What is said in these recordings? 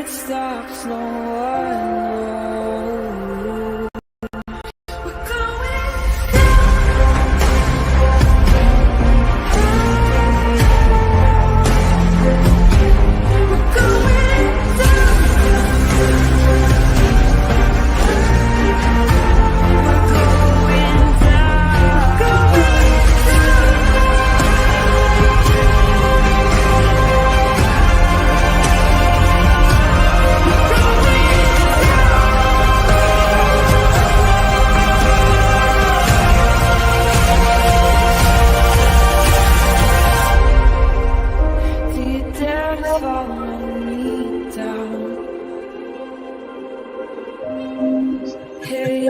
it stops, no one knows. We're going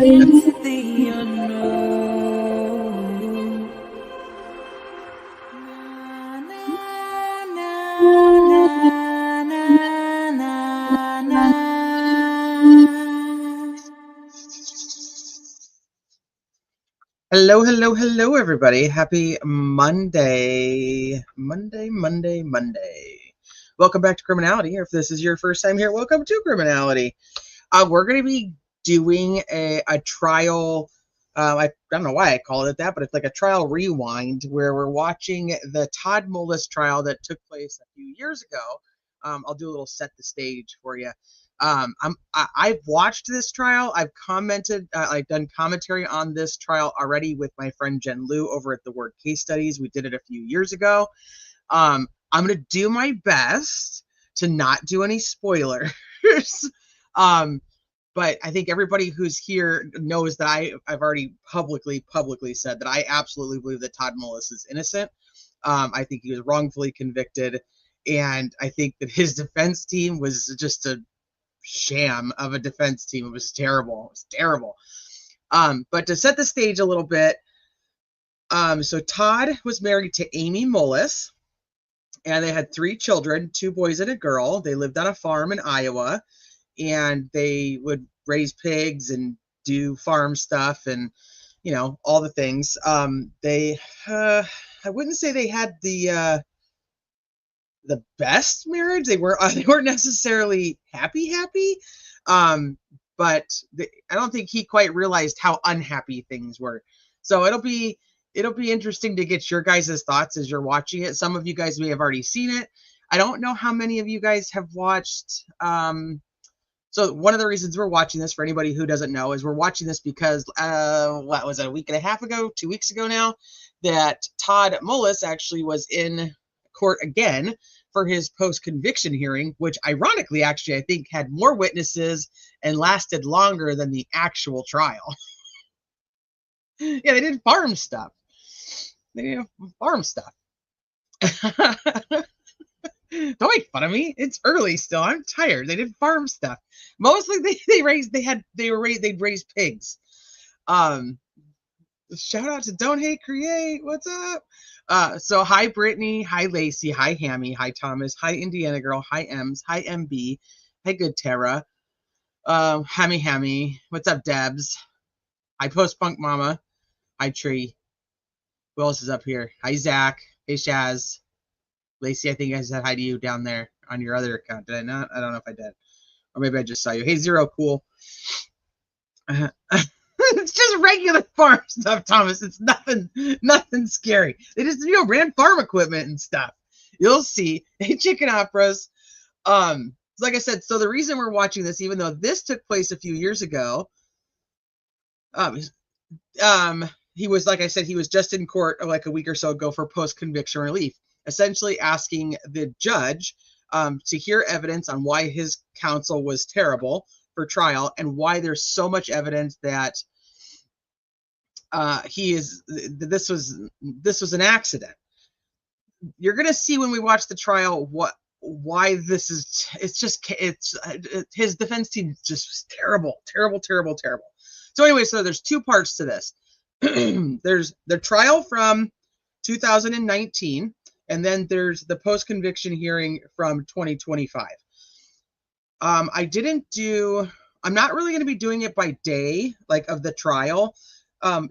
into the unknown. Na, na, na, na, na, na, na. Hello, hello, hello, everybody. Happy Monday. Monday. Welcome back to Criminality. If this is your first time here, welcome to Criminality. We're going to be doing a trial. I don't know why I call it that, but it's like a trial rewind where we're watching the Todd Mullis trial that took place a few years ago. I'll do a little set the stage for you. I've watched this trial. I've commented, I've done commentary on this trial already with my friend Jen Liu over at the Word Case Studies. We did it a few years ago. I'm going to do my best to not do any spoilers. But I think everybody who's here knows that I've already publicly said that I absolutely believe that Todd Mullis is innocent. I think he was wrongfully convicted, and I think that his defense team was just a sham of a defense team. It was terrible. But to set the stage a little bit, so Todd was married to Amy Mullis, and they had 3 children, 2 boys and a girl. They lived on a farm in Iowa, and they would raise pigs and do farm stuff and, you know, all the things. I wouldn't say they had the best marriage. They weren't necessarily happy. But I don't think he quite realized how unhappy things were. So it'll be interesting to get your guys' thoughts as you're watching it. Some of you guys may have already seen it. I don't know how many of you guys have watched. So one of the reasons we're watching this, for anybody who doesn't know, is we're watching this because, what was it, a week and a half ago, 2 weeks ago now, that Todd Mullis actually was in court again for his post-conviction hearing, which ironically, actually, I think had more witnesses and lasted longer than the actual trial. Yeah, they did farm stuff. Don't make fun of me. It's early still. I'm tired. They did farm stuff. Mostly they'd raise pigs. Shout out to Don't Hate Create. What's up? So hi Brittany, hi Lacey, hi Hammy, hi Thomas, hi Indiana Girl, hi Ems, hi MB, hi Good Tara, Hammy. What's up, Debs? Hi Post Punk Mama, hi Tree. Who else is up here? Hi Zach, hey Shaz. Lacey, I think I said hi to you down there on your other account. Did I not? I don't know if I did. Or maybe I just saw you. Hey, Zero Cool. It's just regular farm stuff, Thomas. It's nothing scary. They just, ran farm equipment and stuff. You'll see. Hey, Chicken Operas. Like I said, so the reason we're watching this, even though this took place a few years ago, he was, like I said, he was just in court like a week or so ago for post-conviction relief, essentially asking the judge to hear evidence on why his counsel was terrible for trial and why there's so much evidence that this was an accident. You're gonna see when we watch the trial why this is. His defense team just terrible. So anyway, so there's 2 parts to this. There's the trial from 2019. And then there's the post-conviction hearing from 2025. I'm not really going to be doing it by day, like of the trial,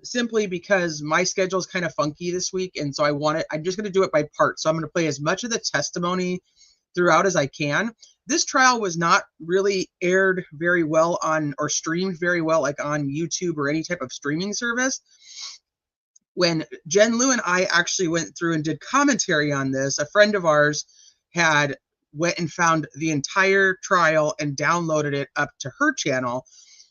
simply because my schedule is kind of funky this week. And so I'm just going to do it by parts. So I'm going to play as much of the testimony throughout as I can. this trial was not really aired very well on, or streamed very well, like on YouTube or any type of streaming service. When Jen Lou and I actually went through and did commentary on this, a friend of ours had went and found the entire trial and downloaded it up to her channel.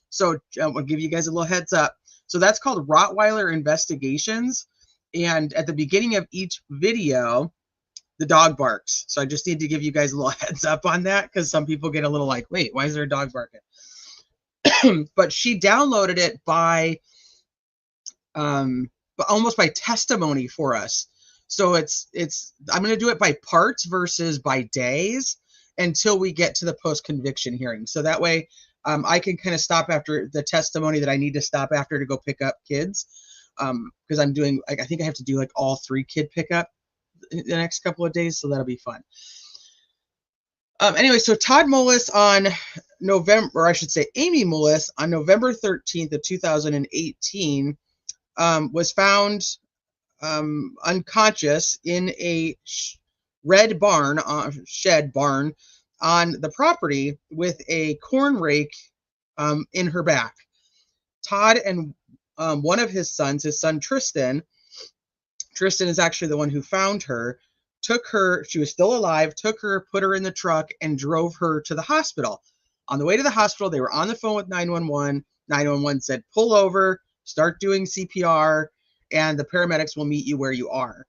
So I'll give you guys a little heads up. So that's called Rottweiler Investigations. And at the beginning of each video, the dog barks. So I just need to give you guys a little heads up on that, because some people get a little like, wait, why is there a dog barking? But she downloaded it by almost by testimony for us. So it's I'm going to do it by parts versus by days until we get to the post-conviction hearing. So that way I can kind of stop after the testimony that I need to stop after to go pick up kids. Because I'm doing, I think I have to do like all 3 kid pickup in the next couple of days. So that'll be fun. Anyway, so Todd Mullis on November, or I should say Amy Mullis on November 13th of 2018 was found unconscious in a shed barn on the property with a corn rake in her back. Todd and one of his son Tristan is actually the one who found her, took her, she was still alive, took her, put her in the truck, and drove her to the hospital. On the way to the hospital, they were on the phone with 911. 911 said, pull over, start doing CPR, and the paramedics will meet you where you are.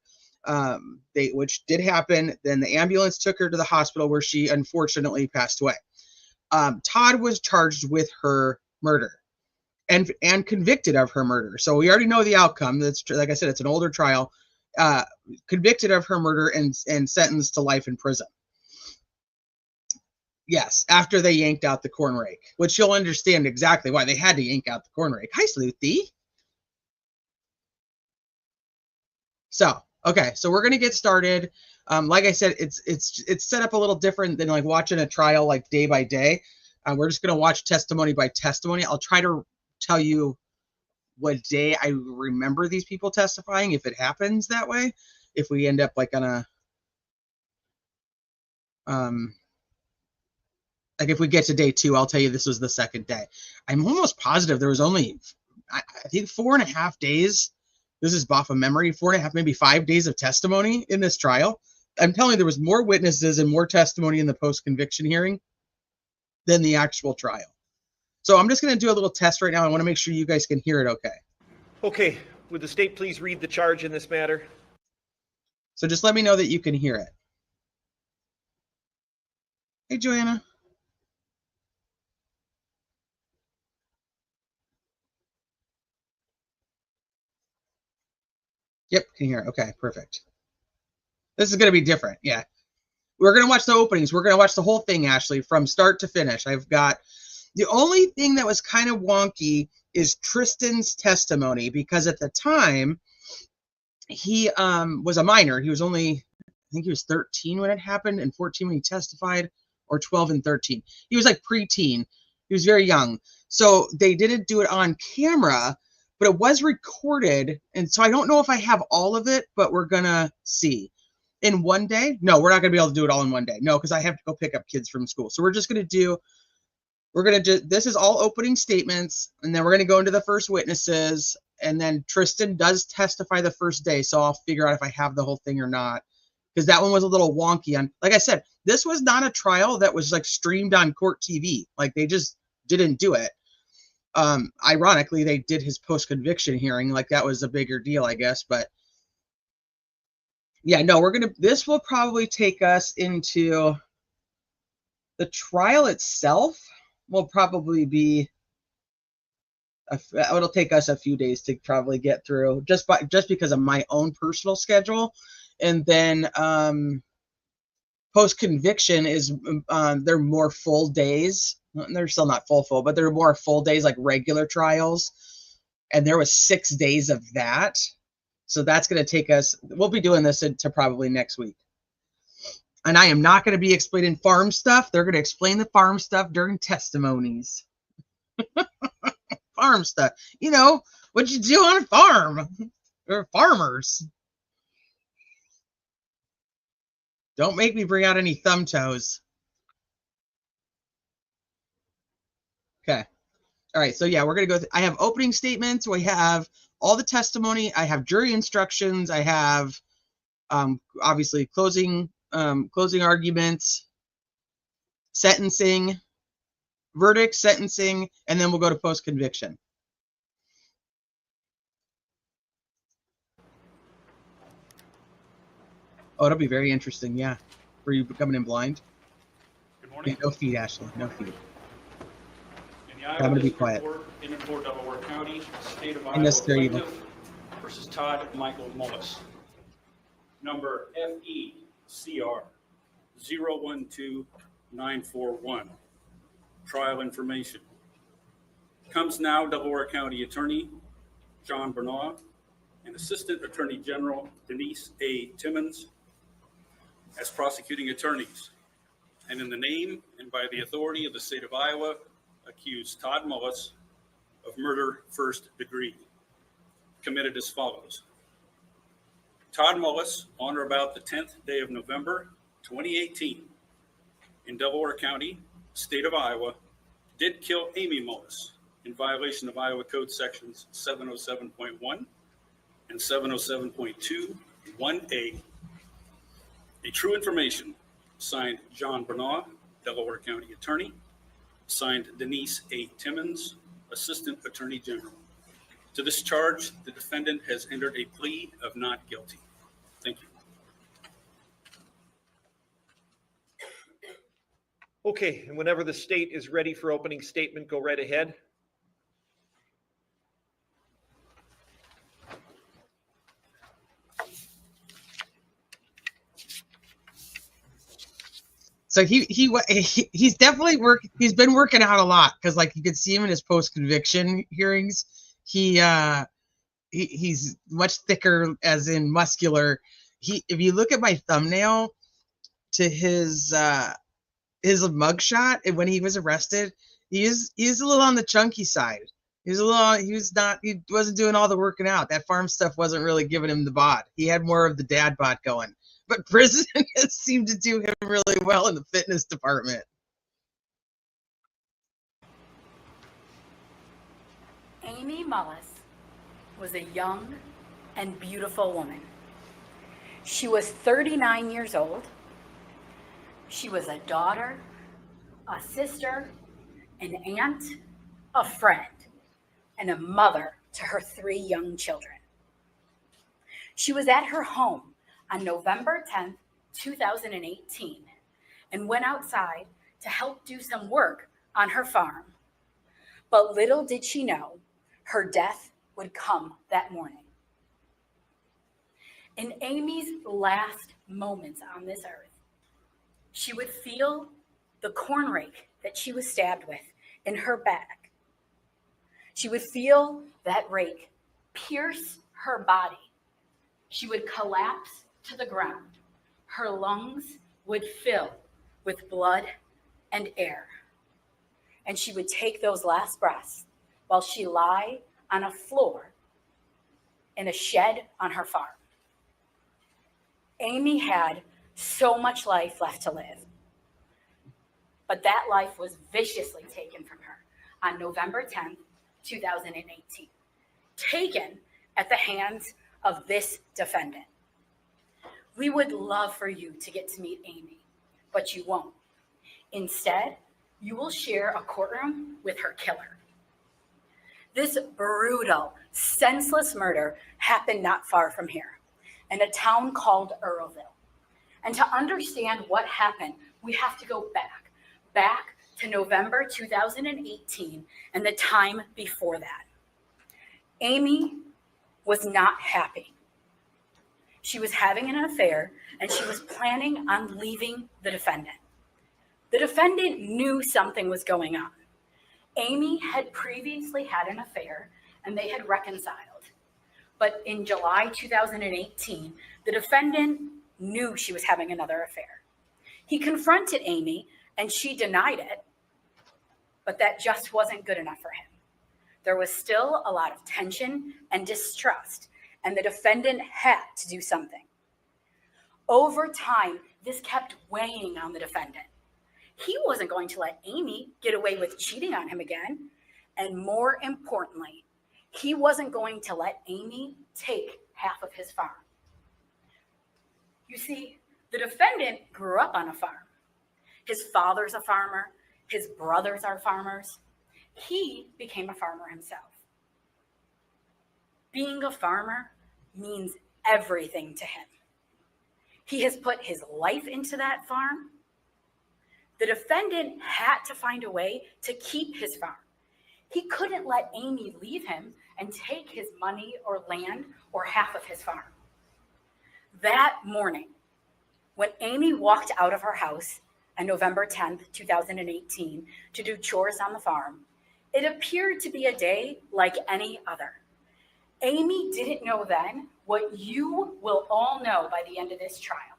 Which did happen. Then the ambulance took her to the hospital, where she unfortunately passed away. Todd was charged with her murder and convicted of her murder. So we already know the outcome. That's, like I said, it's an older trial. Convicted of her murder and sentenced to life in prison. Yes, after they yanked out the corn rake, which you'll understand exactly why they had to yank out the corn rake. Hi, Sleuthy. So, okay, so we're gonna get started. Like I said, it's set up a little different than like watching a trial like day by day. We're just gonna watch testimony by testimony. I'll try to tell you what day I remember these people testifying, if it happens that way. If we end up like on a like if we get to day 2, I'll tell you this was the second day. I'm almost positive there was only, I think 4.5 days. This is off of memory, 4.5, maybe 5 days of testimony in this trial. I'm telling you, there was more witnesses and more testimony in the post-conviction hearing than the actual trial. So I'm just going to do a little test right now. I want to make sure you guys can hear it okay. Okay, would the state please read the charge in this matter? So just let me know that you can hear it. Hey, Joanna. Yep, can hear it. Okay, perfect. This is going to be different. Yeah. We're going to watch the openings. We're going to watch the whole thing, Ashley, from start to finish. I've got the only thing that was kind of wonky is Tristan's testimony, because at the time he was a minor. He was only, I think he was 13 when it happened, and 14 when he testified, or 12 and 13. He was like preteen. He was very young. So they didn't do it on camera, but it was recorded. And so I don't know if I have all of it, but we're going to see. In one day? No, we're not going to be able to do it all in one day. No, because I have to go pick up kids from school. So we're just going to do, this is all opening statements, and then we're going to go into the first witnesses, and then Tristan does testify the first day, so I'll figure out if I have the whole thing or not, because that one was a little wonky. Like I said, this was not a trial that was like streamed on court TV. Like they just didn't do it. Ironically, they did his post-conviction hearing, like that was a bigger deal, I guess, but yeah, no, this will probably take us into the trial itself. Will probably be, it'll take us a few days to probably get through, just because of my own personal schedule. And then post-conviction is, they're more full days. They're still not full, but they're more full days like regular trials. And there was 6 days of that. So that's going to take us, we'll be doing this into probably next week. And I am not going to be explaining farm stuff. They're going to explain the farm stuff during testimonies. Farm stuff. You know, what you do on a farm. Or farmers. Don't make me bring out any thumb toes. Okay. All right. So yeah, we're going to go. I have opening statements. We have all the testimony. I have jury instructions. I have obviously closing arguments, sentencing, verdict, sentencing, and then we'll go to post-conviction. Oh, it'll be very interesting. Yeah. For you coming in blind. Good morning. Yeah, no feed, Ashley. No feed. In the Iowa I'm going to be District quiet. Court in and for Delaware County, State of Iowa Unnecessary evil. plaintiff versus Todd Michael Mullis. Number FECR 012941. Trial information. Comes now Delaware County Attorney John Bernard and Assistant Attorney General Denise A. Timmons as prosecuting attorneys, and in the name and by the authority of the state of Iowa, accuse Todd Mullis of murder first degree, committed as follows. Todd Mullis, on or about the 10th day of November, 2018, in Delaware County, state of Iowa, did kill Amy Mullis in violation of Iowa Code sections 707.1 and 707.2 1A. A true information, signed John Bernard, Delaware County Attorney, signed Denise A. Timmons, Assistant Attorney General. To this charge, the defendant has entered a plea of not guilty. Thank you. Okay, and whenever the state is ready for opening statement, go right ahead. So he's definitely he's been working out a lot, because like you could see him in his post-conviction hearings. He's much thicker, as in muscular. If you look at my thumbnail to his mugshot when he was arrested, he's a little on the chunky side. He wasn't doing all the working out. That farm stuff wasn't really giving him the bod. He had more of the dad bod going. But prison has seemed to do him really well in the fitness department. Amy Mullis was a young and beautiful woman. She was 39 years old. She was a daughter, a sister, an aunt, a friend, and a mother to her 3 young children. She was at her home on November 10th, 2018, and went outside to help do some work on her farm. But little did she know, her death would come that morning. In Amy's last moments on this earth, she would feel the corn rake that she was stabbed with in her back. She would feel that rake pierce her body. She would collapse to the ground. Her lungs would fill with blood and air. And she would take those last breaths while she lay on a floor in a shed on her farm. Amy had so much life left to live, but that life was viciously taken from her on November 10th, 2018, taken at the hands of this defendant. We would love for you to get to meet Amy, but you won't. Instead, you will share a courtroom with her killer. This brutal, senseless murder happened not far from here, in a town called Earlville. And to understand what happened, we have to go back to November 2018 and the time before that. Amy was not happy. She was having an affair, and she was planning on leaving the defendant. The defendant knew something was going on. Amy had previously had an affair, and they had reconciled. But in July 2018, the defendant knew she was having another affair. He confronted Amy, and she denied it, but that just wasn't good enough for him. There was still a lot of tension and distrust, and the defendant had to do something. Over time, this kept weighing on the defendant. He wasn't going to let Amy get away with cheating on him again. And more importantly, he wasn't going to let Amy take half of his farm. You see, the defendant grew up on a farm. His father's a farmer. His brothers are farmers. He became a farmer himself. Being a farmer means everything to him. He has put his life into that farm. The defendant had to find a way to keep his farm. He couldn't let Amy leave him and take his money or land or half of his farm. That morning, when Amy walked out of her house on November 10th, 2018, to do chores on the farm, it appeared to be a day like any other. Amy didn't know then what you will all know by the end of this trial.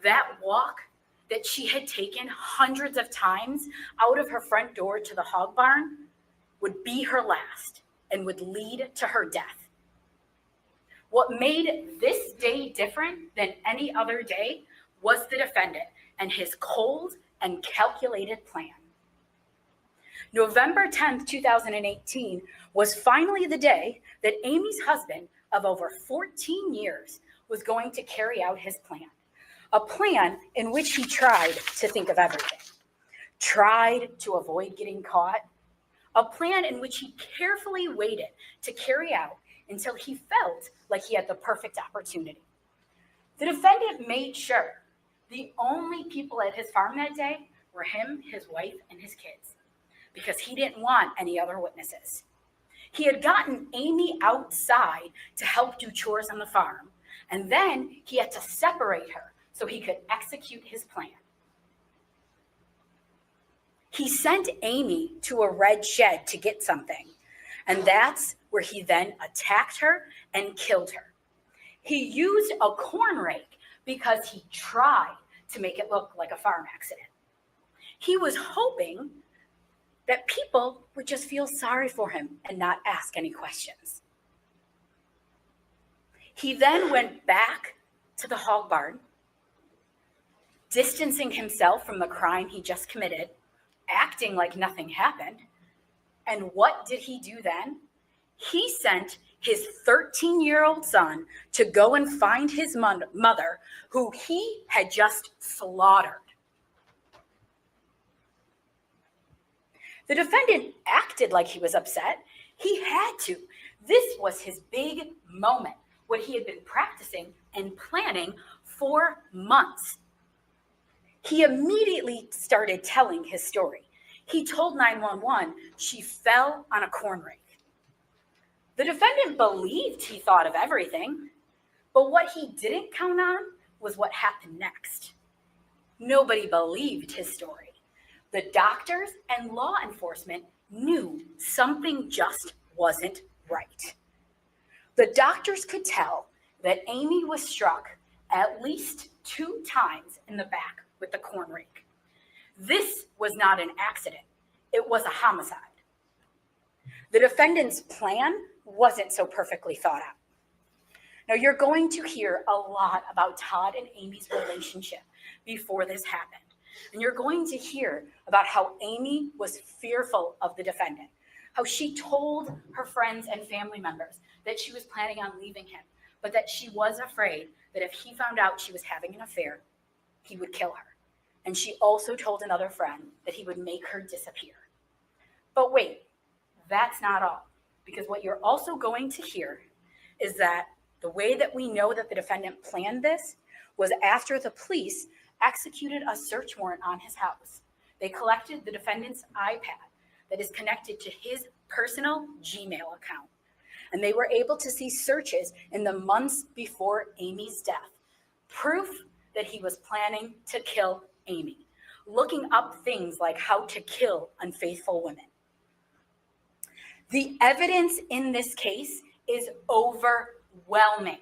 That walk that she had taken hundreds of times out of her front door to the hog barn would be her last and would lead to her death. What made this day different than any other day was the defendant and his cold and calculated plan. November 10th, 2018 was finally the day that Amy's husband of over 14 years was going to carry out his plan. A plan in which he tried to think of everything, tried to avoid getting caught, a plan in which he carefully waited to carry out until he felt like he had the perfect opportunity. The defendant made sure the only people at his farm that day were him, his wife, and his kids, because he didn't want any other witnesses. He had gotten Amy outside to help do chores on the farm, and then he had to separate her so he could execute his plan. He sent Amy to a red shed to get something, and that's where he then attacked her and killed her. He used a corn rake because he tried to make it look like a farm accident. He was hoping that people would just feel sorry for him and not ask any questions. He then went back to the hog barn, distancing himself from the crime he just committed, acting like nothing happened. And what did he do then? He sent his 13-year-old son to go and find his mother, who he had just slaughtered. The defendant acted like he was upset. He had to. This was his big moment, what he had been practicing and planning for months. He immediately started telling his story. He told 911 she fell on a corn rake. The defendant believed he thought of everything, but what he didn't count on was what happened next. Nobody believed his story. The doctors and law enforcement knew something just wasn't right. The doctors could tell that Amy was struck at least 2 times in the back with the corn rake. This was not an accident. It was a homicide. The defendant's plan wasn't so perfectly thought out. Now, you're going to hear a lot about Todd and Amy's relationship before this happened. And you're going to hear about how Amy was fearful of the defendant, how she told her friends and family members that she was planning on leaving him, but that she was afraid that if he found out she was having an affair, he would kill her. And she also told another friend that he would make her disappear. But wait, that's not all. Because what you're also going to hear is that the way that we know that the defendant planned this was after the police executed a search warrant on his house. They collected the defendant's iPad that is connected to his personal Gmail account. And they were able to see searches in the months before Amy's death. Proof that he was planning to kill Amy. Looking up things like how to kill unfaithful women. The evidence in this case is overwhelming.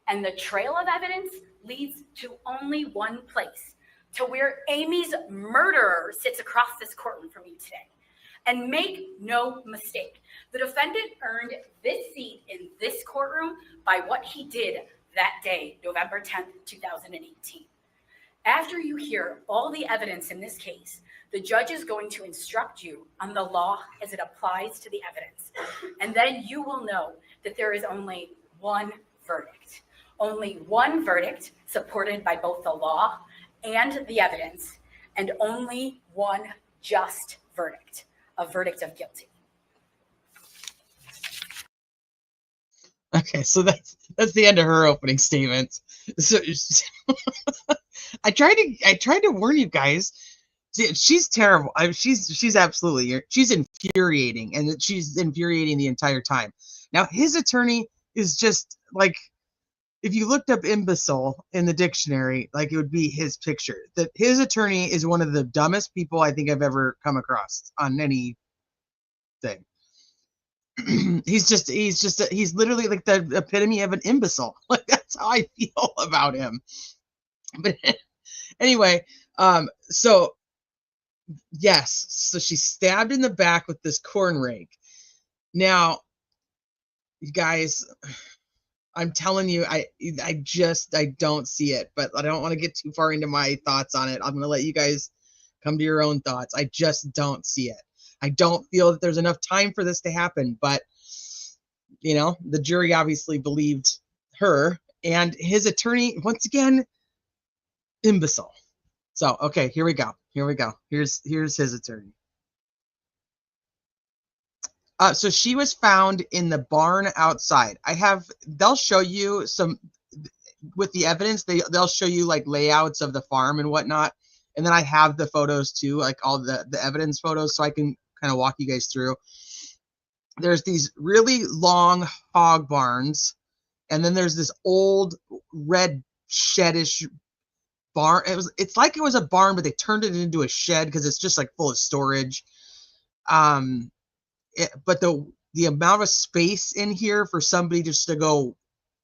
And the trail of evidence leads to only one place, to where Amy's murderer sits across this courtroom from you today. And make no mistake, the defendant earned this seat in this courtroom by what he did that day, November 10th, 2018. After you hear all the evidence in this case, The judge is going to instruct you on the law as it applies to the evidence. And then you will know that there is only one verdict. Only one verdict supported by both the law and the evidence, and only one just verdict, a verdict of guilty. Okay, so that's the end of her opening statement. So I tried to warn you guys. She's terrible. She's absolutely, she's infuriating, and she's infuriating the entire time. Now his attorney is just like, if you looked up imbecile in the dictionary, like it would be his picture. That his attorney is one of the dumbest people I think I've ever come across on any thing. he's literally like the epitome of an imbecile. Like that's how I feel about him. But anyway, so yes, so she's stabbed in the back with this corn rake. Now, you guys, I'm telling you, I don't see it, but I don't want to get too far into my thoughts on it. I'm going to let you guys come to your own thoughts. I just don't see it. I don't feel that there's enough time for this to happen, but you know, the jury obviously believed her, and his attorney, once again, imbecile. So, okay, here we go. Here's his attorney. So she was found in the barn outside. They'll show you some, with the evidence, they'll show you like layouts of the farm and whatnot. And then I have the photos too, like all the evidence photos, so I can kind of walk you guys through. There's these really long hog barns, and then there's this old red shedish barn. It's like it was a barn, but they turned it into a shed because it's just like full of storage. But the amount of space in here for somebody just to go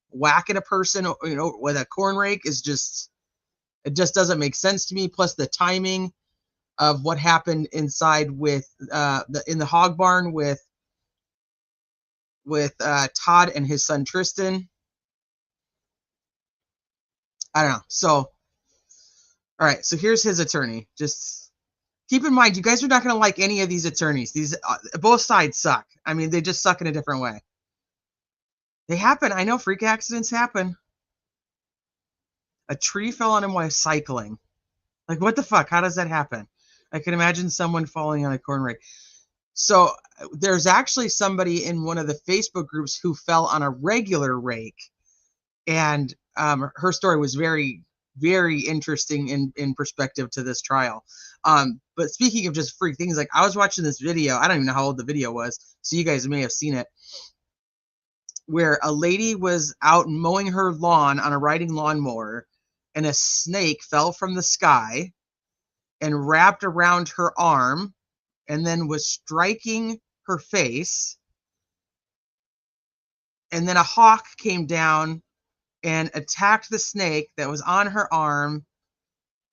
whacking a person, you know, with a corn rake is just, it just doesn't make sense to me. Plus the timing of what happened inside with in the hog barn with Todd and his son Tristan. I don't know. So, all right. So here's his attorney. Just keep in mind, you guys are not going to like any of these attorneys. These both sides suck. I mean, they just suck in a different way. They happen. I know freak accidents happen. A tree fell on him while cycling. Like, what the fuck? How does that happen? I can imagine someone falling on a corn rake. So there's actually somebody in one of the Facebook groups who fell on a regular rake. And her story was very, very interesting in perspective to this trial. But speaking of just freak things, like I was watching this video. I don't even know how old the video was, so you guys may have seen it, where a lady was out mowing her lawn on a riding lawnmower, and a snake fell from the sky and wrapped around her arm and then was striking her face. And then a hawk came down and attacked the snake that was on her arm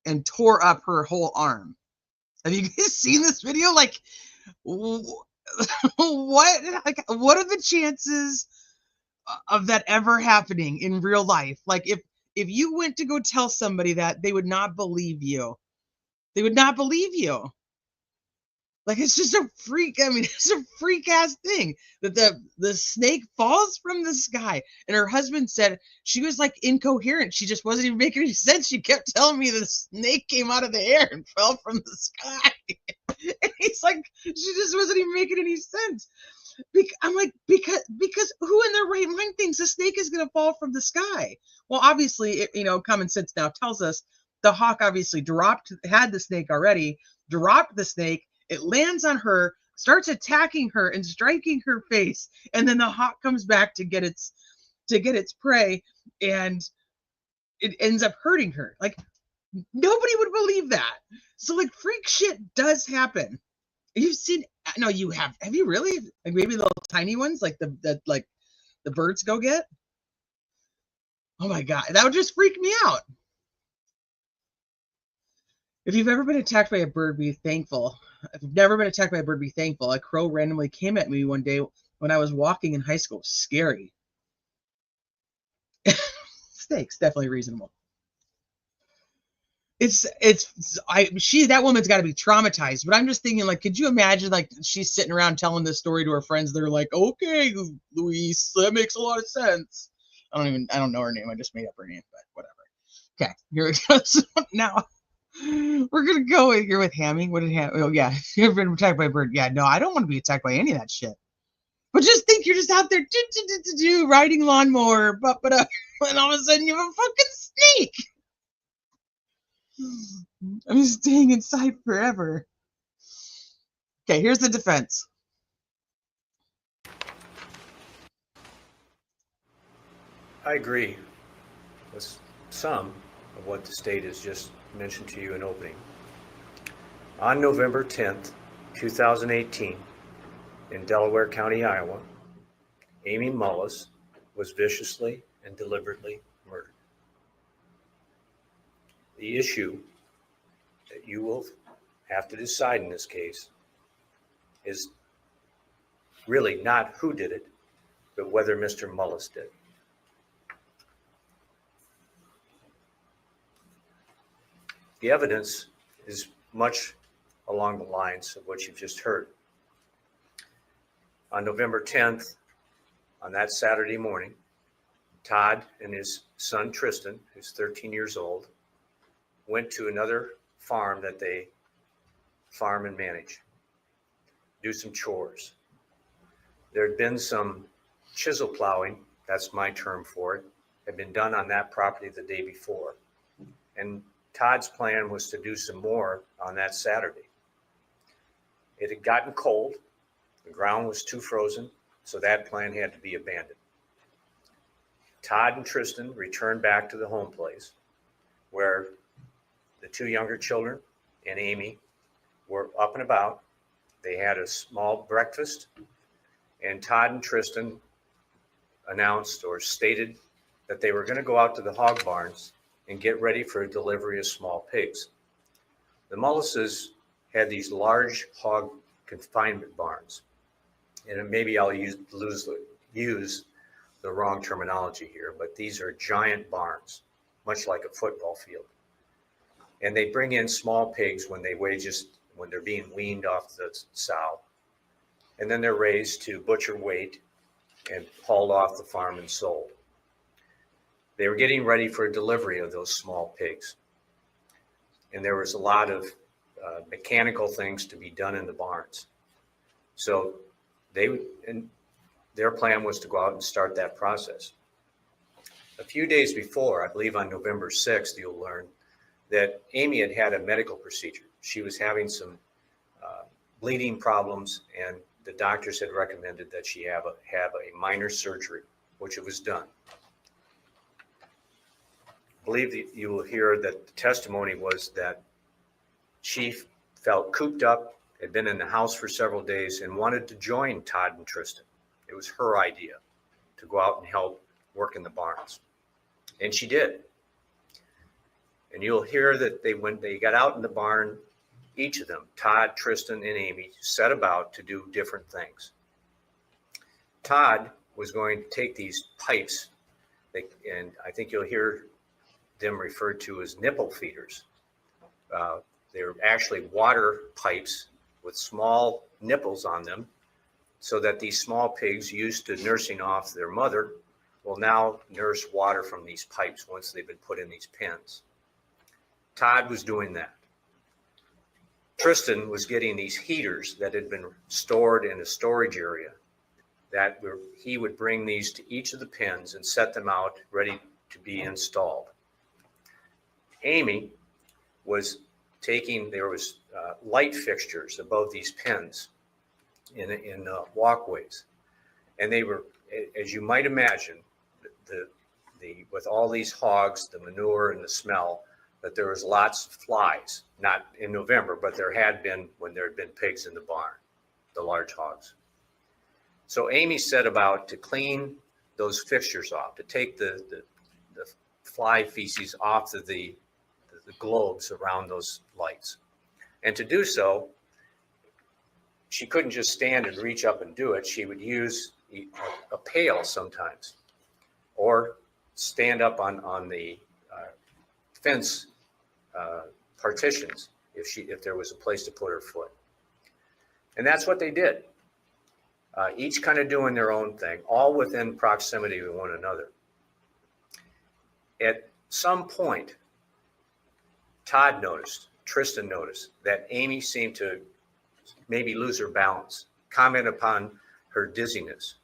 and tore up her whole arm. Have you guys seen this video? Like, what? Like, what are the chances of that ever happening in real life? Like, if you went to go tell somebody that, they would not believe you. They would not believe you. Like, it's just a freak. I mean, it's a freak ass thing that the snake falls from the sky. And her husband said she was like incoherent. She just wasn't even making any sense. She kept telling me the snake came out of the air and fell from the sky. And he's like, she just wasn't even making any sense. I'm like, because who in their right mind thinks a snake is going to fall from the sky? Well, obviously, common sense now tells us the hawk obviously had the snake already, dropped the snake. It lands on her, starts attacking her and striking her face, and then the hawk comes back to get its prey, and it ends up hurting her. Like, nobody would believe that. So, like, freak shit does happen. You've seen? No, you have. Have you really? Like, maybe the little tiny ones, like the birds go get. Oh my god, that would just freak me out. If you've ever been attacked by a bird, be thankful. If you've never been attacked by a bird, be thankful. A crow randomly came at me one day when I was walking in high school. It was scary. Snakes, definitely reasonable. that woman's got to be traumatized. But I'm just thinking, like, could you imagine, like, she's sitting around telling this story to her friends? They're like, okay, Luis, that makes a lot of sense. I don't know her name. I just made up her name, but whatever. Okay, here it goes. Now we're gonna go here with Hammy. What did Hammy? Oh yeah, you ever been attacked by a bird? Yeah, no, I don't want to be attacked by any of that shit. But just think, you're just out there riding lawnmower, and all of a sudden you have a fucking snake. I'm staying inside forever. Okay, here's the defense. I agree with some of what the state has just mentioned to you in opening. On November 10th, 2018, in Delaware County, Iowa, Amy Mullis was viciously and deliberately murdered. The issue that you will have to decide in this case is really not who did it, but whether Mr. Mullis did. The evidence is much along the lines of what you've just heard. On November 10th, on that Saturday morning, Todd and his son Tristan, who's 13 years old, went to another farm that they farm and manage, do some chores. There had been some chisel plowing, that's my term for it, had been done on that property the day before. And Todd's plan was to do some more on that Saturday. It had gotten cold, the ground was too frozen, so that plan had to be abandoned. Todd and Tristan returned back to the home place where the two younger children and Amy were up and about. They had a small breakfast, and Todd and Tristan announced or stated that they were going to go out to the hog barns and get ready for a delivery of small pigs. The Mullises had these large hog confinement barns, and maybe I'll use the wrong terminology here, but these are giant barns, much like a football field. And they bring in small pigs when they're being weaned off the sow, and then they're raised to butcher weight and hauled off the farm and sold. They were getting ready for a delivery of those small pigs. And there was a lot of mechanical things to be done in the barns. So their plan was to go out and start that process. A few days before, I believe on November 6th, you'll learn that Amy had a medical procedure. She was having some bleeding problems, and the doctors had recommended that she have a minor surgery, which it was done. I believe that you will hear that the testimony was that she felt cooped up, had been in the house for several days, and wanted to join Todd and Tristan. It was her idea to go out and help work in the barns. And she did. And you'll hear that when they got out in the barn, each of them, Todd, Tristan, and Amy, set about to do different things. Todd was going to take these pipes, and I think you'll hear them referred to as nipple feeders. They're actually water pipes with small nipples on them, so that these small pigs used to nursing off their mother will now nurse water from these pipes once they've been put in these pens. Todd was doing that. Tristan was getting these heaters that had been stored in a storage area he would bring these to each of the pens and set them out ready to be installed. Amy was there was light fixtures above these pens in walkways. And they were, as you might imagine, with all these hogs, the manure and the smell, that there was lots of flies, not in November, but there had been when there had been pigs in the barn, the large hogs. So Amy set about to clean those fixtures off, to take the fly feces off of the globes around those lights. And to do so, she couldn't just stand and reach up and do it. She would use a pail sometimes, or stand up on the fence partitions if there was a place to put her foot. And that's what they did. Each kind of doing their own thing, all within proximity of one another. At some point, Tristan noticed that Amy seemed to maybe lose her balance, comment upon her dizziness.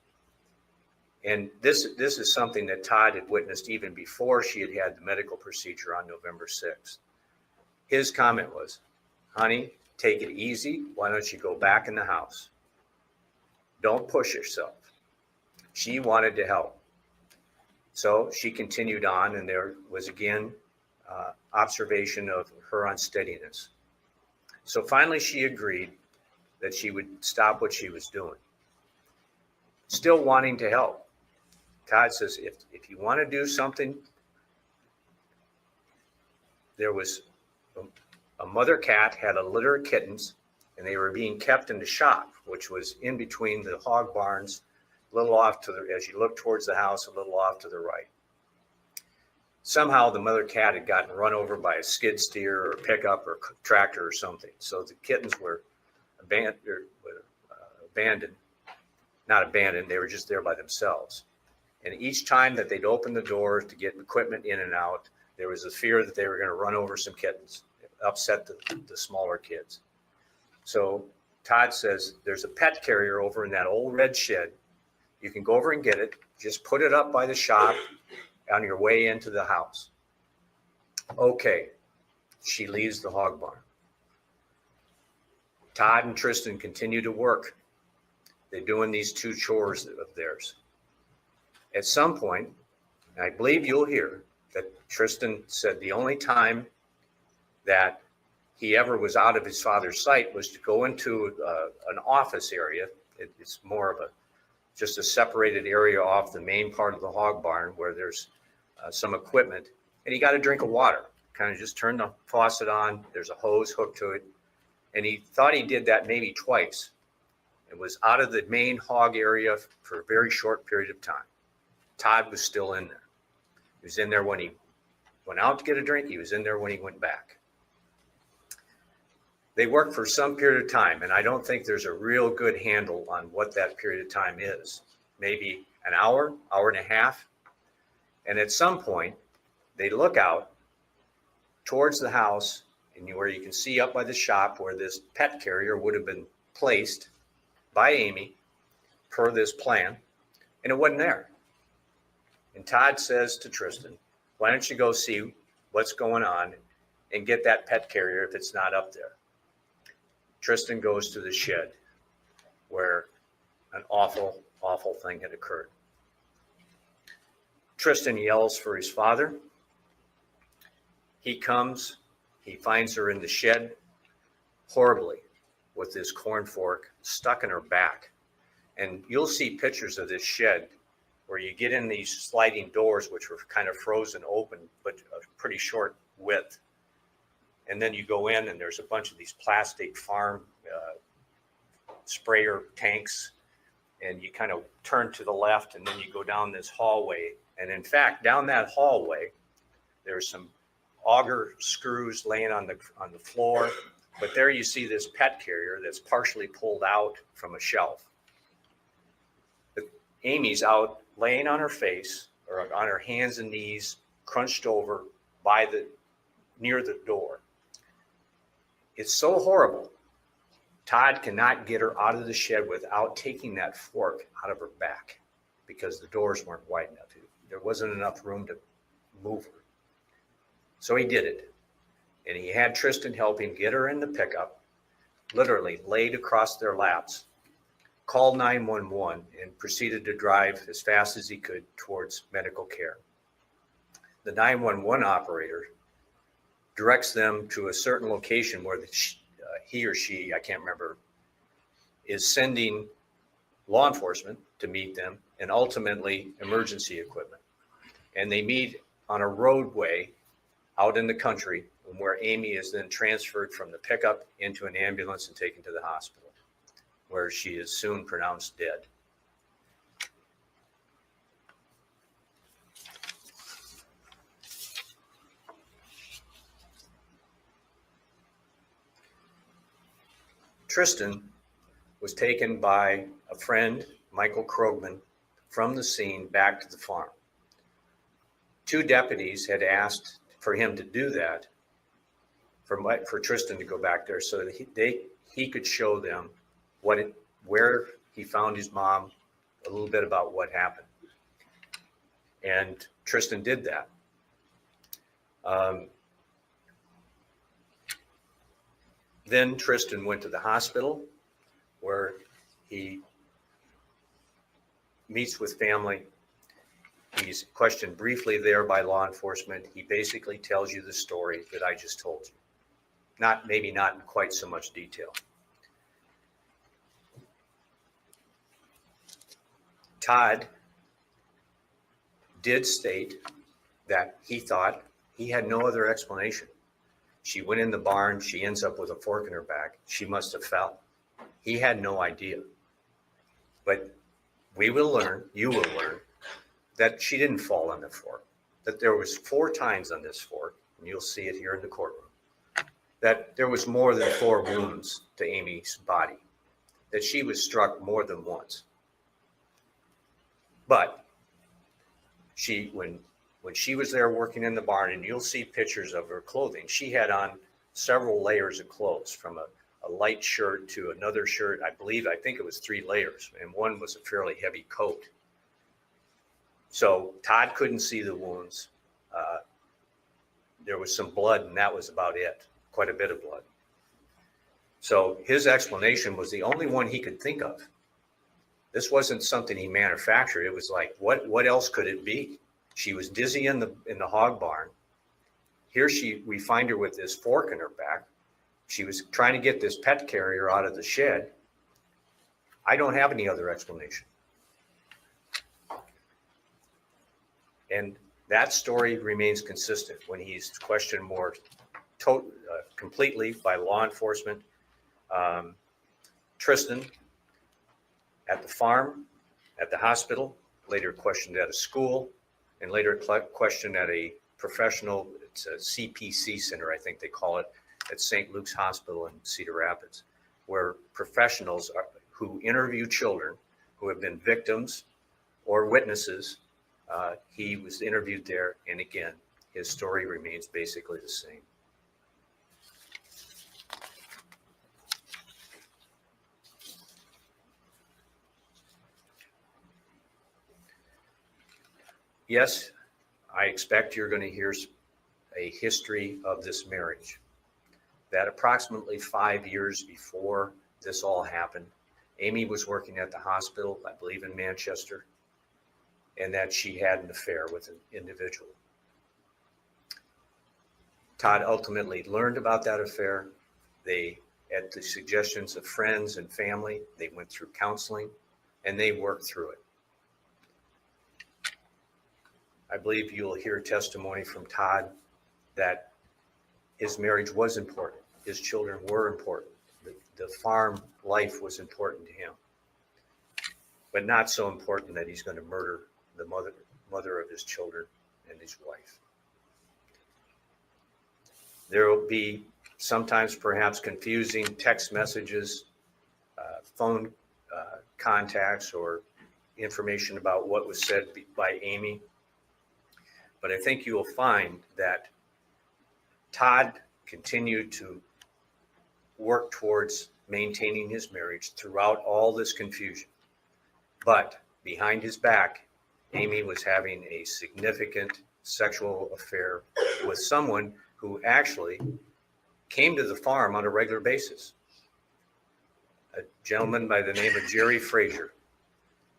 And this is something that Todd had witnessed even before she had had the medical procedure on November 6th. His comment was, honey, take it easy. Why don't you go back in the house? Don't push yourself. She wanted to help. So she continued on, and there was again observation of her unsteadiness. So finally she agreed that she would stop what she was doing, still wanting to help. Todd says, if you want to do something, there was a mother cat had a litter of kittens, and they were being kept in the shop, which was in between the hog barns, a little off to the, as you look towards the house, a little off to the right. Somehow the mother cat had gotten run over by a skid steer or pickup or tractor or something. So the kittens were abandoned, not abandoned, they were just there by themselves. And each time that they'd open the doors to get equipment in and out, there was a fear that they were going to run over some kittens, upset the smaller kids. So Todd says, there's a pet carrier over in that old red shed. You can go over and get it. Just put it up by the shop on your way into the house. Okay. She leaves the hog barn. Todd and Tristan continue to work. They're doing these two chores of theirs. At some point, and I believe you'll hear that Tristan said the only time that he ever was out of his father's sight was to go into an office area. It's more of just a separated area off the main part of the hog barn where there's some equipment, and he got a drink of water. Kind of just turned the faucet on. There's a hose hooked to it, and he thought he did that maybe twice. It was out of the main hog area for a very short period of time. Todd was still in there. He was in there when he went out to get a drink. He was in there when he went back. They worked for some period of time, and I don't think there's a real good handle on what that period of time is. Maybe an hour, hour and a half. And at some point, they look out towards the house, and where you can see up by the shop where this pet carrier would have been placed by Amy per this plan, and it wasn't there. And Todd says to Tristan, why don't you go see what's going on and get that pet carrier if it's not up there? Tristan goes to the shed where an awful, awful thing had occurred. Tristan yells for his father. He comes, he finds her in the shed horribly with this corn fork stuck in her back. And you'll see pictures of this shed where you get in these sliding doors, which were kind of frozen open, but a pretty short width. And then you go in and there's a bunch of these plastic farm sprayer tanks, and you kind of turn to the left and then you go down this hallway. And in fact, down that hallway, there's some auger screws laying on the floor, but there you see this pet carrier that's partially pulled out from a shelf. But Amy's out laying on her face or on her hands and knees, crunched over near the door. It's so horrible. Todd cannot get her out of the shed without taking that fork out of her back because the doors weren't wide enough. There wasn't enough room to move her. So he did it. And he had Tristan help him get her in the pickup, literally laid across their laps, called 911, and proceeded to drive as fast as he could towards medical care. The 911 operator directs them to a certain location where he or she, I can't remember, is sending law enforcement to meet them and ultimately emergency equipment. And they meet on a roadway out in the country where Amy is then transferred from the pickup into an ambulance and taken to the hospital, where she is soon pronounced dead. Tristan was taken by a friend, Michael Krogman, from the scene back to the farm. 2 deputies had asked for him to do that, for Tristan to go back there so that he could show them where he found his mom, a little bit about what happened. And Tristan did that. Then Tristan went to the hospital where he meets with family. He's questioned briefly there by law enforcement. He basically tells you the story that I just told you. Maybe not in quite so much detail. Todd did state that he thought he had no other explanation. She went in the barn, she ends up with a fork in her back. She must have fell. He had no idea. But we will learn, you will learn, that she didn't fall on the fork, that there was 4 times on this fork, and you'll see it here in the courtroom, that there was more than 4 wounds to Amy's body, that she was struck more than once. But when she was there working in the barn, and you'll see pictures of her clothing, she had on several layers of clothes, from a light shirt to another shirt. I think it was 3 layers, and one was a fairly heavy coat. So Todd couldn't see the wounds. There was some blood, and that was about it, quite a bit of blood. So his explanation was the only one he could think of. This wasn't something he manufactured. It was like, what else could it be? She was dizzy in the hog barn. Here we find her with this fork in her back. She was trying to get this pet carrier out of the shed. I don't have any other explanation. And that story remains consistent when he's questioned more completely by law enforcement. Tristan at the farm, at the hospital, later questioned at a school, and later questioned at a professional, it's a CPC center, I think they call it, at St. Luke's Hospital in Cedar Rapids, where professionals who interview children who have been victims or witnesses. He was interviewed there, and again, his story remains basically the same. Yes, I expect you're going to hear a history of this marriage. That approximately 5 years before this all happened, Amy was working at the hospital, I believe in Manchester, and that she had an affair with an individual. Todd ultimately learned about that affair. They, at the suggestions of friends and family, they went through counseling and they worked through it. I believe you'll hear testimony from Todd that his marriage was important. His children were important. The farm life was important to him, but not so important that he's going to murder the mother of his children and his wife. There will be sometimes perhaps confusing text messages, phone contacts, or information about what was said by Amy. But I think you will find that Todd continued to work towards maintaining his marriage throughout all this confusion. But behind his back, Amy was having a significant sexual affair with someone who actually came to the farm on a regular basis. A gentleman by the name of Jerry Frazier.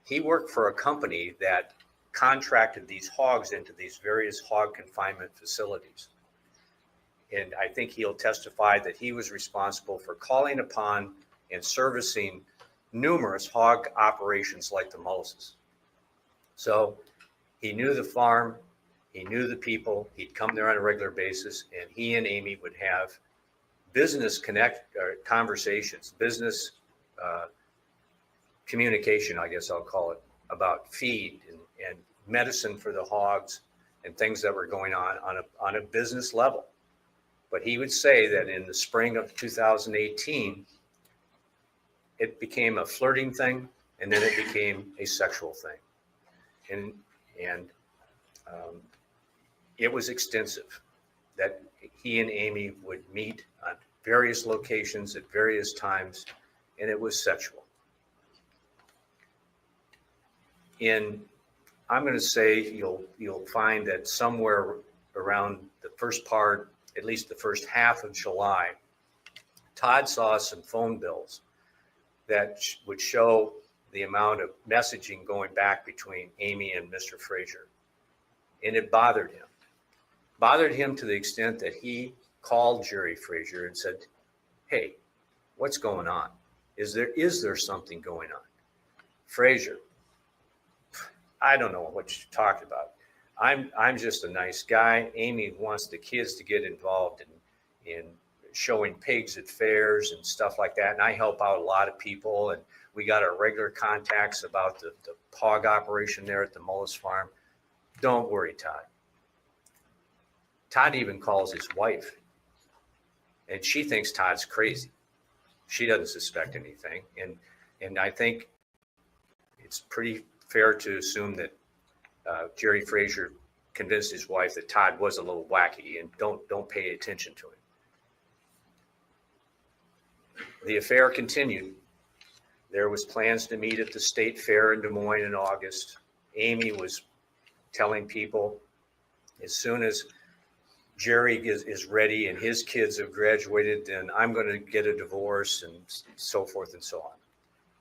He worked for a company that contracted these hogs into these various hog confinement facilities. And I think he'll testify that he was responsible for calling upon and servicing numerous hog operations like the Mullises. So he knew the farm, he knew the people, he'd come there on a regular basis, and he and Amy would have business conversations, business communication, I guess I'll call it, about feed and medicine for the hogs and things that were going on a business level. But he would say that in the spring of 2018, it became a flirting thing, and then it became a sexual thing. And it was extensive, that he and Amy would meet on various locations at various times, and it was sexual. I'm going to say you'll find that somewhere around the first part, at least the first half of July, Todd saw some phone bills that would show the amount of messaging going back between Amy and Mr. Frazier. And it bothered him. Bothered him to the extent that he called Jerry Frazier and said, "Hey, what's going on? Is there something going on?" Frazier, "I don't know what you're talking about. I'm just a nice guy. Amy wants the kids to get involved in showing pigs at fairs and stuff like that. And I help out a lot of people. And we got our regular contacts about the hog operation there at the Mullis farm. Don't worry, Todd." Todd even calls his wife, and she thinks Todd's crazy. She doesn't suspect anything. And I think it's pretty fair to assume that Jerry Frazier convinced his wife that Todd was a little wacky and don't pay attention to him. The affair continued. There was plans to meet at the state fair in Des Moines in August. Amy was telling people, as soon as Jerry is ready and his kids have graduated, then I'm going to get a divorce and so forth and so on.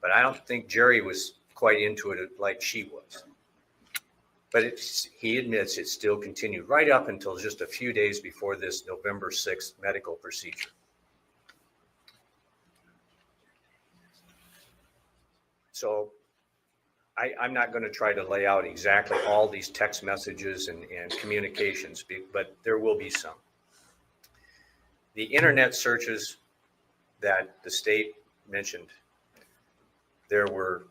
But I don't think Jerry was quite into it like she was. But he admits it still continued right up until just a few days before this November 6th medical procedure. So I'm not going to try to lay out exactly all these text messages and communications, but there will be some. The internet searches that the state mentioned, there were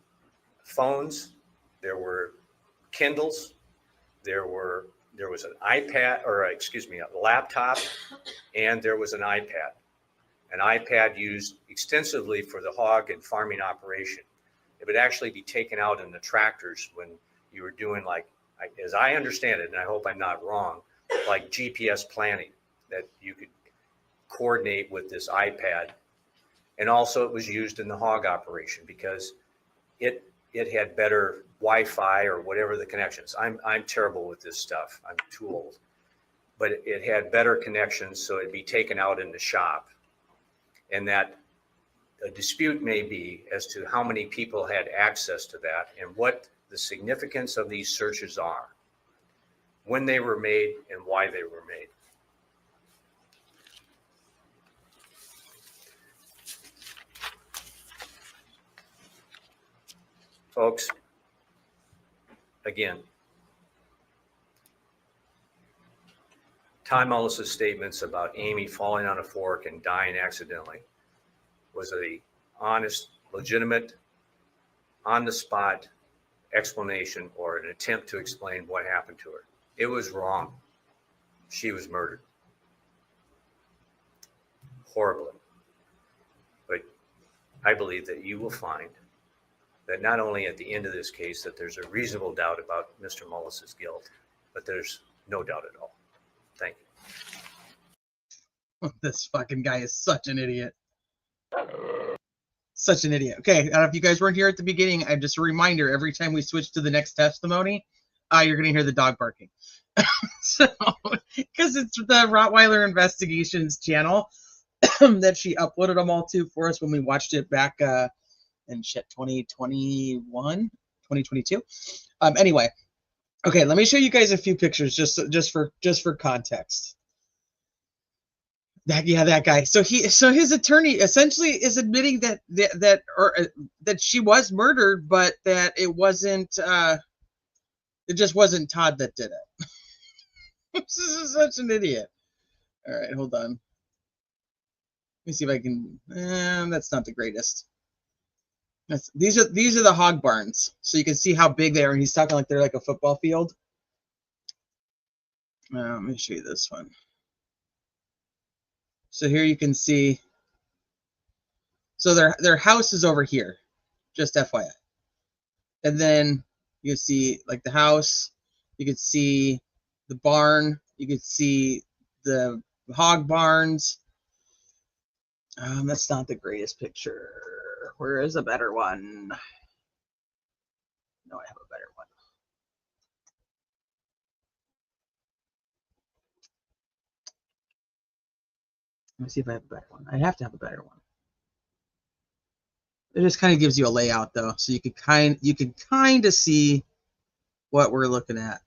phones, there were Kindles, there was an iPad, a laptop, and there was an iPad. An iPad used extensively for the hog and farming operation. It would actually be taken out in the tractors when you were doing, like, as I understand it, and I hope I'm not wrong, like GPS planning, that you could coordinate with this iPad. And also it was used in the hog operation because it had better Wi-Fi or whatever the connections. I'm terrible with this stuff. I'm too old. But it had better connections, so it'd be taken out in the shop. And that a dispute may be as to how many people had access to that and what the significance of these searches are, when they were made and why they were made. Folks, again, Todd Mullis' statements about Amy falling on a fork and dying accidentally was a honest, legitimate, on-the-spot explanation or an attempt to explain what happened to her. It was wrong. She was murdered. Horribly. But I believe that you will find that not only at the end of this case that there's a reasonable doubt about Mr. Mullis' guilt, but there's no doubt at all. Thank you. This fucking guy is such an idiot. Such an idiot. Okay, if you guys weren't here at the beginning, I'm just a reminder, every time we switch to the next testimony, you're going to hear the dog barking. So, because it's the Rottweiler Investigations channel that she uploaded them all to for us when we watched it back in 2021, 2022. Anyway, okay, let me show you guys a few pictures just for context. That guy. So his attorney essentially is admitting that she was murdered, but that it wasn't. It just wasn't Todd that did it. This is such an idiot. All right, hold on. Let me see if I can. That's not the greatest. These are the hog barns, so you can see how big they are. And he's talking like they're like a football field. Let me show you this one. So here you can see So their house is over here, just FYI. And then you can see like the house, you could see the barn, you could see the hog barns. That's not the greatest picture. Where is a better one? No, I have a better one. Let me see if I have a better one. I have to have a better one. It just kind of gives you a layout though, so you could kind of see what we're looking at.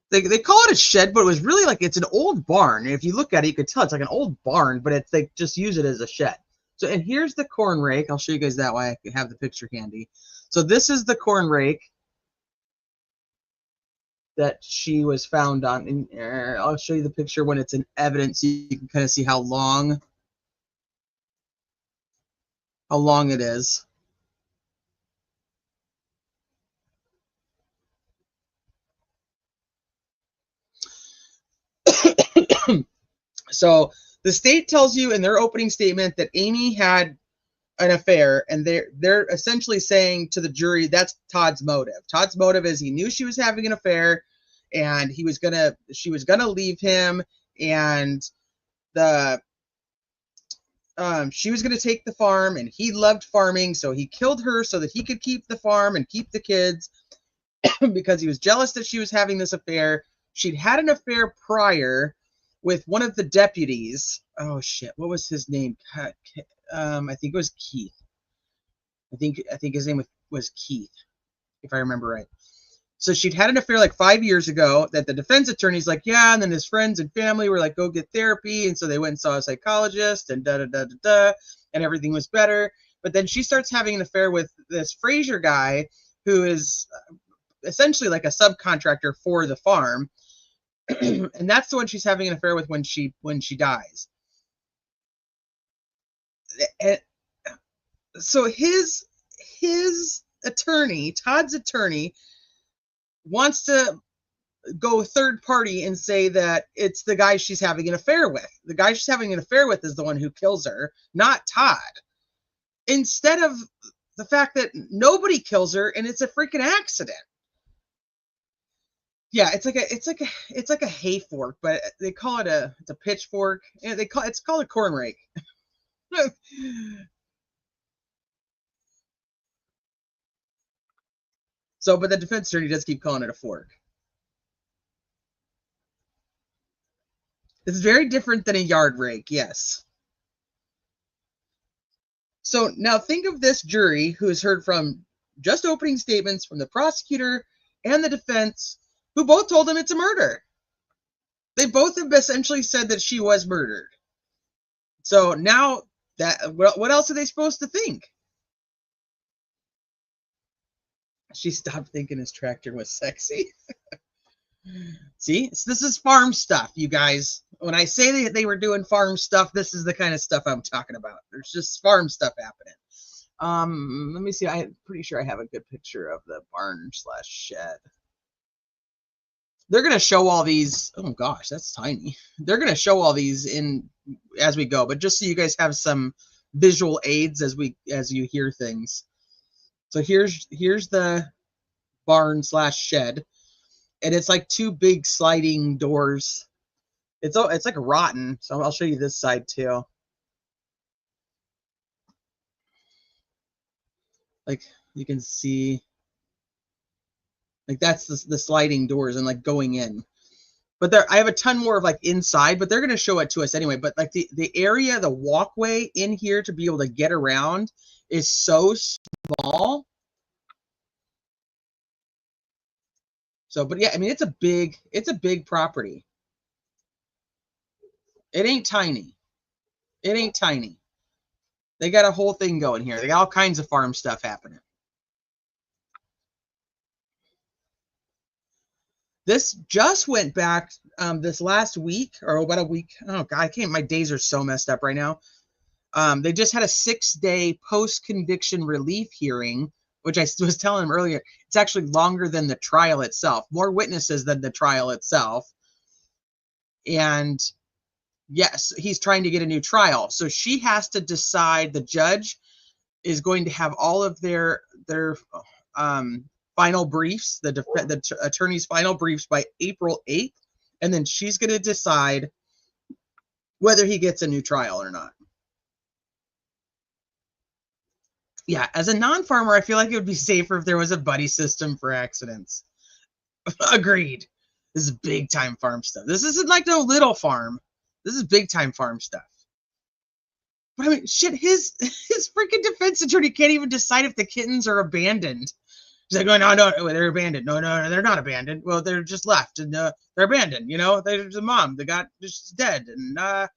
They call it a shed, but it was really like it's an old barn. If you look at it, you could tell it's like an old barn, but it's they just use it as a shed. So, and here's the corn rake. I'll show you guys that way. I can have the picture handy. So this is the corn rake that she was found on. And I'll show you the picture when it's in evidence. So you can kind of see how long it is. So the state tells you in their opening statement that Amy had an affair, and they're essentially saying to the jury that's Todd's motive. Todd's motive is he knew she was having an affair, and she was gonna leave him, and she was gonna take the farm, and he loved farming, so he killed her so that he could keep the farm and keep the kids because he was jealous that she was having this affair. She'd had an affair prior with one of the deputies. Oh shit, what was his name? I think it was Keith. I think his name was Keith, if I remember right. So she'd had an affair like 5 years ago that the defense attorney's like, yeah, and then his friends and family were like, go get therapy, and so they went and saw a psychologist, and and everything was better. But then she starts having an affair with this Frazier guy who is essentially like a subcontractor for the farm. And that's the one she's having an affair with when she dies. And so his attorney, Todd's attorney, wants to go third party and say that it's the guy she's having an affair with. The guy she's having an affair with is the one who kills her, not Todd. Instead of the fact that nobody kills her and it's a freaking accident. Yeah, it's like a hay fork, but they call it it's a pitchfork. And it's called a corn rake. So, but the defense attorney does keep calling it a fork. It's very different than a yard rake, yes. So now think of this jury who has heard from just opening statements from the prosecutor and the defense, who both told him it's a murder. They both have essentially said that she was murdered. So now what else are they supposed to think? She stopped thinking his tractor was sexy. See, this is farm stuff, you guys. When I say they were doing farm stuff, this is the kind of stuff I'm talking about. There's just farm stuff happening. Let me see. I'm pretty sure I have a good picture of the barn/shed. They're going to show all these. Oh gosh, that's tiny. They're going to show all these as we go, but just so you guys have some visual aids as you hear things. So here's the barn/shed, and it's like two big sliding doors. It's like rotten. So I'll show you this side too. Like you can see, like that's the sliding doors and like going in. But I have a ton more of like inside, but they're going to show it to us anyway. But like the area, the walkway in here to be able to get around is so small. So, but yeah, I mean, it's a big property. It ain't tiny. It ain't tiny. They got a whole thing going here. They got all kinds of farm stuff happening. This just went back this last week or about a week. Oh God, I can't. My days are so messed up right now. They just had a 6-day post-conviction relief hearing, which I was telling him earlier. It's actually longer than the trial itself. More witnesses than the trial itself. And Yes, he's trying to get a new trial. So she has to decide. The judge is going to have all of their final briefs, the attorney's final briefs by April 8th, and then she's going to decide whether he gets a new trial or not. Yeah, as a non-farmer, I feel like it would be safer if there was a buddy system for accidents. Agreed. This is big time farm stuff. This isn't like no little farm. This is big time farm stuff. But I mean, shit, his freaking defense attorney can't even decide if the kittens are abandoned. He's like, oh, no, they're abandoned. No, they're not abandoned. Well, they're just left, and they're abandoned. You know, there's a mom. They got just dead, and I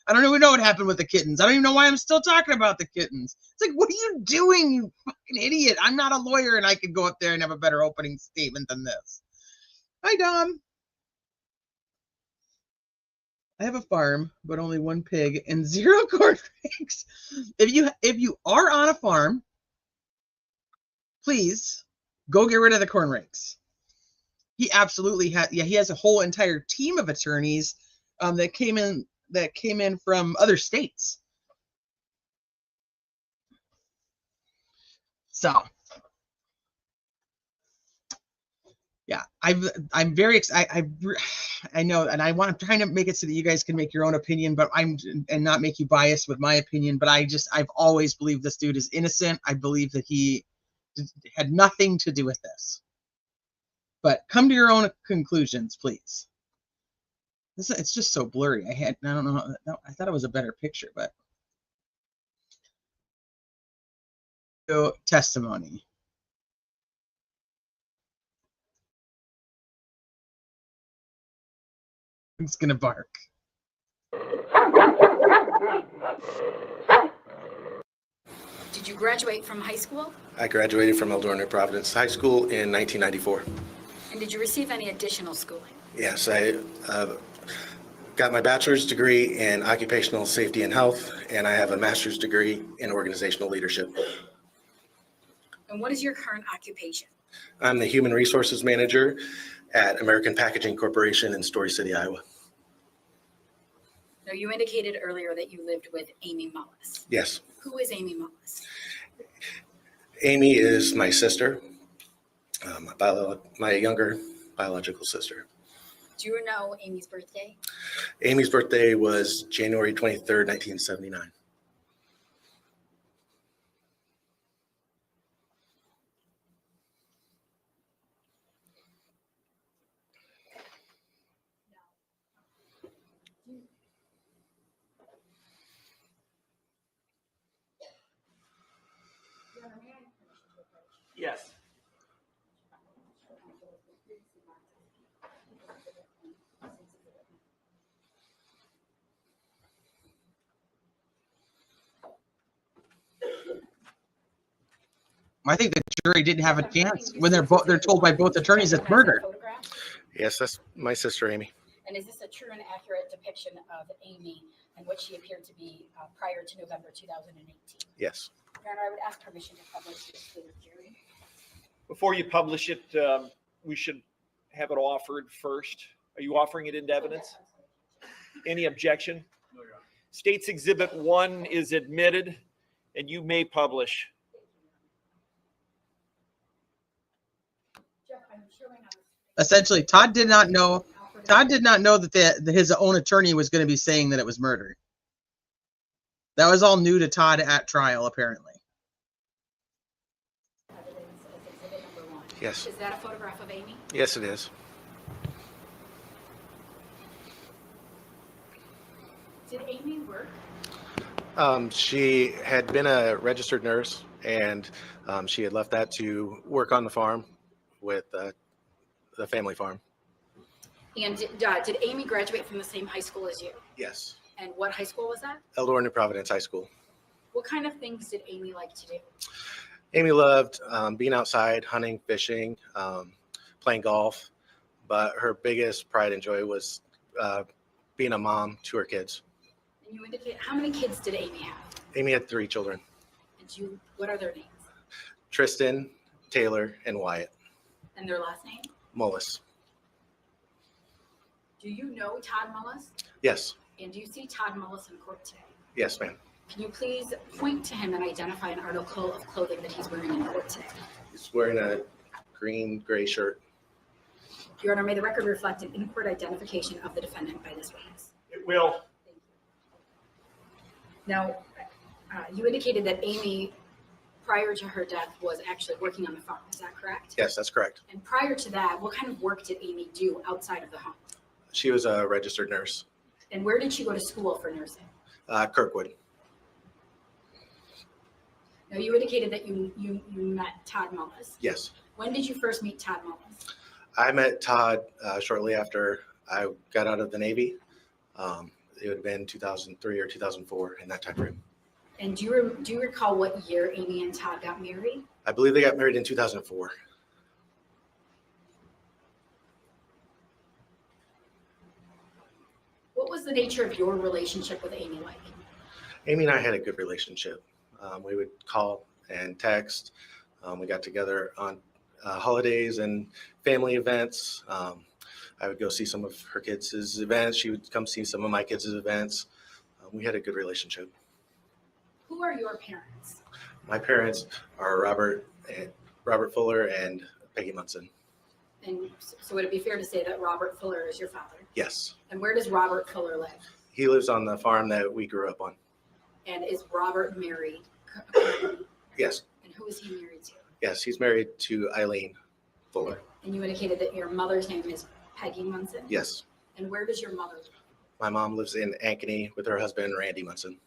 don't even know what happened with the kittens. I don't even know why I'm still talking about the kittens. It's like, what are you doing, you fucking idiot? I'm not a lawyer, and I could go up there and have a better opening statement than this. Hi, Dom. I have a farm, but only one pig and 0 corn rakes. If you are on a farm, please go get rid of the corn rakes. He absolutely has. Yeah, he has a whole entire team of attorneys that came in from other states. So, yeah, I'm very excited. I know, and I'm trying to make it so that you guys can make your own opinion, but and not make you biased with my opinion. But I've always believed this dude is innocent. I believe that he had nothing to do with this. But come to your own conclusions, please. It's just so blurry. I don't know. I thought it was a better picture, but so, testimony. It's gonna bark. Did you graduate from high school? I graduated from Eldorado Providence High School in 1994. And did you receive any additional schooling? Yes, I got my bachelor's degree in occupational safety and health, and I have a master's degree in organizational leadership. And what is your current occupation? I'm the human resources manager at American Packaging Corporation in Story City, Iowa. Now, you indicated earlier that you lived with Amy Mullis. Yes. Who is Amy Mullis? Amy is my sister, my younger biological sister. Do you know Amy's birthday? Amy's birthday was January 23rd, 1979. Yes. I think the jury didn't have a chance when they're told by both attorneys it's murder. Yes, that's my sister, Amy. And is this a true and accurate depiction of Amy and what she appeared to be prior to November 2018? Yes. Your Honor, I would ask permission to publish this to the jury. Before you publish it, we should have it offered first. Are you offering it into evidence? Any objection? No, Your Honor. State's Exhibit 1 is admitted, and you may publish. Essentially, Todd did not know that his own attorney was going to be saying that it was murder. That was all new to Todd at trial, apparently. Exhibit number 1. Yes. Is that a photograph of Amy? Yes, it is. Did Amy work? She had been a registered nurse, and she had left that to work on the farm with the family farm. And did Amy graduate from the same high school as you? Yes. And what high school was that? Eldorado Providence High School. What kind of things did Amy like to do? Amy loved being outside, hunting, fishing, playing golf, but her biggest pride and joy was being a mom to her kids. And you indicate, how many kids did Amy have? Amy had 3 children. And what are their names? Tristan, Taylor, and Wyatt. And their last name? Mullis. Do you know Todd Mullis? Yes. And do you see Todd Mullis in court today? Yes, ma'am. Can you please point to him and identify an article of clothing that he's wearing in court today? He's wearing a green-gray shirt. Your Honor, may the record reflect an in-court identification of the defendant by this witness. It will. Thank you. Now, you indicated that Amy, prior to her death, was actually working on the farm. Is that correct? Yes, that's correct. And prior to that, what kind of work did Amy do outside of the home? She was a registered nurse. And where did she go to school for nursing? Kirkwood. Now, you indicated that you met Todd Mullis. Yes. When did you first meet Todd Mullis? I met Todd shortly after I got out of the Navy. It would have been 2003 or 2004 in that time frame. And do you recall what year Amy and Todd got married? I believe they got married in 2004. What was the nature of your relationship with Amy like? Amy and I had a good relationship. We would call and text. We got together on holidays and family events. I would go see some of her kids' events. She would come see some of my kids' events. We had a good relationship. Who are your parents? My parents are Robert Fuller and Peggy Munson. And so would it be fair to say that Robert Fuller is your father? Yes. And where does Robert Fuller live? He lives on the farm that we grew up on. And is Robert married? Yes. And who is he married to? Yes, he's married to Eileen Fuller. And you indicated that your mother's name is Peggy Munson? Yes. And where does your mother live? My mom lives in Ankeny with her husband, Randy Munson.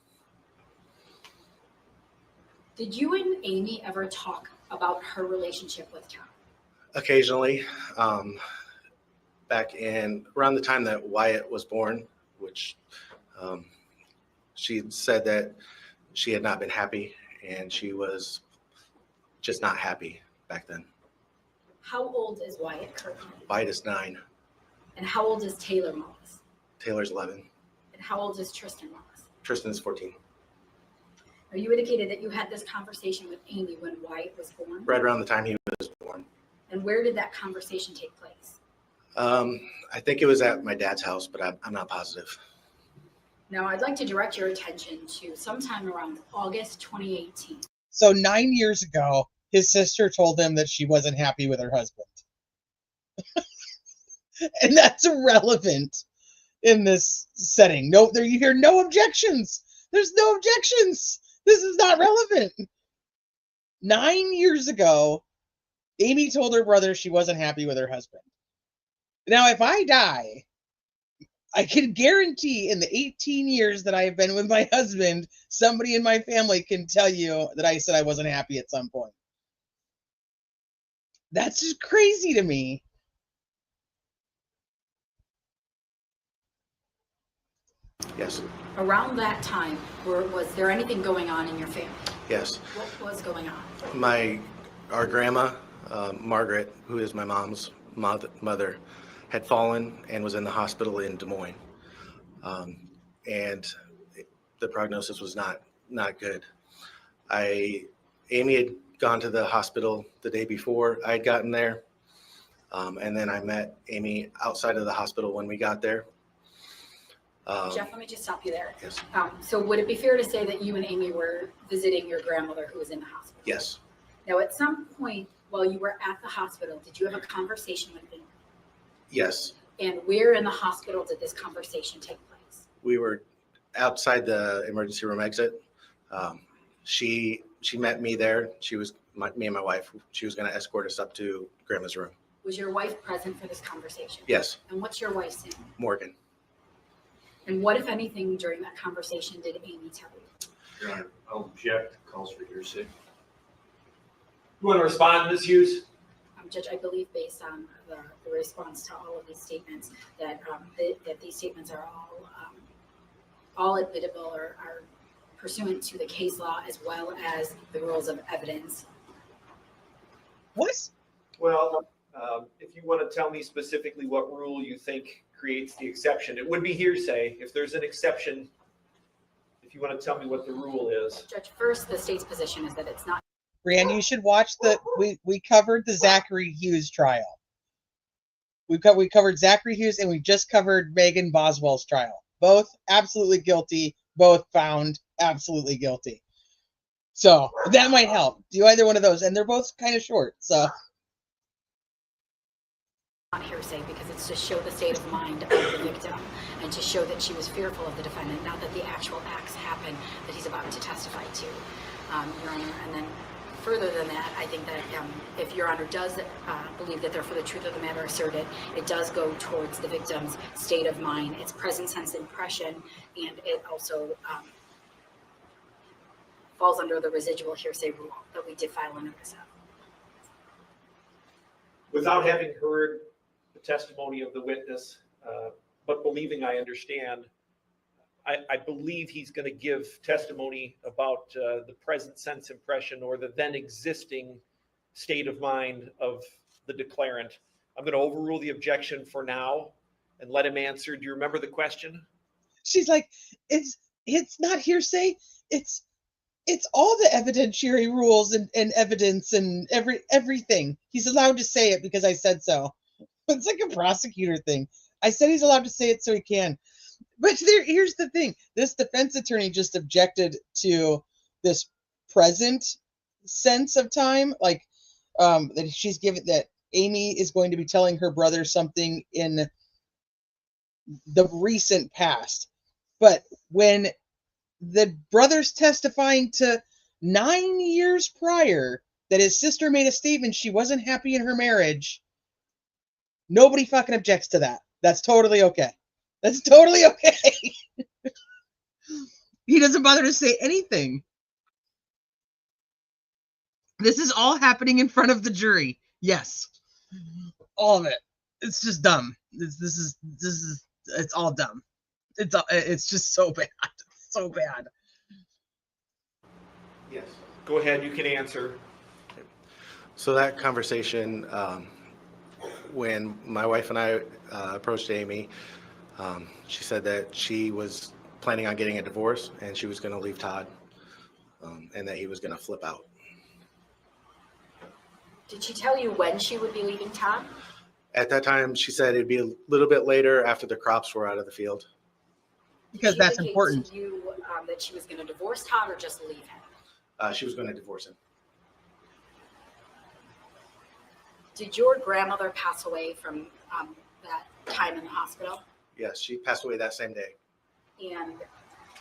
Did you and Amy ever talk about her relationship with Todd? Occasionally. Back in around the time that Wyatt was born, which she said that she had not been happy and she was just not happy back then. How old is Wyatt currently? Wyatt is 9. And how old is Taylor Mullis? Taylor's 11. And how old is Tristan Mullis? Tristan is 14. Now, you indicated that you had this conversation with Amy when Wyatt was born. Right around the time he was born. And where did that conversation take place? I think it was at my dad's house, but I'm not positive. Now, I'd like to direct your attention to sometime around August 2018. So 9 years ago, his sister told him that she wasn't happy with her husband. And that's irrelevant in this setting. No, there you hear no objections. There's no objections. This is not relevant. 9 years ago, Amy told her brother she wasn't happy with her husband. Now, if I die, I can guarantee in the 18 years that I have been with my husband, somebody in my family can tell you that I said I wasn't happy at some point. That's just crazy to me. Yes. Around that time, was there anything going on in your family? Yes. What was going on? Our grandma, Margaret, who is my mom's mother, had fallen and was in the hospital in Des Moines. And the prognosis was not good. Amy had gone to the hospital the day before I'd gotten there. And then I met Amy outside of the hospital when we got there. Jeff, let me just stop you there. Yes. So would it be fair to say that you and Amy were visiting your grandmother who was in the hospital? Yes. Now, at some point while you were at the hospital, did you have a conversation with Amy? Yes. And where in the hospital did this conversation take place? We were outside the emergency room exit. She met me there. Me and my wife. She was going to escort us up to Grandma's room. Was your wife present for this conversation? Yes. And what's your wife's name? Morgan. And what, if anything, during that conversation did Amy tell you? Your Honor, I'll object. Calls for hearsay. You want to respond, Ms. Hughes? Judge, I believe based on the response to all of these statements that these statements are all admittable or are pursuant to the case law as well as the rules of evidence. What? Well, if you want to tell me specifically what rule you think creates the exception, it would be hearsay. If there's an exception, if you want to tell me what the rule is. Judge, first, the state's position is that it's not. Brianne, you should watch we covered the Zachary Hughes trial. We covered Zachary Hughes and we just covered Megan Boswell's trial. Both absolutely guilty. Both found absolutely guilty. So that might help. Do either one of those, and they're both kind of short. So not hearsay because it's to show the state of mind of the victim and to show that she was fearful of the defendant, not that the actual acts happen that he's about to testify to, Your Honor. And then further than that, I think that if Your Honor does believe that they're for the truth of the matter asserted, it does go towards the victim's state of mind, its present sense impression, and it also falls under the residual hearsay rule that we did file a notice of. Without having heard the testimony of the witness, but believing I understand, I believe he's going to give testimony about the present sense impression or the then existing state of mind of the declarant. I'm going to overrule the objection for now and let him answer. Do you remember the question? she's like, it's not hearsay. It's all the evidentiary rules and evidence and everything. He's allowed to say it because I said so. It's like a prosecutor thing. I said he's allowed to say it so he can. But here's the thing. This defense attorney just objected to this present sense of time, like that she's given, that Amy is going to be telling her brother something in the recent past. But when the brother's testifying to 9 years prior that his sister made a statement she wasn't happy in her marriage, nobody fucking objects to that. That's totally okay. That's totally okay. He doesn't bother to say anything. This is all happening in front of the jury. Yes. All of it. It's just dumb. This is it's all dumb. It's just so bad. So bad. Yes. Go ahead, you can answer. So that conversation, when my wife and I approached Amy, she said that she was planning on getting a divorce and she was going to leave Todd, and that he was going to flip out. Did she tell you when she would be leaving Todd? At that time, she said it'd be a little bit later after the crops were out of the field. Because Did she that's indicate important. to you that she was going to divorce Todd or just leave him? She was going to divorce him. Did your grandmother pass away from that time in the hospital? Yes, she passed away that same day. And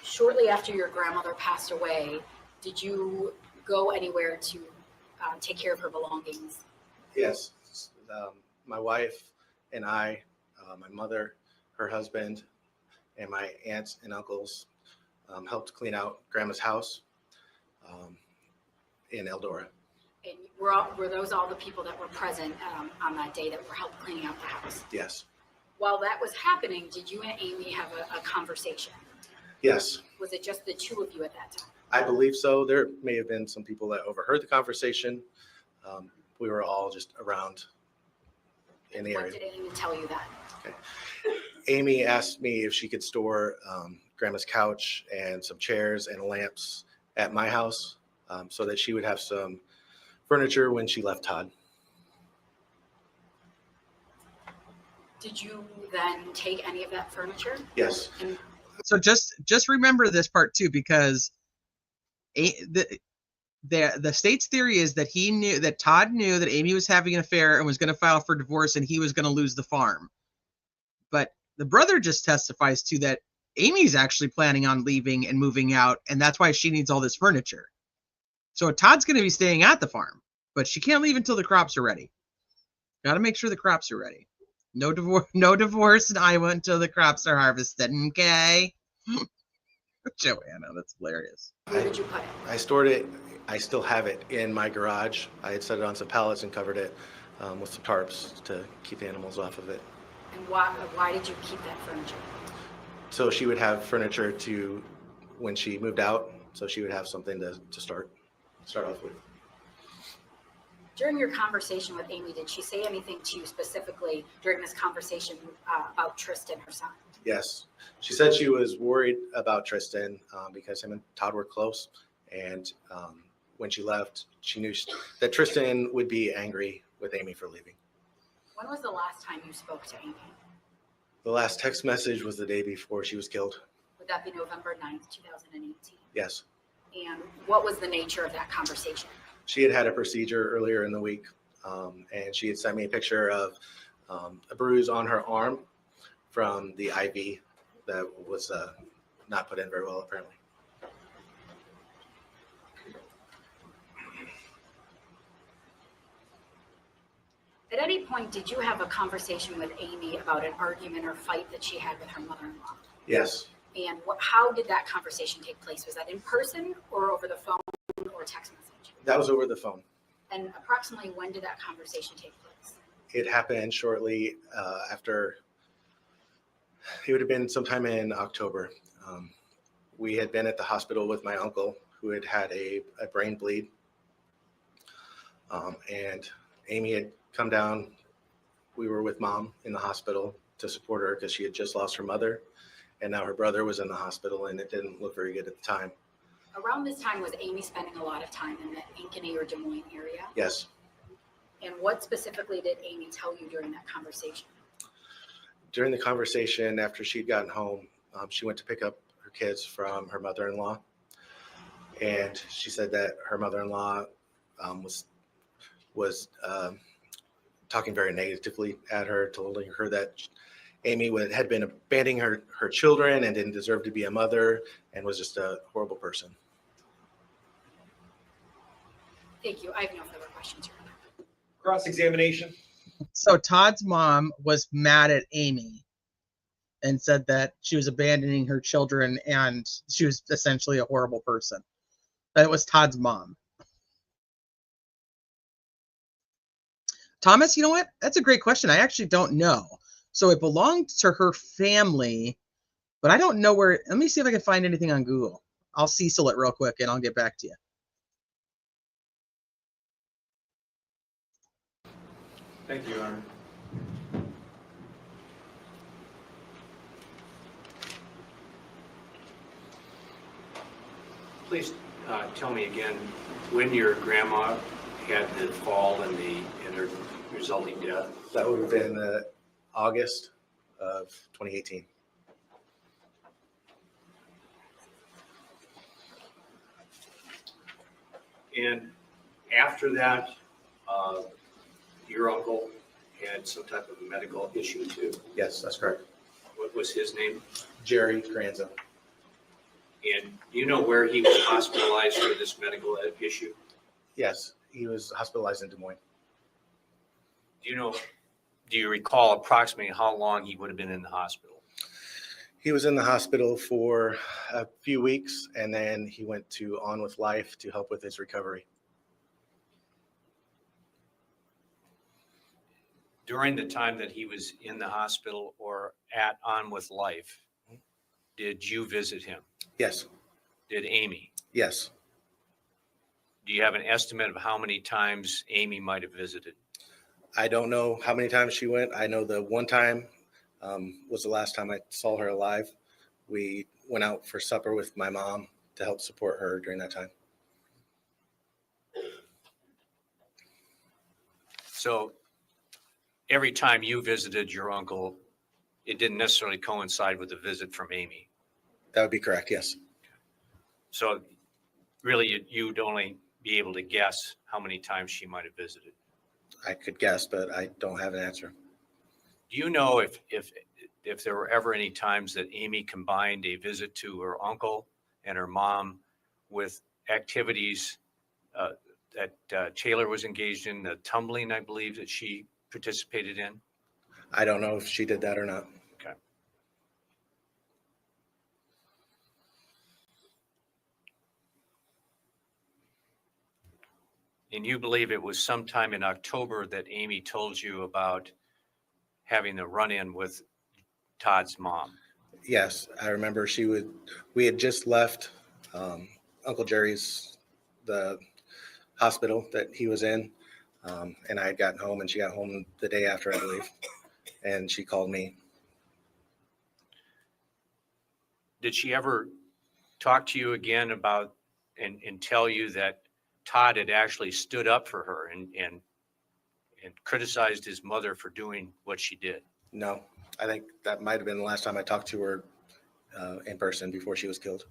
shortly after your grandmother passed away, did you go anywhere to take care of her belongings? Yes. My wife and I, my mother, her husband, and my aunts and uncles helped clean out Grandma's house in Eldora. And were those all the people that were present on that day that were helping cleaning out the house? Yes. While that was happening, did you and Amy have a conversation? Yes. Was it just the two of you at that time? I believe so. There may have been some people that overheard the conversation. We were all just around in the area. What did Amy tell you that? Okay. Amy asked me if she could store Grandma's couch and some chairs and lamps at my house so that she would have some furniture when she left Todd. Did you then take any of that furniture? Yes. And So just remember this part too, because the state's theory is that Todd knew that Amy was having an affair and was going to file for divorce, and he was going to lose the farm. But the brother just testifies to that Amy's actually planning on leaving and moving out, and that's why she needs all this furniture. So Todd's going to be staying at the farm, but she can't leave until the crops are ready. Got to make sure the crops are ready. No divorce in Iowa until the crops are harvested. Okay. Joanna, that's hilarious. where did you put it? I stored it. I still have it in my garage. I had set it on some pallets and covered it with some tarps to keep the animals off of it. And why did you keep that furniture? So she would have furniture to, when she moved out, so she would have something to start off with. During your conversation with Amy, did she say anything to you specifically during this conversation about Tristan, her son? Yes. She said she was worried about Tristan because him and Todd were close. And when she left, she knew that Tristan would be angry with Amy for leaving. When was the last time you spoke to Amy? The last text message was the day before she was killed. Would that be November 9th, 2018? Yes. And what was the nature of that conversation? She had had a procedure earlier in the week, and she had sent me a picture of a bruise on her arm from the IV that was not put in very well, apparently. At any point, did you have a conversation with Amy about an argument or fight that she had with her mother-in-law? Yes. And how did that conversation take place? Was that in person or over the phone or text message? That was over the phone. And approximately when did that conversation take place? It happened shortly after, it would have been sometime in October. We had been at the hospital with my uncle who had had a brain bleed. And Amy had come down. We were with mom in the hospital to support her because she had just lost her mother. And now her brother was in the hospital and it didn't look very good at the time. Around this time, was Amy spending a lot of time in the Ankeny or Des Moines area? Yes. And what specifically did Amy tell you during that conversation? During the conversation, after she'd gotten home, she went to pick up her kids from her mother-in-law. And she said that her mother-in-law was talking very negatively at her, telling her that Amy had been abandoning her children and didn't deserve to be a mother and was just a horrible person. Thank you. I have no further questions. Cross-examination. So Todd's mom was mad at Amy and said that she was abandoning her children and she was essentially a horrible person. That was Todd's mom. Thomas, you know what? That's a great question. I actually don't know. So it belonged to her family, but I don't know where. Let me see if I can find anything on Google. I'll Cecil it real quick and I'll get back to you. Thank you, Your Honor. Please tell me again when your grandma had the fall and her resulting death. That would have been August of 2018. And after that, your uncle had some type of medical issue too. Yes, that's correct. What was his name? Jerry Granzo. And do you know where he was hospitalized for this medical issue? Yes, he was hospitalized in Des Moines. Do you recall approximately how long he would have been in the hospital? He was in the hospital for a few weeks, and then he went to On With Life to help with his recovery. During the time that he was in the hospital or at On With Life, did you visit him? Yes. Did Amy? Yes. Do you have an estimate of how many times Amy might have visited? I don't know how many times she went. I know the one time was the last time I saw her alive. We went out for supper with my mom to help support her during that time. So every time you visited your uncle, it didn't necessarily coincide with a visit from Amy. That would be correct, yes. So really, you'd only be able to guess how many times she might have visited. I could guess, but I don't have an answer. Do you know if there were ever any times that Amy combined a visit to her uncle and her mom with activities that Taylor was engaged in, the tumbling, I believe, that she participated in? I don't know if she did that or not. Okay. And you believe it was sometime in October that Amy told you about having the run-in with Todd's mom? Yes, I remember we had just left Uncle Jerry's, the hospital that he was in, and I had gotten home, and she got home the day after, I believe, and she called me. Did she ever talk to you again about and tell you that Todd had actually stood up for her and criticized his mother for doing what she did? No, I think that might have been the last time I talked to her in person before she was killed.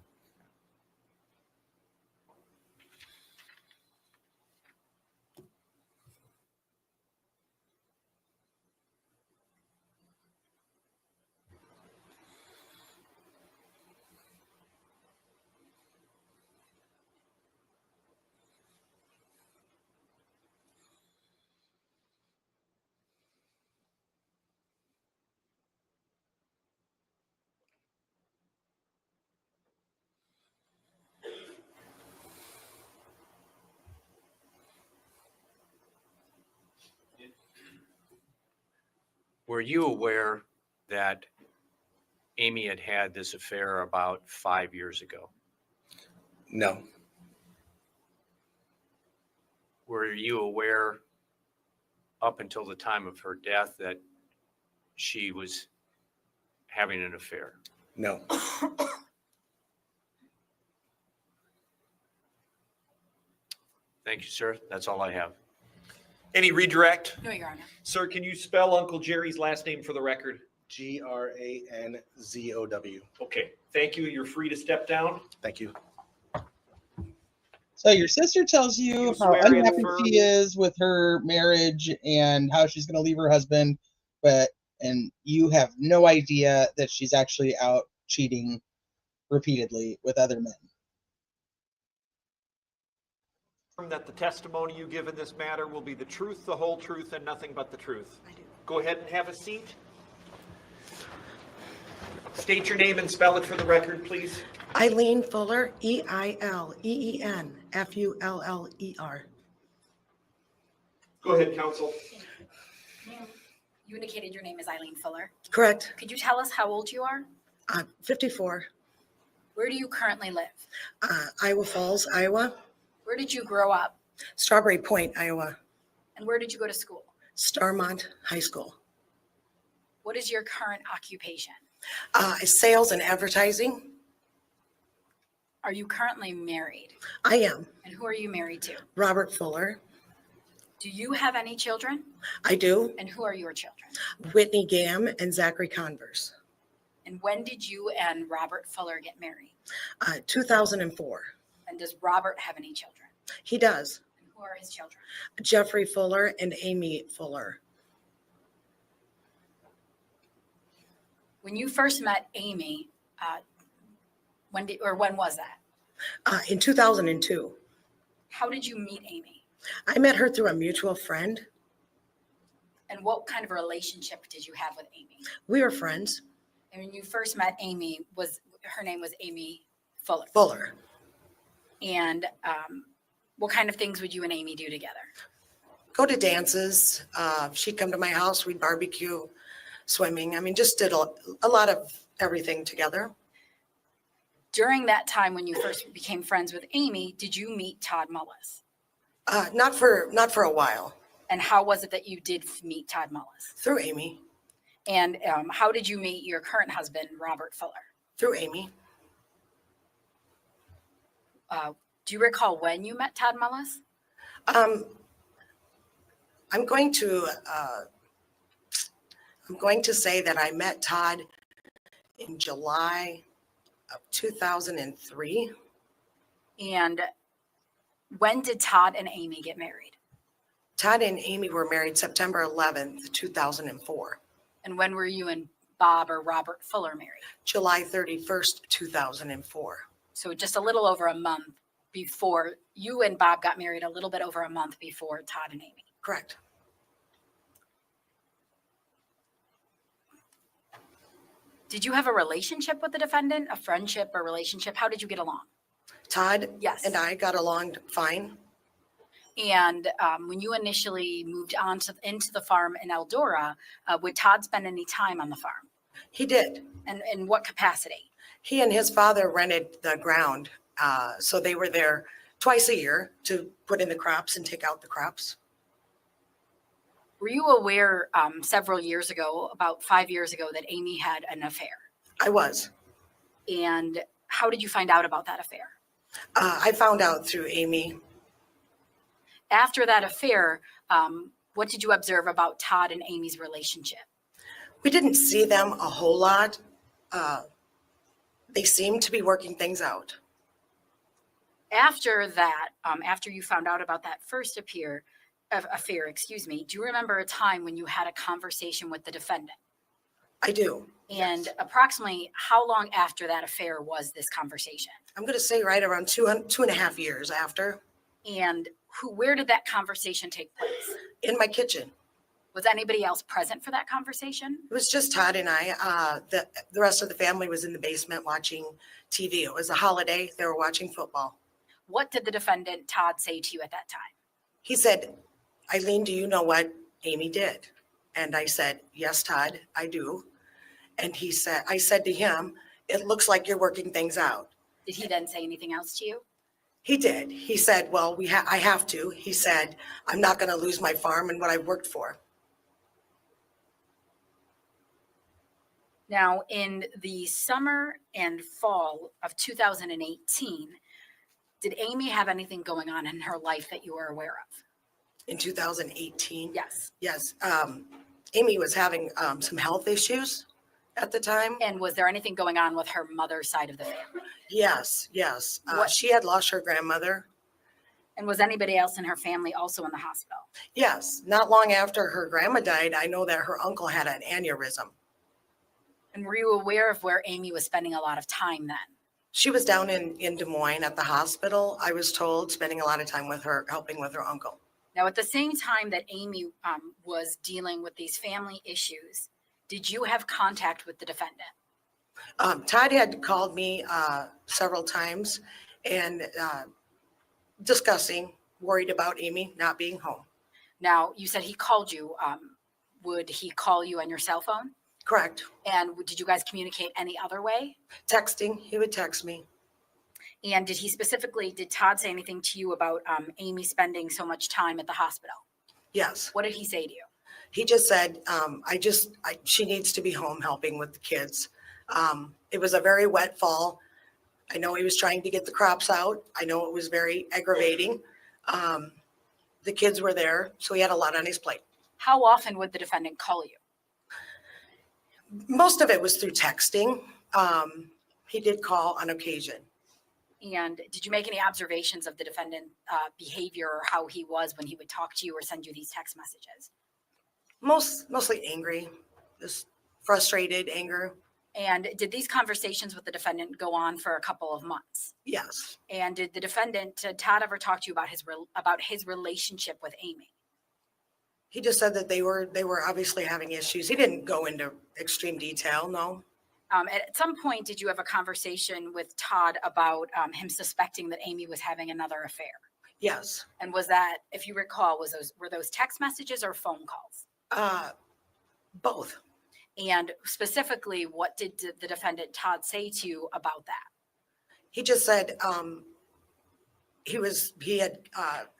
Were you aware that Amy had had this affair about 5 years ago? No, Were you aware up until the time of her death that she was having an affair? no. Thank you, sir. That's all I have. Any redirect? No, Your Honor. Sir, can you spell Uncle Jerry's last name for the record? Granzow. Okay, thank you. You're free to step down. Thank you. So your sister tells You you how swear and unhappy affirm- she is with her marriage and how she's going to leave her husband, and you have no idea that she's actually out cheating repeatedly with other men. That the testimony you give in this matter will be the truth, the whole truth, and nothing but the truth. I do. Go ahead and have a seat. State your name and spell it for the record, please. Eileen Fuller, EILEENFULLER. Go ahead, counsel. Ma'am, you indicated your name is Eileen Fuller. Correct. Could you tell us how old you are? 54. Where do you currently live? Iowa Falls, Iowa. Where did you grow up? Strawberry Point, Iowa. And where did you go to school? Starmont High School. What is your current occupation? Sales and advertising. Are you currently married? I am. And who are you married to? Robert Fuller. Do you have any children? I do. And who are your children? Whitney Gam and Zachary Converse. And when did you and Robert Fuller get married? 2004. And does Robert have any children? He does. And who are his children? Jeffrey Fuller and Amy Fuller. When you first met Amy, when was that? In 2002. How did you meet Amy? I met her through a mutual friend. And what kind of a relationship did you have with Amy? We were friends. And when you first met Amy, her name was Amy Fuller. Fuller. And what kind of things would you and Amy do together? Go to dances. She'd come to my house. We'd barbecue, swimming. I mean, just did a lot of everything together. During that time when you first became friends with Amy, did you meet Todd Mullis? Not for a while. And how was it that you did meet Todd Mullis? Through Amy. And how did you meet your current husband, Robert Fuller? Through Amy. Do you recall when you met Todd Mullis? I'm going to say that I met Todd in July of 2003. And when did Todd and Amy get married? Todd and Amy were married September 11th, 2004. And when were you and Bob or Robert Fuller married? July 31st, 2004. So just a little over a month before you and Bob got married, a little bit over a month before Todd and Amy. Correct. Did you have a relationship with the defendant, a friendship or relationship? How did you get along? Todd Yes. and I got along fine. And when you initially moved on into the farm in Eldora, would Todd spend any time on the farm? He did. And in what capacity? He and his father rented the ground. So they were there twice a year to put in the crops and take out the crops. Were you aware several years ago, about 5 years ago, that Amy had an affair? I was. And how did you find out about that affair? I found out through Amy. After that affair, what did you observe about Todd and Amy's relationship? We didn't see them a whole lot. They seemed to be working things out. After that, after you found out about that first affair, do you remember a time when you had a conversation with the defendant? I do. And approximately how long after that affair was this conversation? I'm going to say right around 2.5 years after. And where did that conversation take place? In my kitchen. Was anybody else present for that conversation? It was just Todd and I. The rest of the family was in the basement watching TV. It was a holiday. They were watching football. What did the defendant, Todd, say to you at that time? He said, Eileen, do you know what Amy did? And I said, yes, Todd, I do. And I said to him, it looks like you're working things out. Did he then say anything else to you? He did. He said, well, I have to. He said, I'm not going to lose my farm and what I've worked for. Now, in the summer and fall of 2018, did Amy have anything going on in her life that you were aware of? In 2018? Yes. Yes. Amy was having some health issues at the time. And was there anything going on with her mother's side of the family? Yes. She had lost her grandmother. And was anybody else in her family also in the hospital? Yes. Not long after her grandma died, I know that her uncle had an aneurysm. And were you aware of where Amy was spending a lot of time then? She was down in Des Moines at the hospital, I was told, spending a lot of time with her, helping with her uncle. Now, at the same time that Amy was dealing with these family issues, did you have contact with the defendant? Todd had called me several times and discussing, worried about Amy not being home. Now, you said he called you. Would he call you on your cell phone? Correct. And did you guys communicate any other way? Texting. He would text me. And did Todd say anything to you about Amy spending so much time at the hospital? Yes. What did he say to you? He just said, she needs to be home helping with the kids. It was a very wet fall. I know he was trying to get the crops out. I know it was very aggravating. The kids were there, so he had a lot on his plate. How often would the defendant call you? Most of it was through texting. He did call on occasion. And did you make any observations of the defendant behavior or how he was when he would talk to you or send you these text messages? Mostly angry, just frustrated anger. And did these conversations with the defendant go on for a couple of months? Yes. And did the defendant, Todd, ever talk to you about his relationship with Amy? He just said that they were obviously having issues. He didn't go into extreme detail, no. At some point, did you have a conversation with Todd about him suspecting that Amy was having another affair? Yes. And was that, if you recall, were those text messages or phone calls? Both. And specifically, what did the defendant Todd say to you about that? He just said he had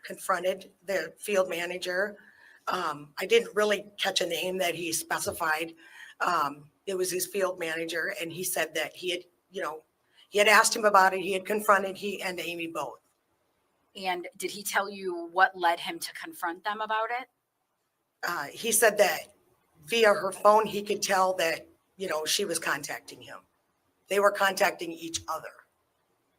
confronted the field manager. I didn't really catch a name that he specified. It was his field manager, and he said that he had asked him about it. He had confronted he and Amy both. And did he tell you what led him to confront them about it? He said that via her phone, he could tell that, she was contacting him. They were contacting each other.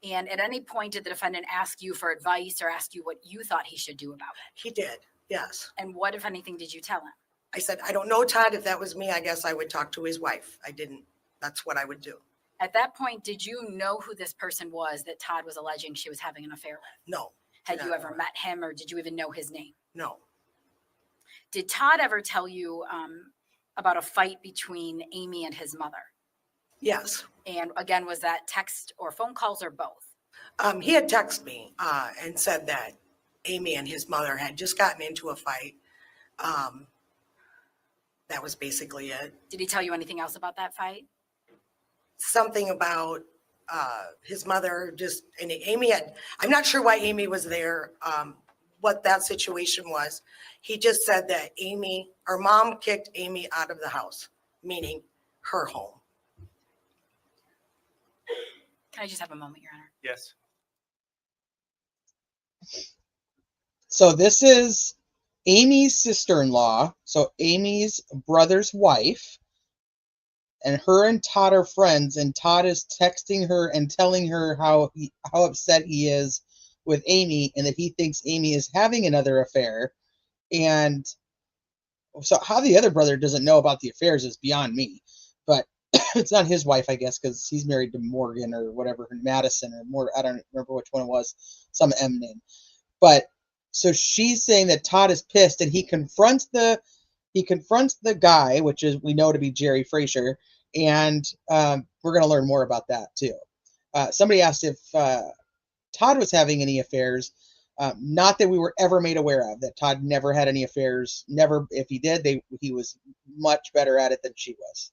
And at any point, did the defendant ask you for advice or ask you what you thought he should do about it? He did, yes. And what, if anything, did you tell him? I said, I don't know, Todd. If that was me, I guess I would talk to his wife. I didn't. That's what I would do. At that point, did you know who this person was that Todd was alleging she was having an affair with? No. Had you ever met him, or did you even know his name? No. Did Todd ever tell you about a fight between Amy and his mother? Yes. And again, was that text or phone calls or both? He had texted me and said that Amy and his mother had just gotten into a fight. That was basically it. Did he tell you anything else about that fight? Something about his mother and Amy I'm not sure why Amy was there, what that situation was. He just said that her mom kicked Amy out of the house, meaning her home. Can I just have a moment, Your Honor? Yes. So this is Amy's sister-in-law, so Amy's brother's wife, and her and Todd are friends, and Todd is texting her and telling her how upset he is with Amy and that he thinks Amy is having another affair. And so how the other brother doesn't know about the affairs is beyond me, but it's not his wife, I guess, because he's married to Morgan or whatever, Madison or more. I don't remember which one it was, some M name. But so she's saying that Todd is pissed, and he confronts the guy, which is we know to be Jerry Frazier, and we're going to learn more about that too. Somebody asked if Todd was having any affairs. Not that we were ever made aware of, that Todd never had any affairs. Never, if he did, he was much better at it than she was.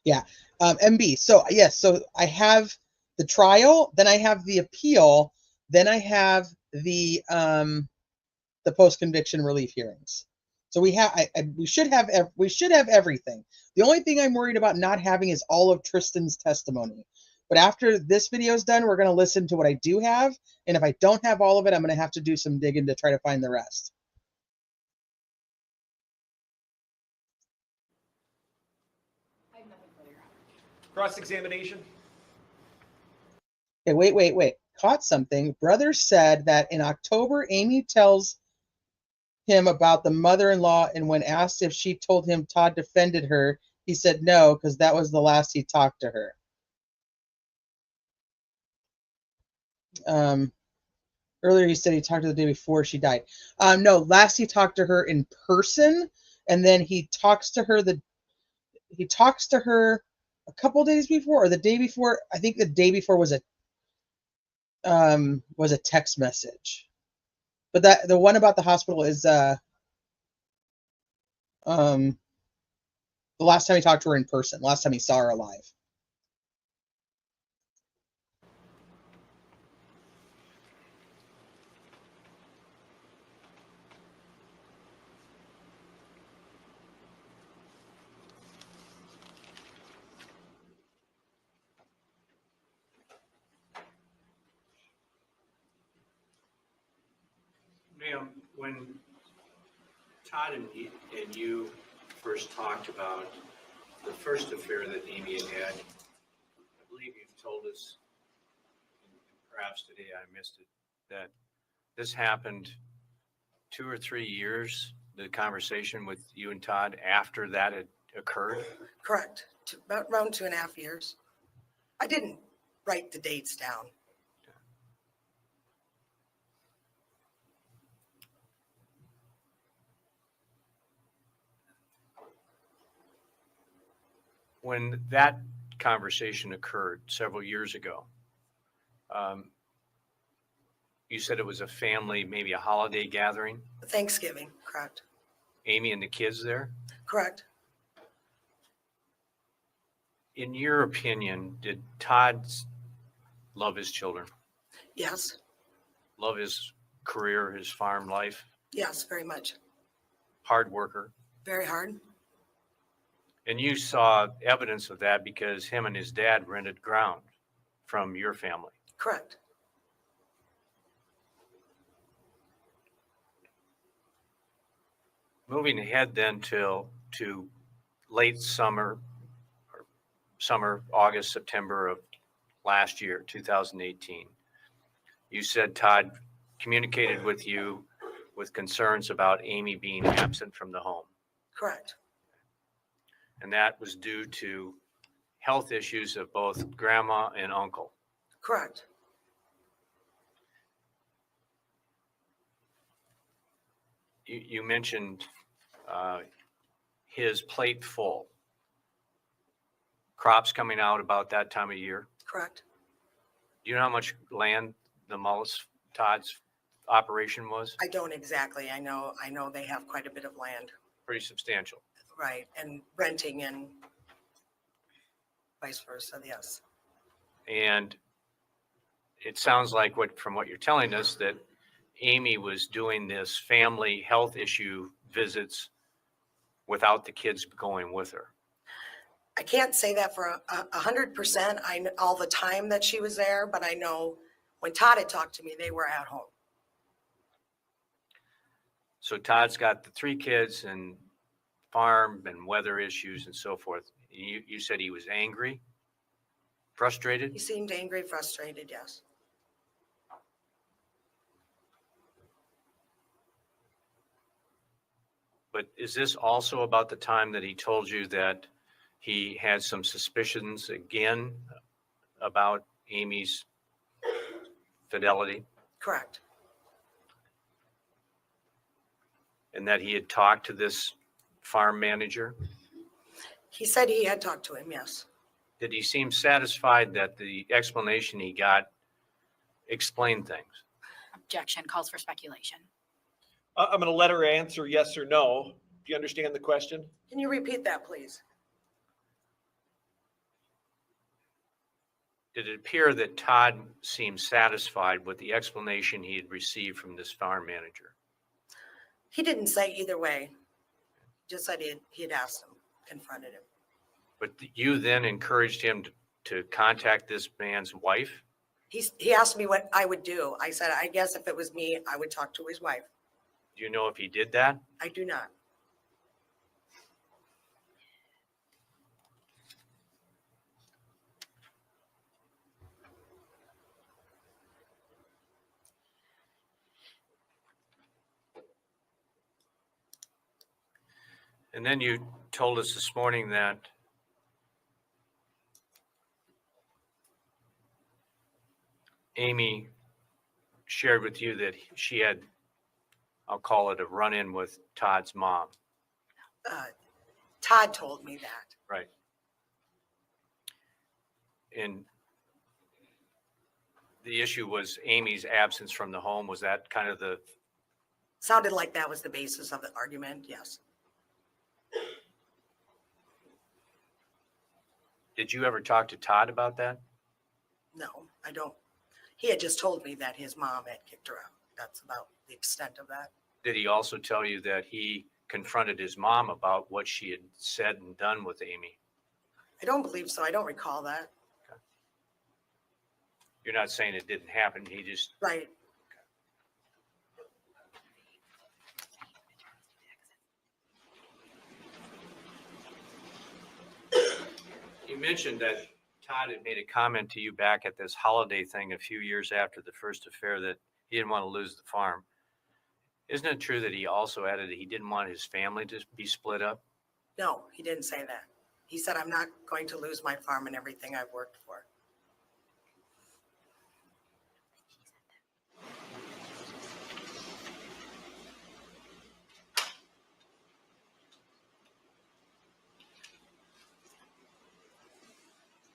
Yeah. MB. So yes, so I have the trial, then I have the appeal, then I have the post-conviction relief hearings. So we should have everything. The only thing I'm worried about not having is all of Tristan's testimony. But after this video is done, we're going to listen to what I do have. And if I don't have all of it, I'm going to have to do some digging to try to find the rest. Cross-examination. Okay, wait. Caught something. Brother said that in October, Amy tells him about the mother-in-law, and when asked if she told him Todd defended her, he said no, because that was the last he talked to her. Earlier he said he talked to her the day before she died. No, last he talked to her in person, and then he talks to her a couple days before, or the day before. I think the day before was a text message. But that the one about the hospital is the last time he talked to her in person, last time he saw her alive. Ma'am, when Todd and you first talked about the first affair that Amy had, I believe you've told us, and perhaps today I missed it, that this happened 2 or 3 years, the conversation with you and Todd after that had occurred? Correct. About around 2.5 years. I didn't write the dates down. When that conversation occurred several years ago, you said it was a family, maybe a holiday gathering? Thanksgiving, correct. Amy and the kids there? Correct. In your opinion, did Todd love his children? Yes. Love his career, his farm life? Yes, very much. Hard worker? Very hard. And you saw evidence of that because him and his dad rented ground from your family? Correct. Moving ahead then to late summer, August, September of last year, 2018, you said Todd communicated with you with concerns about Amy being absent from the home. Correct. And that was due to health issues of both grandma and uncle. Correct. You mentioned his plate full. Crops coming out about that time of year. Correct. Do you know how much land the Mullis Todd's operation was? I don't exactly. I know they have quite a bit of land. Pretty substantial. Right. And renting and vice versa. Yes. And it sounds like from what you're telling us that Amy was doing this family health issue visits without the kids going with her. I can't say that for 100%. I know all the time that she was there, but I know when Todd had talked to me, they were at home. So Todd's got the 3 kids and farm and weather issues and so forth. You said he was angry, frustrated? He seemed angry, frustrated, yes. But is this also about the time that he told you that he had some suspicions again about Amy's fidelity, Correct. and that he had talked to this farm manager? He said he had talked to him, yes. Did he seem satisfied that the explanation he got explained things? Objection calls for speculation. I'm going to let her answer yes or no. Do you understand the question? Can you repeat that, please? Did it appear that Todd seemed satisfied with the explanation he had received from this farm manager? He didn't say either way. Just said he had asked him, confronted him. But you then encouraged him to contact this man's wife? He asked me what I would do. I said, I guess if it was me, I would talk to his wife. Do you know if he did that? I do not. And then you told us this morning that Amy shared with you that she had, I'll call it a run-in with Todd's mom. Todd told me that. Right. And the issue was Amy's absence from the home. Was that kind of the... Sounded like that was the basis of the argument, yes. Did you ever talk to Todd about that? No, I don't. He had just told me that his mom had kicked her out. That's about the extent of that. Did he also tell you that he confronted his mom about what she had said and done with Amy? I don't believe so. I don't recall that. Okay. You're not saying it didn't happen. He just... Right. You mentioned that Todd had made a comment to you back at this holiday thing a few years after the first affair that he didn't want to lose the farm. Isn't it true that he also added that he didn't want his family to be split up? No, he didn't say that. He said, I'm not going to lose my farm and everything I've worked for.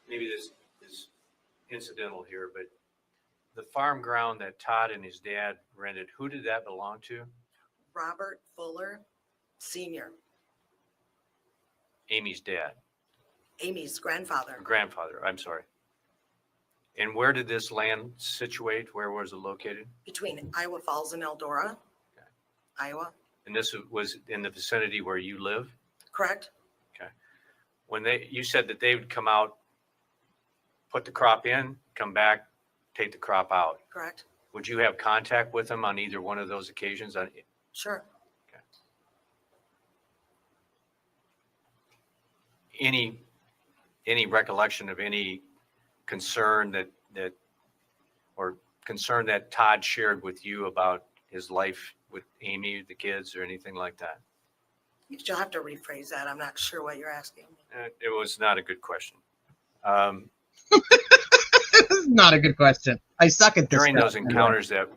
Maybe this is incidental here, but the farm ground that Todd and his dad rented, who did that belong to? Robert Fuller, Sr., Amy's dad. Amy's grandfather. Grandfather, I'm sorry. And where did this land situate? Where was it located? Between Iowa Falls and Eldora, Okay. Iowa. And this was in the vicinity where you live? Correct? Okay. When you said that they would come out, put the crop in, come back, take the crop out. Correct? Would you have contact with them on either one of those occasions? Sure. Any recollection of any concern that Todd shared with you about his life with Amy, the kids, or anything like that? You'll have to rephrase that. I'm not sure what you're asking. It was not a good question. This is not a good question. I suck at this. During those encounters that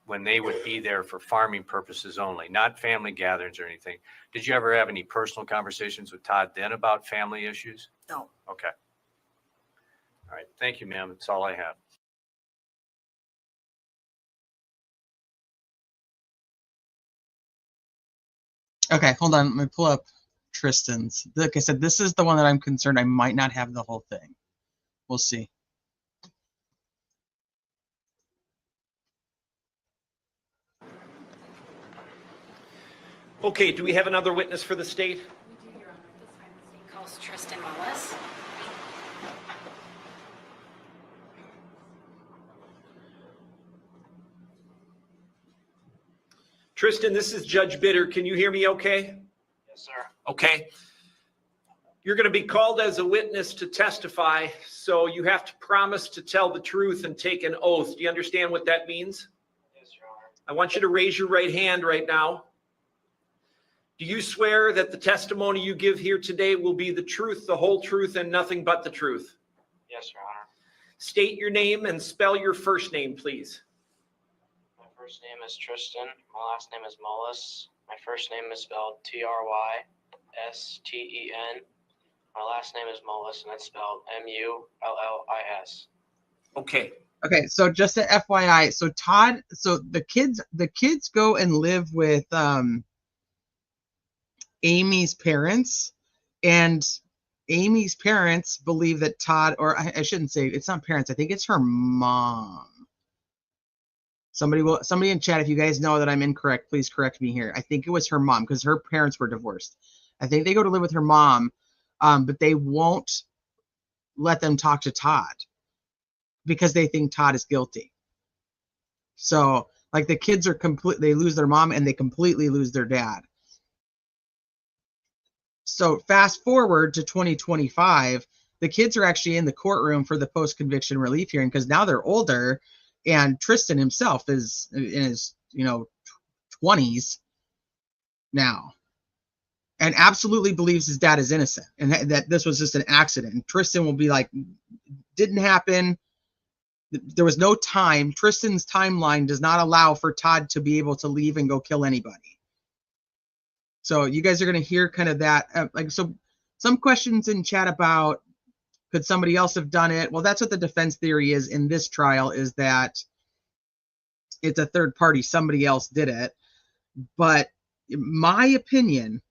when they would be there for farming purposes only, not family gatherings or anything, did you ever have any personal conversations with Todd then about family issues? No. Okay. All right. Thank you, ma'am. That's all I have. Okay, hold on. Let me pull up Tristan's. Like I said, this is the one that I'm concerned I might not have the whole thing. We'll see. Okay, do we have another witness for the state? We do, Your Honor. This time the state calls Tristan Mullis. Tristan, this is Judge Bitter. Can you hear me okay? Yes, sir. Okay. You're going to be called as a witness to testify, so you have to promise to tell the truth and take an oath. Do you understand what that means? Yes, Your Honor. I want you to raise your right hand right now. Do you swear that the testimony you give here today will be the truth, the whole truth, and nothing but the truth? Yes, Your Honor. State your name and spell your first name, please. My first name is Tristan. My last name is Mullis. My first name is spelled Trysten. My last name is Mullis, and it's spelled Mullis. Okay. Okay, so just a FYI, so Todd, so the kids go and live with Amy's parents, and Amy's parents believe that Todd, or I shouldn't say it's not parents, I think it's her mom. Somebody in chat, if you guys know that I'm incorrect, please correct me here. I think it was her mom because her parents were divorced. I think they go to live with her mom, but they won't let them talk to Todd because they think Todd is guilty. So like the kids are they lose their mom and they completely lose their dad. So fast forward to 2025, the kids are actually in the courtroom for the post-conviction relief hearing because now they're older, and Tristan himself is in his 20s now, and absolutely believes his dad is innocent and that this was just an accident. And Tristan will be like, didn't happen. There was no time. Tristan's timeline does not allow for Todd to be able to leave and go kill anybody. So you guys are going to hear kind of that. So some questions in chat about, could somebody else have done it? Well, that's what the defense theory is in this trial, is that it's a third party. Somebody else did it. But my opinion,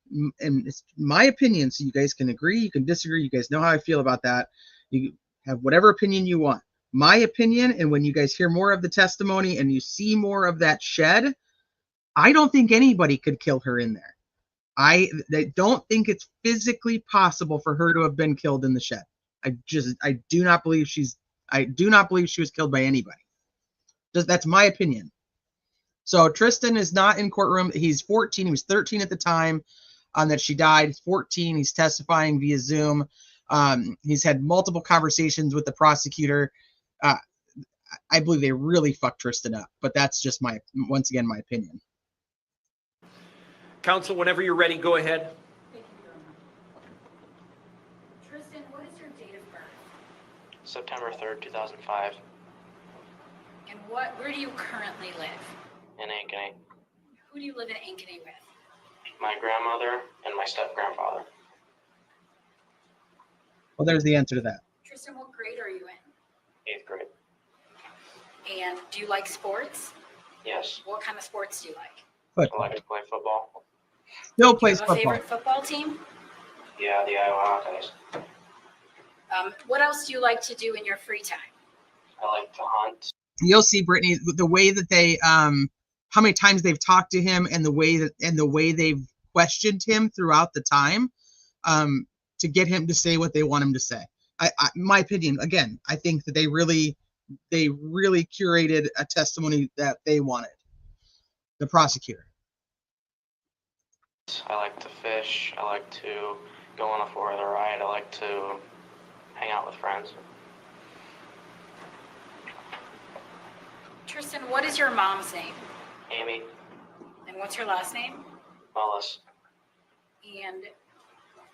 and it's my opinion, so you guys can agree, you can disagree. You guys know how I feel about that. You have whatever opinion you want. My opinion, and when you guys hear more of the testimony and you see more of that shed, I don't think anybody could kill her in there. I don't think it's physically possible for her to have been killed in the shed. I do not believe she was killed by anybody. That's my opinion. So Tristan is not in courtroom. He's 14. He was 13 at the time that she died. He's 14. He's testifying via Zoom. He's had multiple conversations with the prosecutor. I believe they really fucked Tristan up, but that's just once again, my opinion. Counsel, whenever you're ready, go ahead. Tristan, what is your date of birth? September 3rd, 2005, And where do you currently live? in Ankeny. Who do you live in Ankeny with? My grandmother and my step-grandfather. Well, there's the answer to that. Tristan, what grade are you in? 8th grade. And do you like sports? Yes. What kind of sports do you like? I Football. like to play football. Still Do you plays have a football. favorite football team? Yeah, the Iowa Hawkeyes. What else do you like to do in your free time? I like to hunt. You'll see, Brittany, the way that they how many times they've talked to him and the way they've questioned him throughout the time to get him to say what they want him to say. My opinion, again, I think that they really curated a testimony that they wanted, the prosecutor. I like to fish. I like to go on a four-wheeler ride. I like to hang out with friends. Tristan, what is your mom's name? Amy, And what's her last name? Mullis. And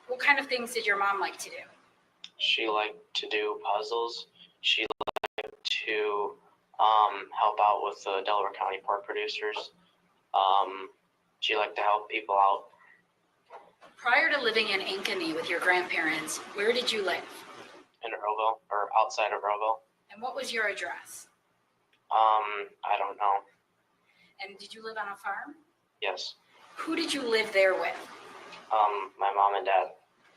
what kind of things did your mom like to do? She liked to do puzzles. She liked to help out with the Delaware County pork producers. She liked to help people out. Prior to living in Ankeny with your grandparents, where did you live? In Earlville, or outside of Earlville. And what was your address? I don't know. And did you live on a farm? Yes. Who did you live there with? My mom and dad.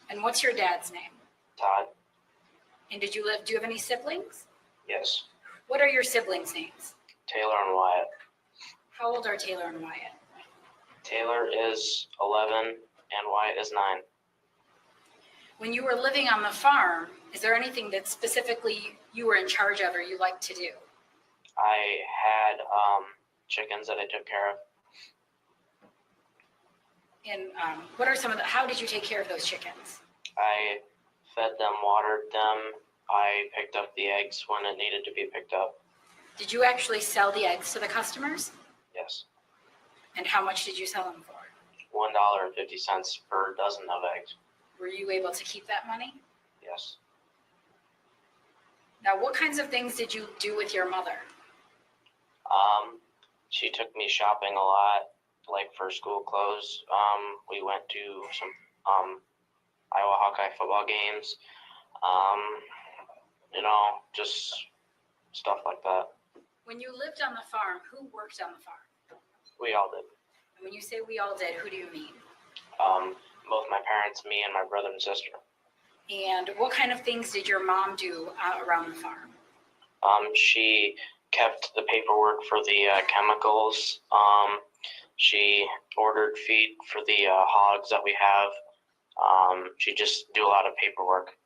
And what's your dad's name? Todd. And do you have any siblings? Yes. What are your siblings' names? Taylor and Wyatt. How old are Taylor and Wyatt? Taylor is 11 and Wyatt is 9. When you were living on the farm, is there anything that specifically you were in charge of or you liked to do? I had chickens that I took care of. And what are some of the, how did you take care of those chickens? I fed them, watered them. I picked up the eggs when it needed to be picked up. Did you actually sell the eggs to the customers? Yes. And how much did you sell them for? $1.50 per dozen of eggs. Were you able to keep that money? Yes. Now, what kinds of things did you do with your mother? She took me shopping a lot, like for school clothes. We went to some Iowa Hawkeye football games. Just stuff like that. When you lived on the farm, who worked on the farm? We all did. And when you say we all did, who do you mean? Both my parents, me, and my brother and sister. And what kind of things did your mom do around the farm? She kept the paperwork for the chemicals. She ordered feed for the hogs that we have. She just do a lot of paperwork.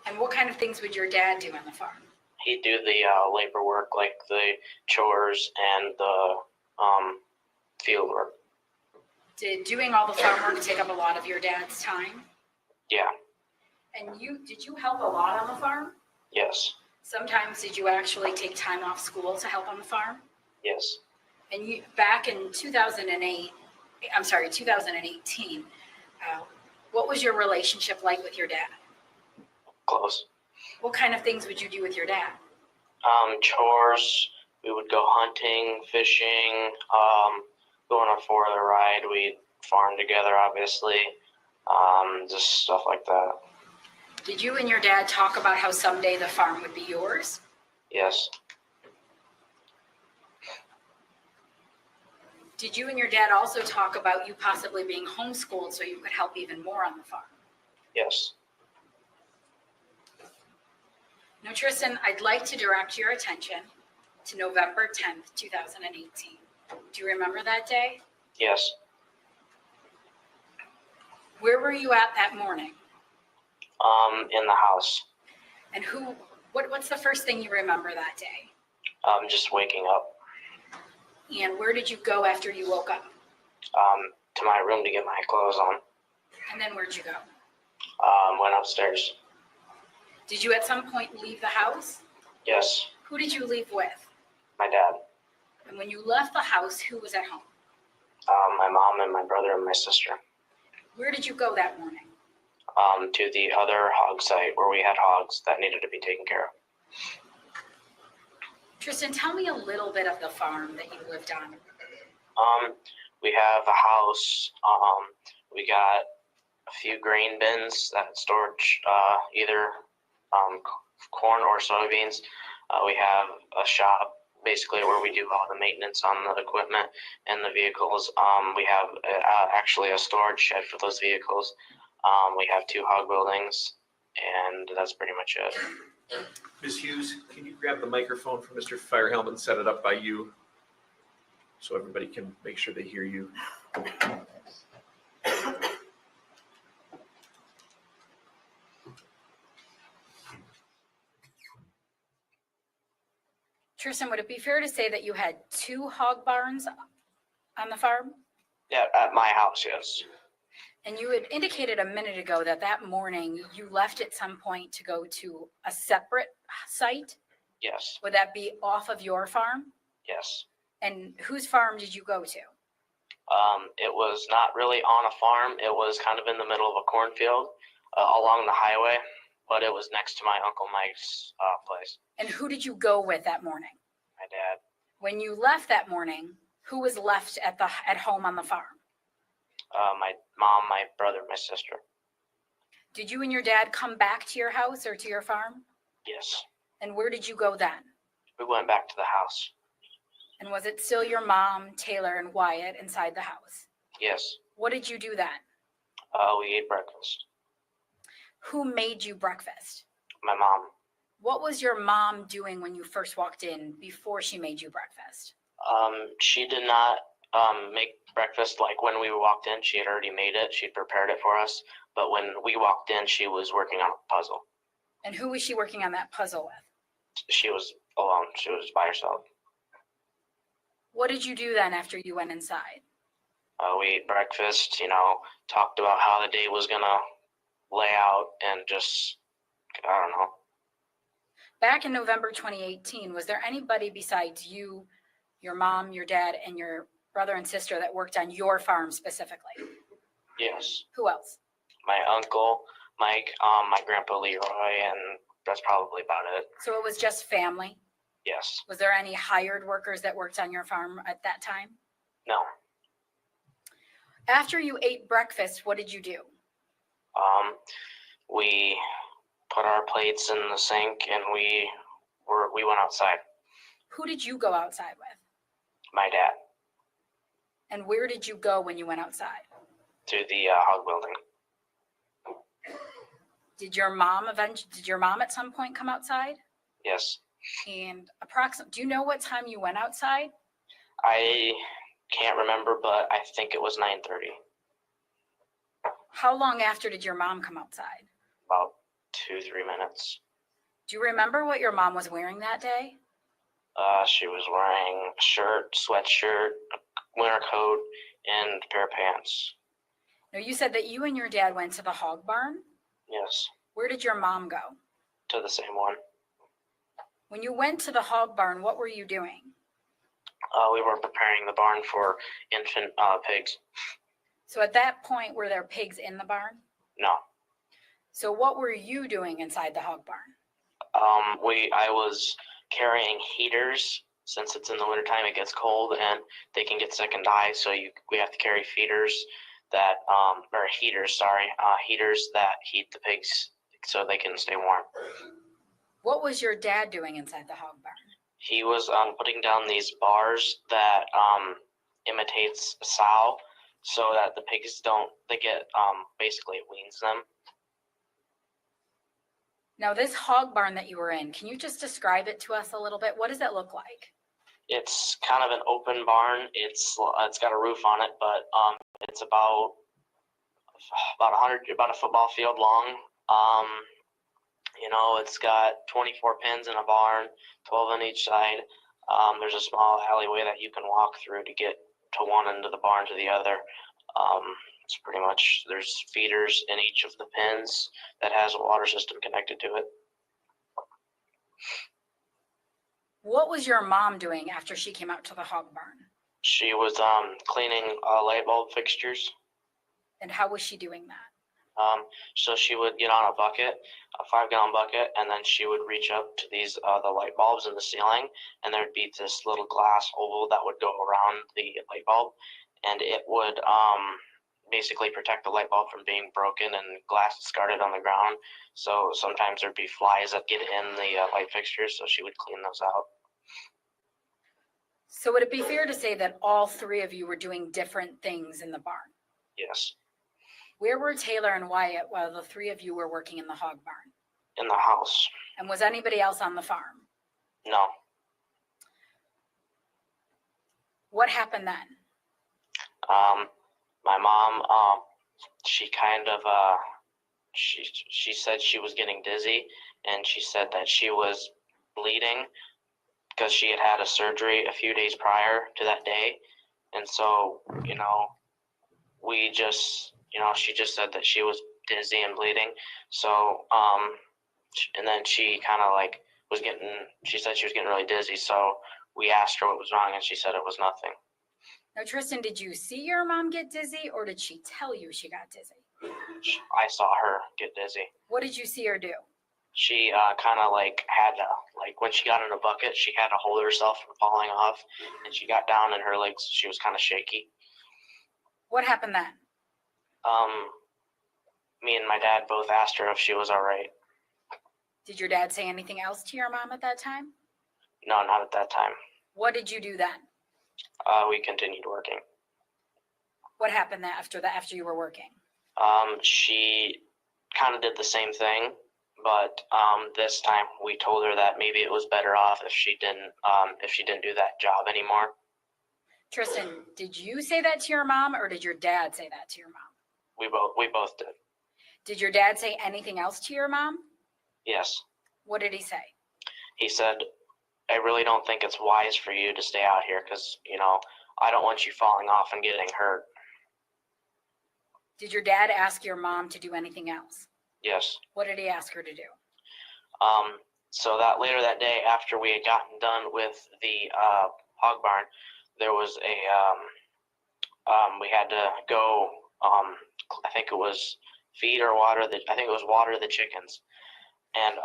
And what kind of things would your dad do on the farm? He'd do the labor work, like the chores and the field work. Did doing all the farm work take up a lot of your dad's time? Yeah. And did you help a lot on the farm? Yes. Sometimes did you actually take time off school to help on the farm? Yes. And you, back in 2018, what was your relationship like with your dad? Close. What kind of things would you do with your dad? Chores. We would go hunting, fishing, go on a 4-wheeler ride. We'd farm together, obviously. Just stuff like that. Did you and your dad talk about how someday the farm would be yours? Yes. Did you and your dad also talk about you possibly being homeschooled so you could help even more on the farm? Yes. Now, Tristan, I'd like to direct your attention to November 10th, 2018. Do you remember that day? Yes. Where were you at that morning? In the house. And what's the first thing you remember that day? Just waking up. And where did you go after you woke up? To my room to get my clothes on. And then where'd you go? Went upstairs. Did you at some point leave the house? Yes. Who did you leave with? My dad. And when you left the house, who was at home? My mom and my brother and my sister. Where did you go that morning? To the other hog site where we had hogs that needed to be taken care of. Tristan, tell me a little bit of the farm that you lived on. We have a house. We got a few grain bins that stored either corn or soybeans. We have a shop basically where we do all the maintenance on the equipment and the vehicles. We have actually a storage shed for those vehicles. We have 2 hog buildings, and that's pretty much it. Ms. Hughes, can you grab the microphone from Mr. Firehelm and set it up by you so everybody can make sure they hear you? Tristan, would it be fair to say that you had 2 hog barns on the farm? Yeah, at my house, yes. And you had indicated a minute ago that that morning you left at some point to go to a separate site. Yes. Would that be off of your farm? Yes. And whose farm did you go to? It was not really on a farm. It was kind of in the middle of a cornfield along the highway, but it was next to my Uncle Mike's place. And who did you go with that morning? My dad. When you left that morning, who was left at home on the farm? My mom, my brother, my sister. Did you and your dad come back to your house or to your farm? Yes. And where did you go then? We went back to the house. And was it still your mom, Taylor, and Wyatt inside the house? Yes. What did you do then? We ate breakfast. Who made you breakfast? My mom. What was your mom doing when you first walked in before she made you breakfast? She did not make breakfast like when we walked in. She had already made it. She'd prepared it for us. But when we walked in, she was working on a puzzle. And who was she working on that puzzle with? She was alone. She was by herself. What did you do then after you went inside? We ate breakfast, talked about how the day was going to lay out, and just, I don't know. Back in November 2018, was there anybody besides you, your mom, your dad, and your brother and sister that worked on your farm specifically? Yes. Who else? My uncle, Mike, my grandpa Leroy, and that's probably about it. So it was just family? Yes. Was there any hired workers that worked on your farm at that time? No. After you ate breakfast, what did you do? We put our plates in the sink, and we went outside. Who did you go outside with? My dad. And where did you go when you went outside? To the hog building. Did your mom at some point come outside? Yes. And do you know what time you went outside? I can't remember, but I think it was 9:30. How long after did your mom come outside? About 2-3 minutes. Do you remember what your mom was wearing that day? She was wearing a shirt, sweatshirt, winter coat, and a pair of pants. No, you said that you and your dad went to the hog barn? Yes. Where did your mom go? To the same one. When you went to the hog barn, what were you doing? We were preparing the barn for infant pigs. So at that point, were there pigs in the barn? No. So what were you doing inside the hog barn? I was carrying heaters. Since it's in the wintertime, it gets cold and they can get sick and die. So we have to carry feeders that, heaters that heat the pigs so they can stay warm. What was your dad doing inside the hog barn? He was putting down these bars that imitates a sow so that the pigs basically it weans them. Now this hog barn that you were in, can you just describe it to us a little bit? What does it look like? It's kind of an open barn. It's got a roof on it, but it's about a football field long. It's got 24 pins in a barn, 12 on each side. There's a small alleyway that you can walk through to get to one end of the barn to the other. It's pretty much, there's feeders in each of the pins that has a water system connected to it. What was your mom doing after she came out to the hog barn? She was cleaning light bulb fixtures. And how was she doing that? So she would get on a bucket, a 5-gallon bucket, and then she would reach up to these the light bulbs in the ceiling, and there'd be this little glass oval that would go around the light bulb, and it would basically protect the light bulb from being broken and glass discarded on the ground. So sometimes there'd be flies that get in the light fixtures, so she would clean those out. So would it be fair to say that all three of you were doing different things in the barn? Yes. Where were Taylor and Wyatt while the three of you were working in the hog barn? In the house. And was anybody else on the farm? No. What happened then? My mom, she kind of, she said she was getting dizzy, and she said that she was bleeding because she had a surgery a few days prior to that day. And so, we just, she just said that she was dizzy and bleeding. So, and then she kind of she said she was getting really dizzy. So we asked her what was wrong, and she said it was nothing. Now, Tristan, did you see your mom get dizzy, or did she tell you she got dizzy? I saw her get dizzy. What did you see her do? She kind of had to, when she got in a bucket, she had to hold herself from falling off, and she got down and her legs, she was kind of shaky. What happened then? Me and my dad both asked her if she was all right. Did your dad say anything else to your mom at that time? No, not at that time. What did you do then? We continued working. What happened after you were working? She kind of did the same thing, but this time we told her that maybe it was better off if she didn't do that job anymore. Tristan, did you say that to your mom, or did your dad say that to your mom? We both did. Did your dad say anything else to your mom? Yes. What did he say? He said, I really don't think it's wise for you to stay out here because, I don't want you falling off and getting hurt. Did your dad ask your mom to do anything else? Yes. What did he ask her to do? So that later that day, after we had gotten done with the hog barn, there was we had to go. I think it was feed or water I think it was water the chickens, and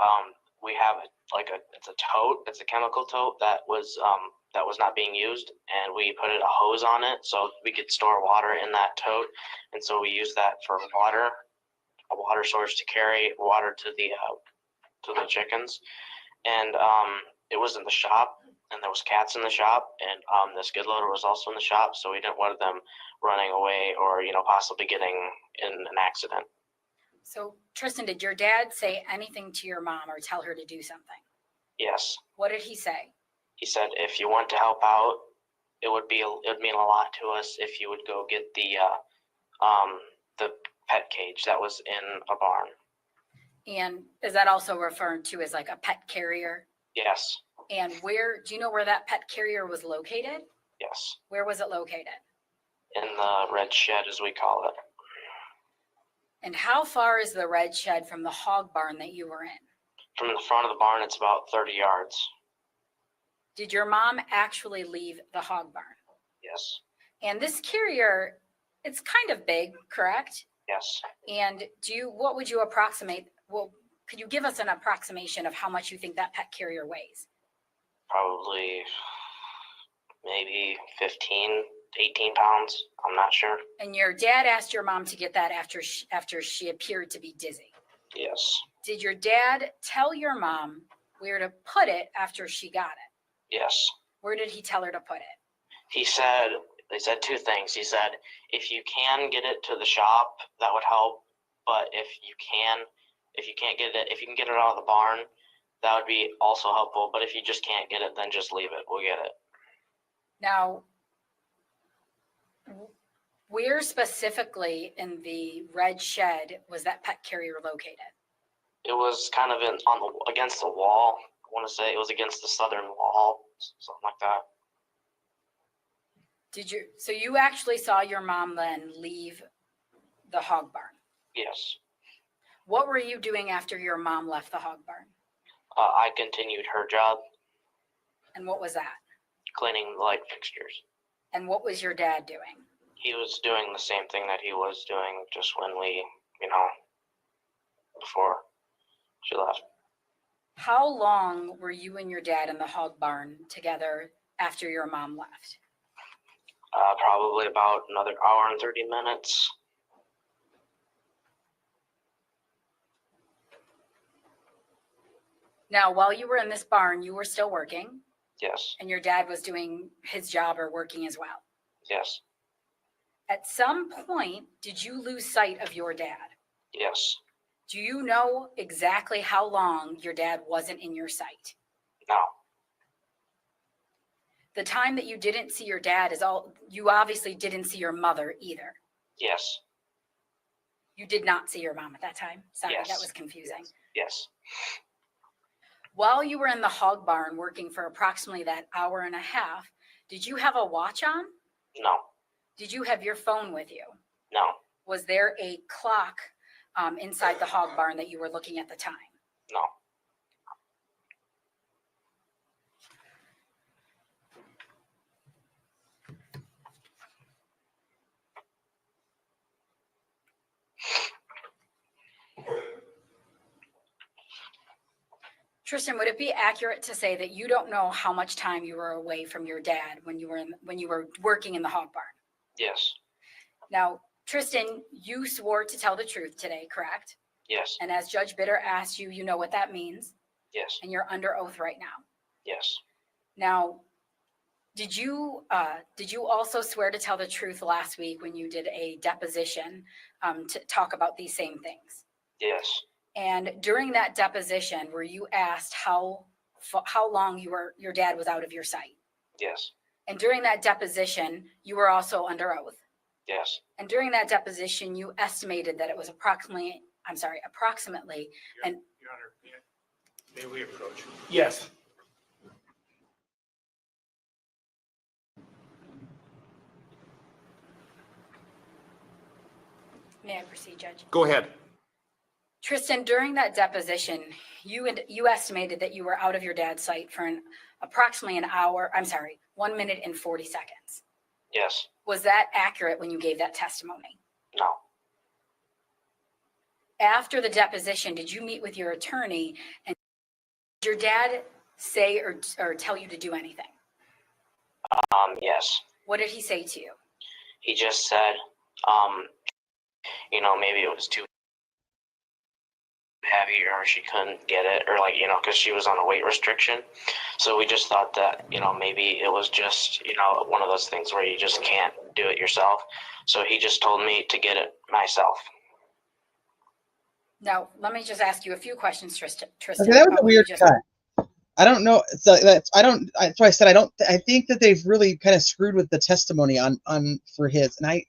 we have it's a tote. It's a chemical tote that was not being used, and we put a hose on it so we could store water in that tote, and so we used that for water, a water source to carry water to the chickens, and it was in the shop, and there was cats in the shop, and the skid loader was also in the shop, so we didn't want them running away or possibly getting in an accident. So Tristan, did your dad say anything to your mom or tell her to do something? Yes. What did he say? He said if you want to help out, it would mean a lot to us if you would go get the pet cage that was in a barn. And is that also referred to as like a pet carrier? Yes. And do you know where that pet carrier was located? Yes. Where was it located? In the red shed, as we call it. And how far is the red shed from the hog barn that you were in? From the front of the barn, it's about 30 yards. Did your mom actually leave the hog barn? Yes. And this carrier, it's kind of big, correct? Yes. And what would you approximate? Well, could you give us an approximation of how much you think that pet carrier weighs? Probably maybe 15, 18 pounds. I'm not sure. And your dad asked your mom to get that after she appeared to be dizzy. Yes. Did your dad tell your mom where to put it after she got it? Yes. Where did he tell her to put it? They said two things. He said, if you can get it to the shop, that would help. But if you can get it out of the barn, that would be also helpful. But if you just can't get it, then just leave it. We'll get it. Now, where specifically in the red shed was that pet carrier located? It was kind of against the wall. I want to say it was against the southern wall, something like that. So you actually saw your mom then leave the hog barn? Yes. What were you doing after your mom left the hog barn? I continued her job. And what was that? Cleaning the light fixtures. And what was your dad doing? He was doing the same thing that he was doing just when before she left. How long were you and your dad in the hog barn together after your mom left? Probably about another hour and 30 minutes. Now, while you were in this barn, you were still working? Yes. And your dad was doing his job or working as well? Yes. At some point, did you lose sight of your dad? Yes. Do you know exactly how long your dad wasn't in your sight? No. The time that you didn't see your dad you obviously didn't see your mother either. Yes. You did not see your mom at that time? Sorry, Yes. That was confusing. Yes. While you were in the hog barn working for approximately that hour and a half, did you have a watch on? No. Did you have your phone with you? No. Was there a clock inside the hog barn that you were looking at the time? No. Tristan, would it be accurate to say that you don't know how much time you were away from your dad when you were working in the hog barn? Yes. Now, Tristan, you swore to tell the truth today, correct? Yes. And as Judge Bitter asked you, you know what that means? Yes. And you're under oath right now. Yes. Now, did you also swear to tell the truth last week when you did a deposition to talk about these same things? Yes. And during that deposition, were you asked how long your dad was out of your sight? Yes. And during that deposition, you were also under oath. Yes. And during that deposition, you estimated that it was approximately. And Your Honor, may we approach? Yes. May I proceed, Judge? Go ahead. Tristan, during that deposition, you estimated that you were out of your dad's sight for approximately 1 minute and 40 seconds. Yes. Was that accurate when you gave that testimony? No. After the deposition, did you meet with your attorney and did your dad say or tell you to do anything? Yes. What did he say to you? He just said, maybe it was too heavy or she couldn't get it or because she was on a weight restriction. So we just thought that, maybe it was just, one of those things where you just can't do it yourself. So he just told me to get it myself. Now, let me just ask you a few questions, Tristan. Okay, that was a weird cut. I don't know. So that's why I said I think that they've really kind of screwed with the testimony on for his. And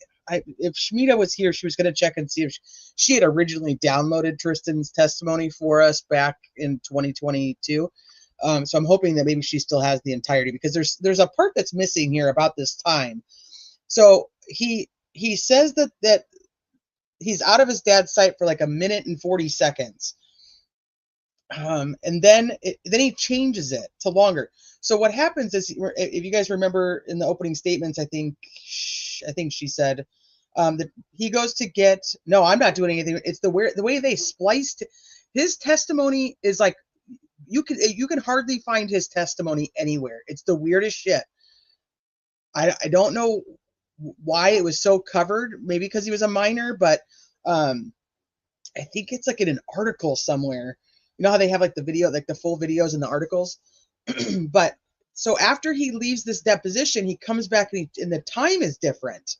if Shmita was here, she was going to check and see if she had originally downloaded Tristan's testimony for us back in 2022. So I'm hoping that maybe she still has the entirety, because there's a part that's missing here about this time. So he says that he's out of his dad's sight for like 1 minute and 40 seconds. And then he changes it to longer. So what happens is, if you guys remember in the opening statements, I think she said that he goes to get, no, I'm not doing anything. It's the way they spliced his testimony is like, you can hardly find his testimony anywhere. It's the weirdest shit. I don't know why it was so covered. Maybe because he was a minor, but I think it's like in an article somewhere. You know how they have like the video, like the full videos in the articles? But so after he leaves this deposition, he comes back and the time is different.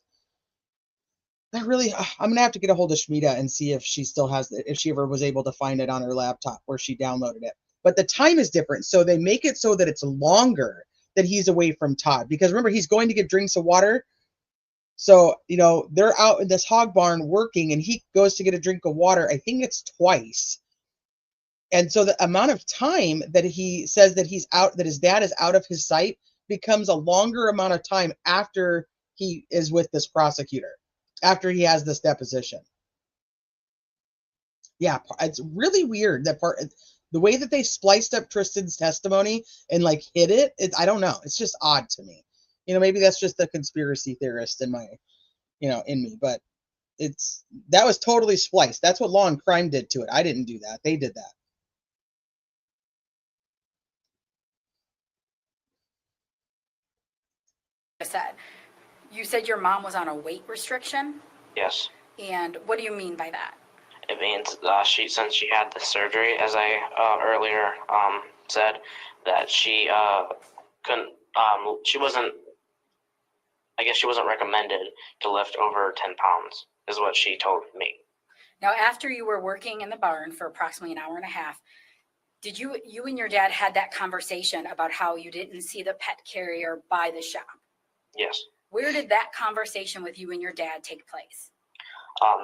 I'm going to have to get a hold of Shmita and see if she still has it, if she ever was able to find it on her laptop where she downloaded it. But the time is different. So they make it so that it's longer that he's away from Todd. Because remember, he's going to get drinks of water. So, they're out in this hog barn working and he goes to get a drink of water. I think it's twice. And so the amount of time that he says that he's out, that his dad is out of his sight, becomes a longer amount of time after he is with this prosecutor, after he has this deposition. Yeah, it's really weird, that part, the way that they spliced up Tristan's testimony and like hid it. I don't know. It's just odd to me. Maybe that's just the conspiracy theorist in my, in me, but that was totally spliced. That's what Law and Crime did to it. I didn't do that. They did that. You said your mom was on a weight restriction? Yes. And what do you mean by that? It means since she had the surgery, as I earlier said, that she couldn't, she wasn't recommended to lift over 10 pounds, is what she told me. Now, after you were working in the barn for approximately an hour and a half, did you and your dad had that conversation about how you didn't see the pet carrier by the shop? Yes. Where did that conversation with you and your dad take place?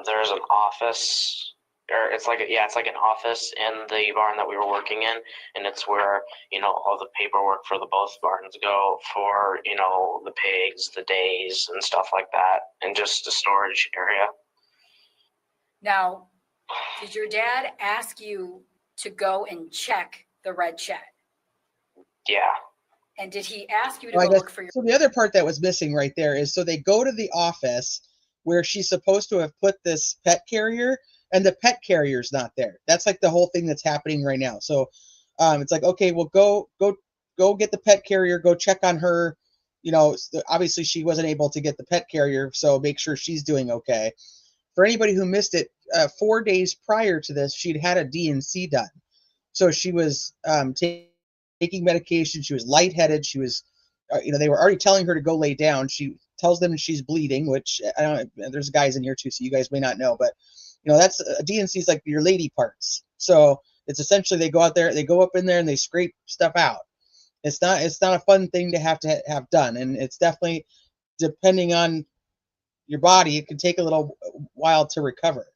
There's an office, or it's like an office in the barn that we were working in, and it's where all the paperwork for the both barns go for the pigs, the days, and stuff like that, and just a storage area. Now, did your dad ask you to go and check the red shed? Yeah. And did he ask you to go look for your... So the other part that was missing right there is, so they go to the office where she's supposed to have put this pet carrier, and the pet carrier's not there. That's like the whole thing that's happening right now. So it's like, okay, well, go get the pet carrier, go check on her. Obviously she wasn't able to get the pet carrier, so make sure she's doing okay. For anybody who missed it, 4 days prior to this, she'd had a D&C done. So she was taking medication. She was lightheaded. She was, they were already telling her to go lay down. She tells them she's bleeding, which I don't know, there's guys in here too, so you guys may not know, but that's D&C is like your lady parts. So it's essentially they go out there, they go up in there and they scrape stuff out. It's not a fun thing to have done. And it's definitely, depending on your body, it can take a little while to recover.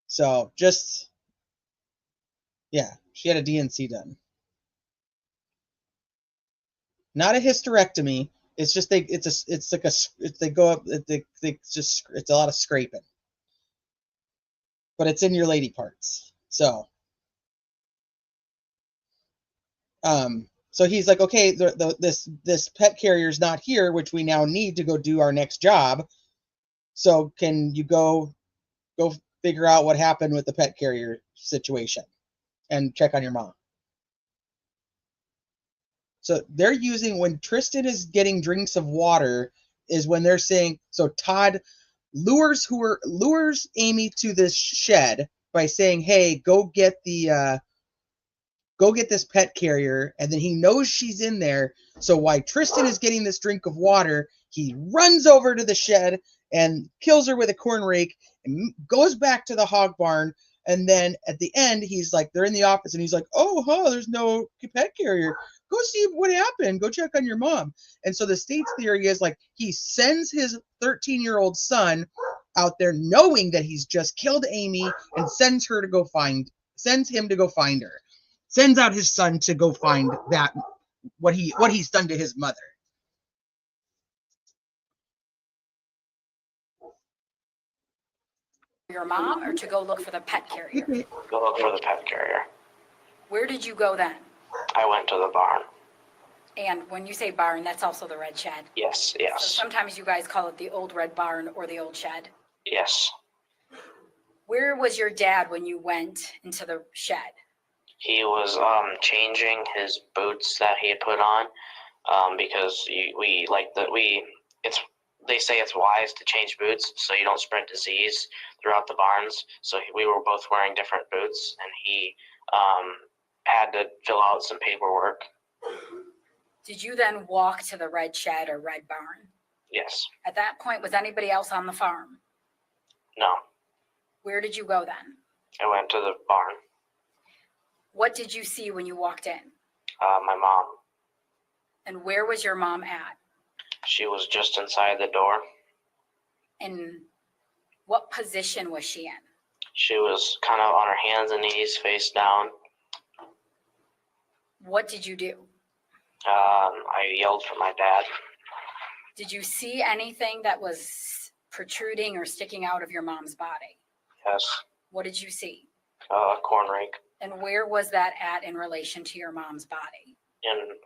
So she had a D&C done. Not a hysterectomy. It's just they go up, it's a lot of scraping, but it's in your lady parts. So so he's like, okay, this pet carrier's not here, which we now need to go do our next job. So can you go figure out what happened with the pet carrier situation and check on your mom? So they're using, when Tristan is getting drinks of water, is when they're saying, so Todd lures Amy to this shed by saying, hey, go get this pet carrier, and then he knows she's in there. So while Tristan is getting this drink of water, he runs over to the shed and kills her with a corn rake and goes back to the hog barn. And then at the end, he's like, they're in the office, and he's like, oh, there's no pet carrier. Go see what happened. Go check on your mom. And so the state's theory is like, he sends his 13-year-old son out there knowing that he's just killed Amy, and sends him to go find her. Sends out his son to go find that what he's done to his mother. Your mom, or to go look for the pet carrier? Go look for the pet carrier. Where did you go then? I went to the barn. And when you say barn, that's also the red shed. Yes, So yes, sometimes you guys call it the old red barn or the old shed. yes. Where was your dad when you went into the shed? He was changing his boots that he had put on because they say it's wise to change boots so you don't spread disease throughout the barns. So we were both wearing different boots, and he had to fill out some paperwork. Did you then walk to the red shed or red barn? Yes. At that point, was anybody else on the farm? No. Where did you go then? I went to the barn. What did you see when you walked in? My mom. And where was your mom at? She was just inside the door. And what position was she in? She was kind of on her hands and knees, face down. What did you do? I yelled for my dad. Did you see anything that was protruding or sticking out of your mom's body? Yes. What did you see? A corn rake. And where was that at in relation to your mom's body? In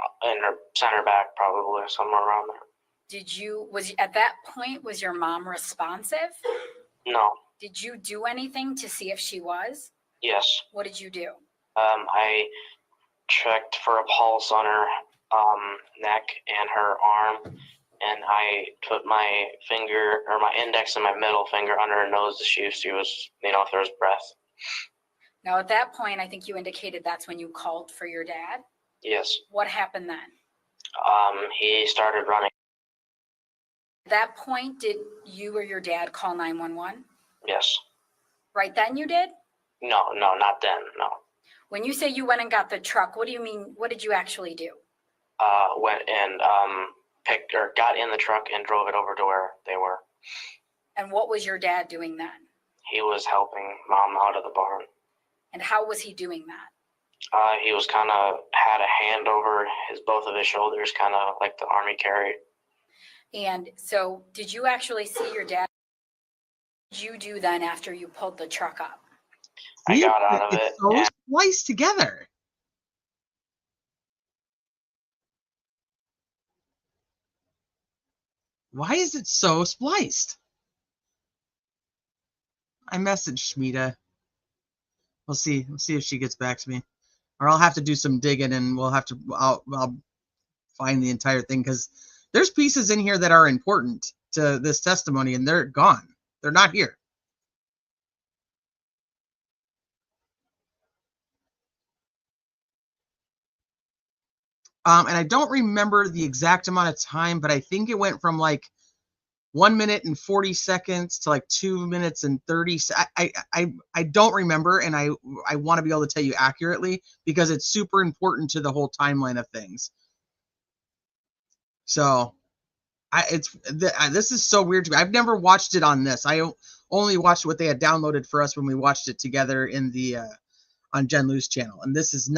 her center back, probably somewhere around there. At that point, was your mom responsive? No. Did you do anything to see if she was? Yes. What did you do? I checked for a pulse on her neck and her arm, and I put my finger, or my index and my middle finger, under her nose to see if she was, if there was breath. Now, at that point, I think you indicated that's when you called for your dad. Yes. What happened then? He started running. At that point, did you or your dad call 911? Yes. Right then you did? No, not then, no. When you say you went and got the truck, what do you mean? What did you actually do? Went and got in the truck and drove it over to where they were. And what was your dad doing then? He was helping Mom out of the barn. And how was he doing that? He was kind of had a hand over both of his shoulders, kind of like the Army carried. And so did you actually see your dad? What did you do then after you pulled the truck up? I got out of it. It's so spliced together. Why is it so spliced? I messaged Shmita. We'll see. We'll see if she gets back to me, or I'll have to do some digging, and I'll find the entire thing, because there's pieces in here that are important to this testimony, and they're gone. They're not here. And I don't remember the exact amount of time, but I think it went from like 1 minute and 40 seconds to like 2 minutes and 30. I don't remember, and I want to be able to tell you accurately, because it's super important to the whole timeline of things. So this is so weird to me. I've never watched it on this. I only watched what they had downloaded for us when we watched it together in the on Jen Lou's channel, and this is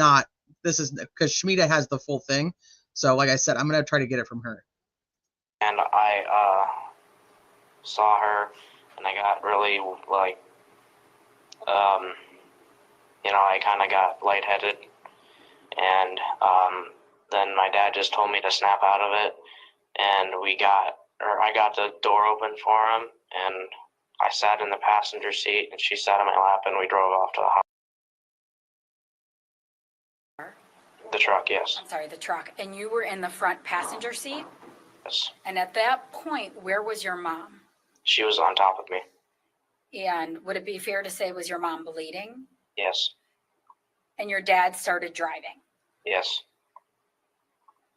because Shmita has the full thing. So like I said, I'm gonna try to get it from her. and I saw her, and I got really like, I kind of got lightheaded, and then my dad just told me to snap out of it, and I got the door open for him, and I sat in the passenger seat, and she sat in my lap, and we drove off to the house. The truck, yes. I'm sorry, the truck. And you were in the front passenger seat? Yes. And at that point, where was your mom? She was on top of me. And would it be fair to say, was your mom bleeding? Yes. And your dad started driving? Yes.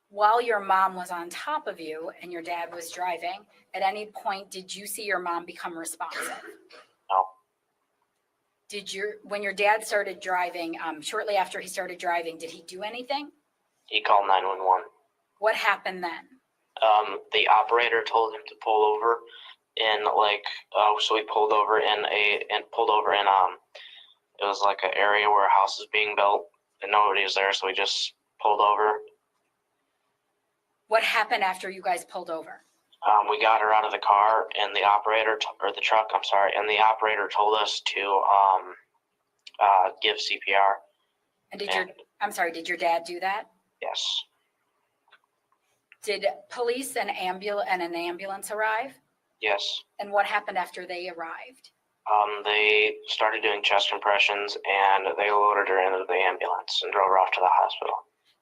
While your mom was on top of you and your dad was driving, at any point did you see your mom become responsive? No. When your dad started driving, shortly after he started driving, did he do anything? He called 911. What happened then? The operator told him to pull over in so we pulled over in it was like an area where a house is being built and nobody was there, so we just pulled over. What happened after you guys pulled over? We got her out of the car, and the truck, and the operator told us to give CPR. And did your dad do that? Yes. Did police and an ambulance arrive? Yes. And what happened after they arrived? They started doing chest compressions, and they loaded her into the ambulance and drove her off to the hospital.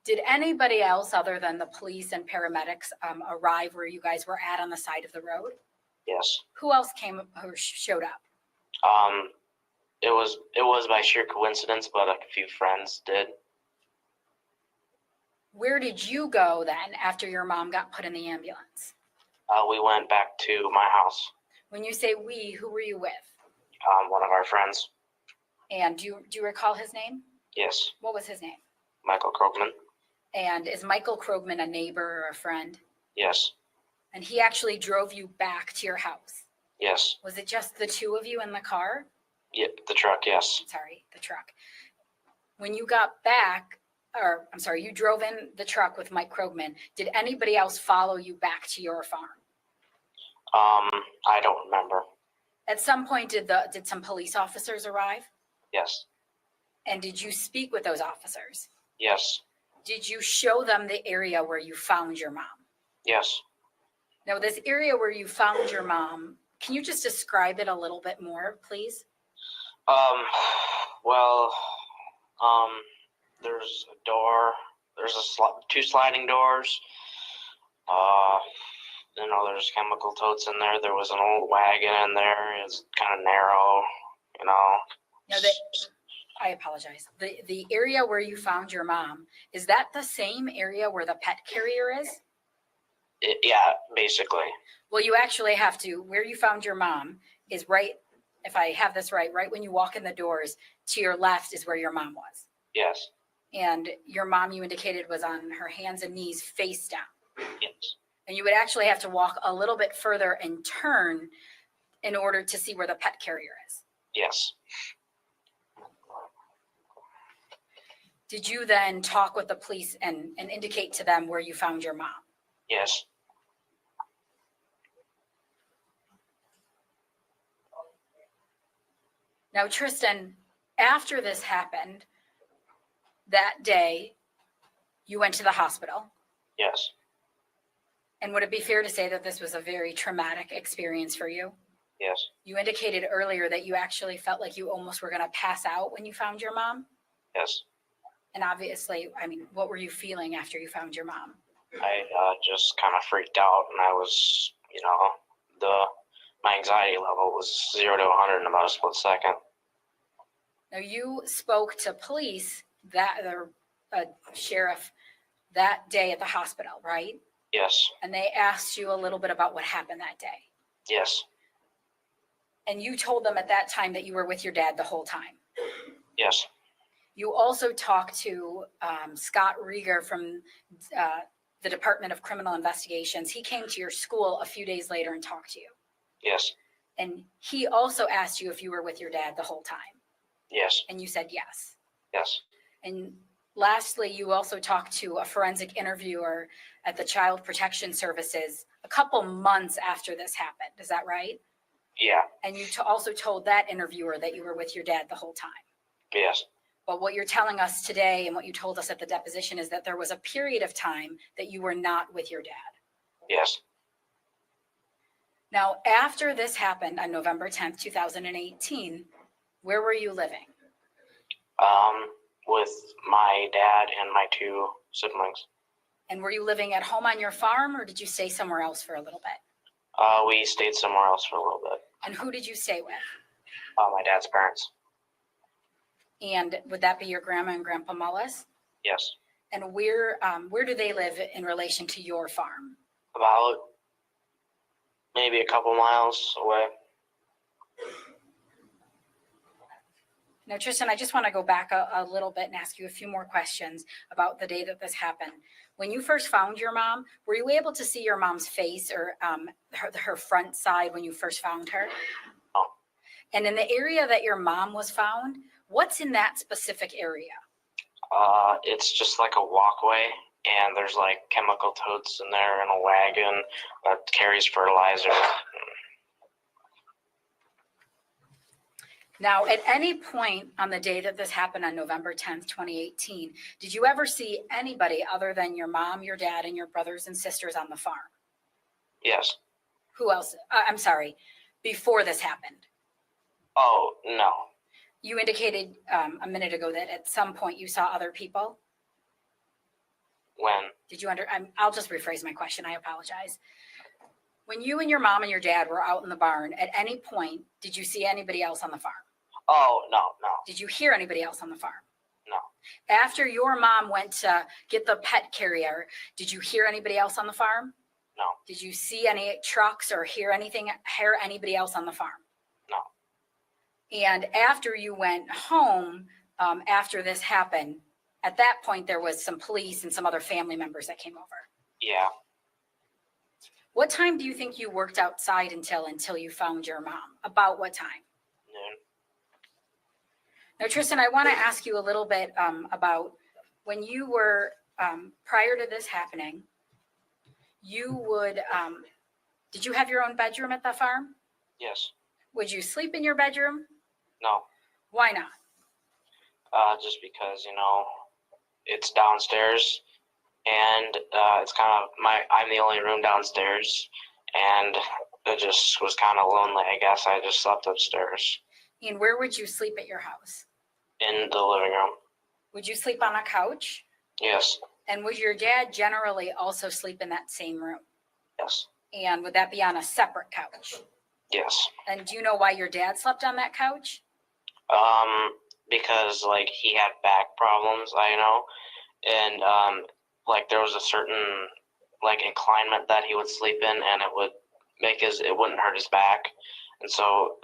Did anybody else other than the police and paramedics arrive where you guys were at on the side of the road? Yes. Who else came or showed up? It was by sheer coincidence, but a few friends did. Where did you go then after your mom got put in the ambulance? We went back to my house. When you say we, who were you with? One of our friends. And do you recall his name? Yes. What was his name? Michael Krogman. And is Michael Krogman a neighbor or a friend? Yes. And he actually drove you back to your house? Yes. Was it just the two of you in the car? Yep, the truck, yes. Sorry, the truck. When you got back, you drove in the truck with Mike Krogman. Did anybody else follow you back to your farm? I don't remember. At some point, did some police officers arrive? Yes. And did you speak with those officers? Yes. Did you show them the area where you found your mom? Yes. Now, this area where you found your mom, can you just describe it a little bit more, please? There's a door. There's two sliding doors. There's chemical totes in there. There was an old wagon in there. It's kind of narrow, Now, I apologize. The area where you found your mom, is that the same area where the pet carrier is? Yeah, basically. Well, you actually have to, where you found your mom is right, if I have this right when you walk in the doors, to your left is where your mom was. Yes. And your mom, you indicated, was on her hands and knees face down. Yes. And you would actually have to walk a little bit further and turn in order to see where the pet carrier is. Yes. Did you then talk with the police and indicate to them where you found your mom? Yes. Now, Tristan, after this happened, that day, you went to the hospital. Yes. And would it be fair to say that this was a very traumatic experience for you? Yes. You indicated earlier that you actually felt like you almost were going to pass out when you found your mom. Yes. And obviously, what were you feeling after you found your mom? I just kind of freaked out, and I was, my anxiety level was 0 to 100 in about a split second. Now, you spoke to police, sheriff, that day at the hospital, right? Yes. And they asked you a little bit about what happened that day. Yes. And you told them at that time that you were with your dad the whole time. Yes. You also talked to Scott Rieger from the Department of Criminal Investigations. He came to your school a few days later and talked to you. Yes. And he also asked you if you were with your dad the whole time. Yes. And you said yes. Yes. And lastly, you also talked to a forensic interviewer at the Child Protection Services a couple months after this happened. Is that right? Yeah. And you also told that interviewer that you were with your dad the whole time. Yes. But what you're telling us today and what you told us at the deposition is that there was a period of time that you were not with your dad. Yes. Now, after this happened on November 10th, 2018, where were you living? With my dad and my 2 siblings. And were you living at home on your farm, or did you stay somewhere else for a little bit? We stayed somewhere else for a little bit. And who did you stay with? My dad's parents. And would that be your grandma and grandpa Mullis? Yes. And where do they live in relation to your farm? About maybe a couple miles away. Now, Tristan, I just want to go back a little bit and ask you a few more questions about the day that this happened. When you first found your mom, were you able to see your mom's face or her front side when you first found her? Oh. And in the area that your mom was found, what's in that specific area? It's just like a walkway, and there's like chemical totes in there and a wagon that carries fertilizer. Now, at any point on the day that this happened on November 10th, 2018, did you ever see anybody other than your mom, your dad, and your brothers and sisters on the farm? Yes. Who else? I'm sorry, before this happened. Oh, no. You indicated a minute ago that at some point you saw other people. When? Did you I'll just rephrase my question. I apologize. When you and your mom and your dad were out in the barn, at any point, did you see anybody else on the farm? Oh, no. Did you hear anybody else on the farm? No. After your mom went to get the pet carrier, did you hear anybody else on the farm? No. Did you see any trucks or hear anybody else on the farm? No. And after you went home, after this happened, at that point, there was some police and some other family members that came over. Yeah. What time do you think you worked outside until you found your mom? About what time? Noon. Now, Tristan, I want to ask you a little bit about when you were, prior to this happening, you would, did you have your own bedroom at the farm? Yes. Would you sleep in your bedroom? No. Why not? Just because, it's downstairs, and it's kind of I'm the only room downstairs, and it just was kind of lonely. I guess I just slept upstairs. And where would you sleep at your house? In the living room. Would you sleep on a couch? Yes. And would your dad generally also sleep in that same room? Yes. And would that be on a separate couch? Yes. And do you know why your dad slept on that couch? Because he had back problems, I know, and there was a certain inclinement that he would sleep in, and it would it wouldn't hurt his back, and so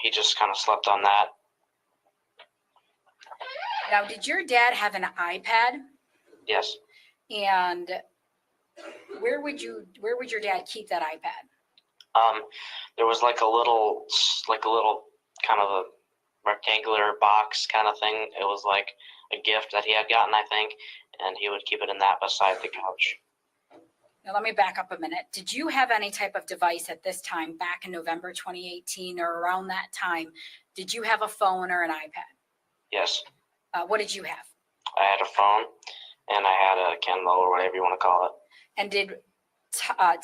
he just kind of slept on that. Now, did your dad have an iPad? Yes. And where would your dad keep that iPad? There was a little kind of a rectangular box kind of thing. It was like a gift that he had gotten, I think, and he would keep it in that beside the couch. Now, let me back up a minute. Did you have any type of device at this time back in November 2018 or around that time? Did you have a phone or an iPad? Yes. What did you have? I had a phone, and I had a Kindle or whatever you want to call it. And did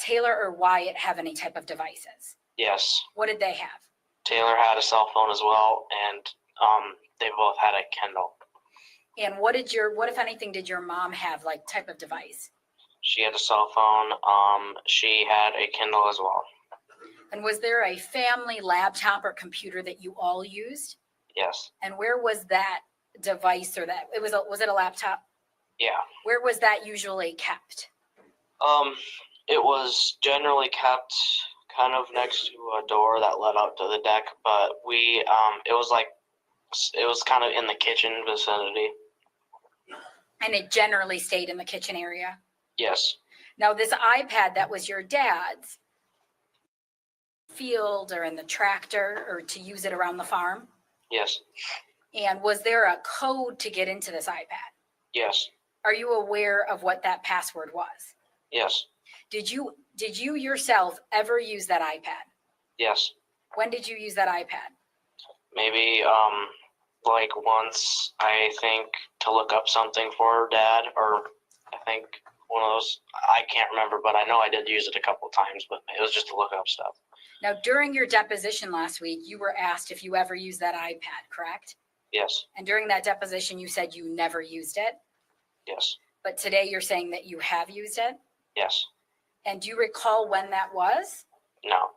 Taylor or Wyatt have any type of devices? Yes. What did they have? Taylor had a cell phone as well, and they both had a Kindle. And what if anything, did your mom have type of device? She had a cell phone. She had a Kindle as well. And was there a family laptop or computer that you all used? Yes. And where was that device was it a laptop? Yeah. Where was that usually kept? It was generally kept kind of next to a door that led out to the deck, but it was kind of in the kitchen vicinity. And it generally stayed in the kitchen area? Yes. Now, this iPad that was your dad's, field or in the tractor or to use it around the farm? Yes. And was there a code to get into this iPad? Yes. Are you aware of what that password was? Yes. Did you yourself ever use that iPad? Yes. When did you use that iPad? Maybe like once, I think, to look up something for Dad, or I think one of those, I can't remember, but I know I did use it a couple of times, but it was just to look up stuff. Now, during your deposition last week, you were asked if you ever used that iPad, correct? Yes. And during that deposition, you said you never used it. Yes. But today you're saying that you have used it? Yes. And do you recall when that was? No.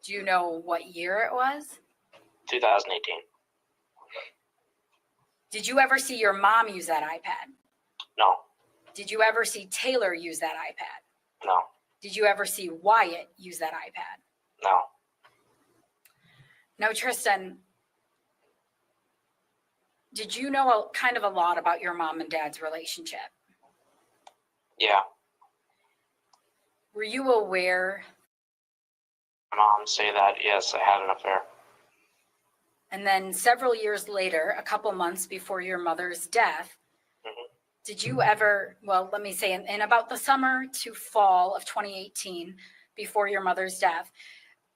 Do you know what year it was? 2018. Did you ever see your mom use that iPad? No. Did you ever see Taylor use that iPad? No. Did you ever see Wyatt use that iPad? No. Now, Tristan, did you know kind of a lot about your mom and dad's relationship? Yeah. Were you aware? Mom say that, yes, I had an affair. And then several years later, a couple months before your mother's death, did you ever, well, let me say in about the summer to fall of 2018, before your mother's death,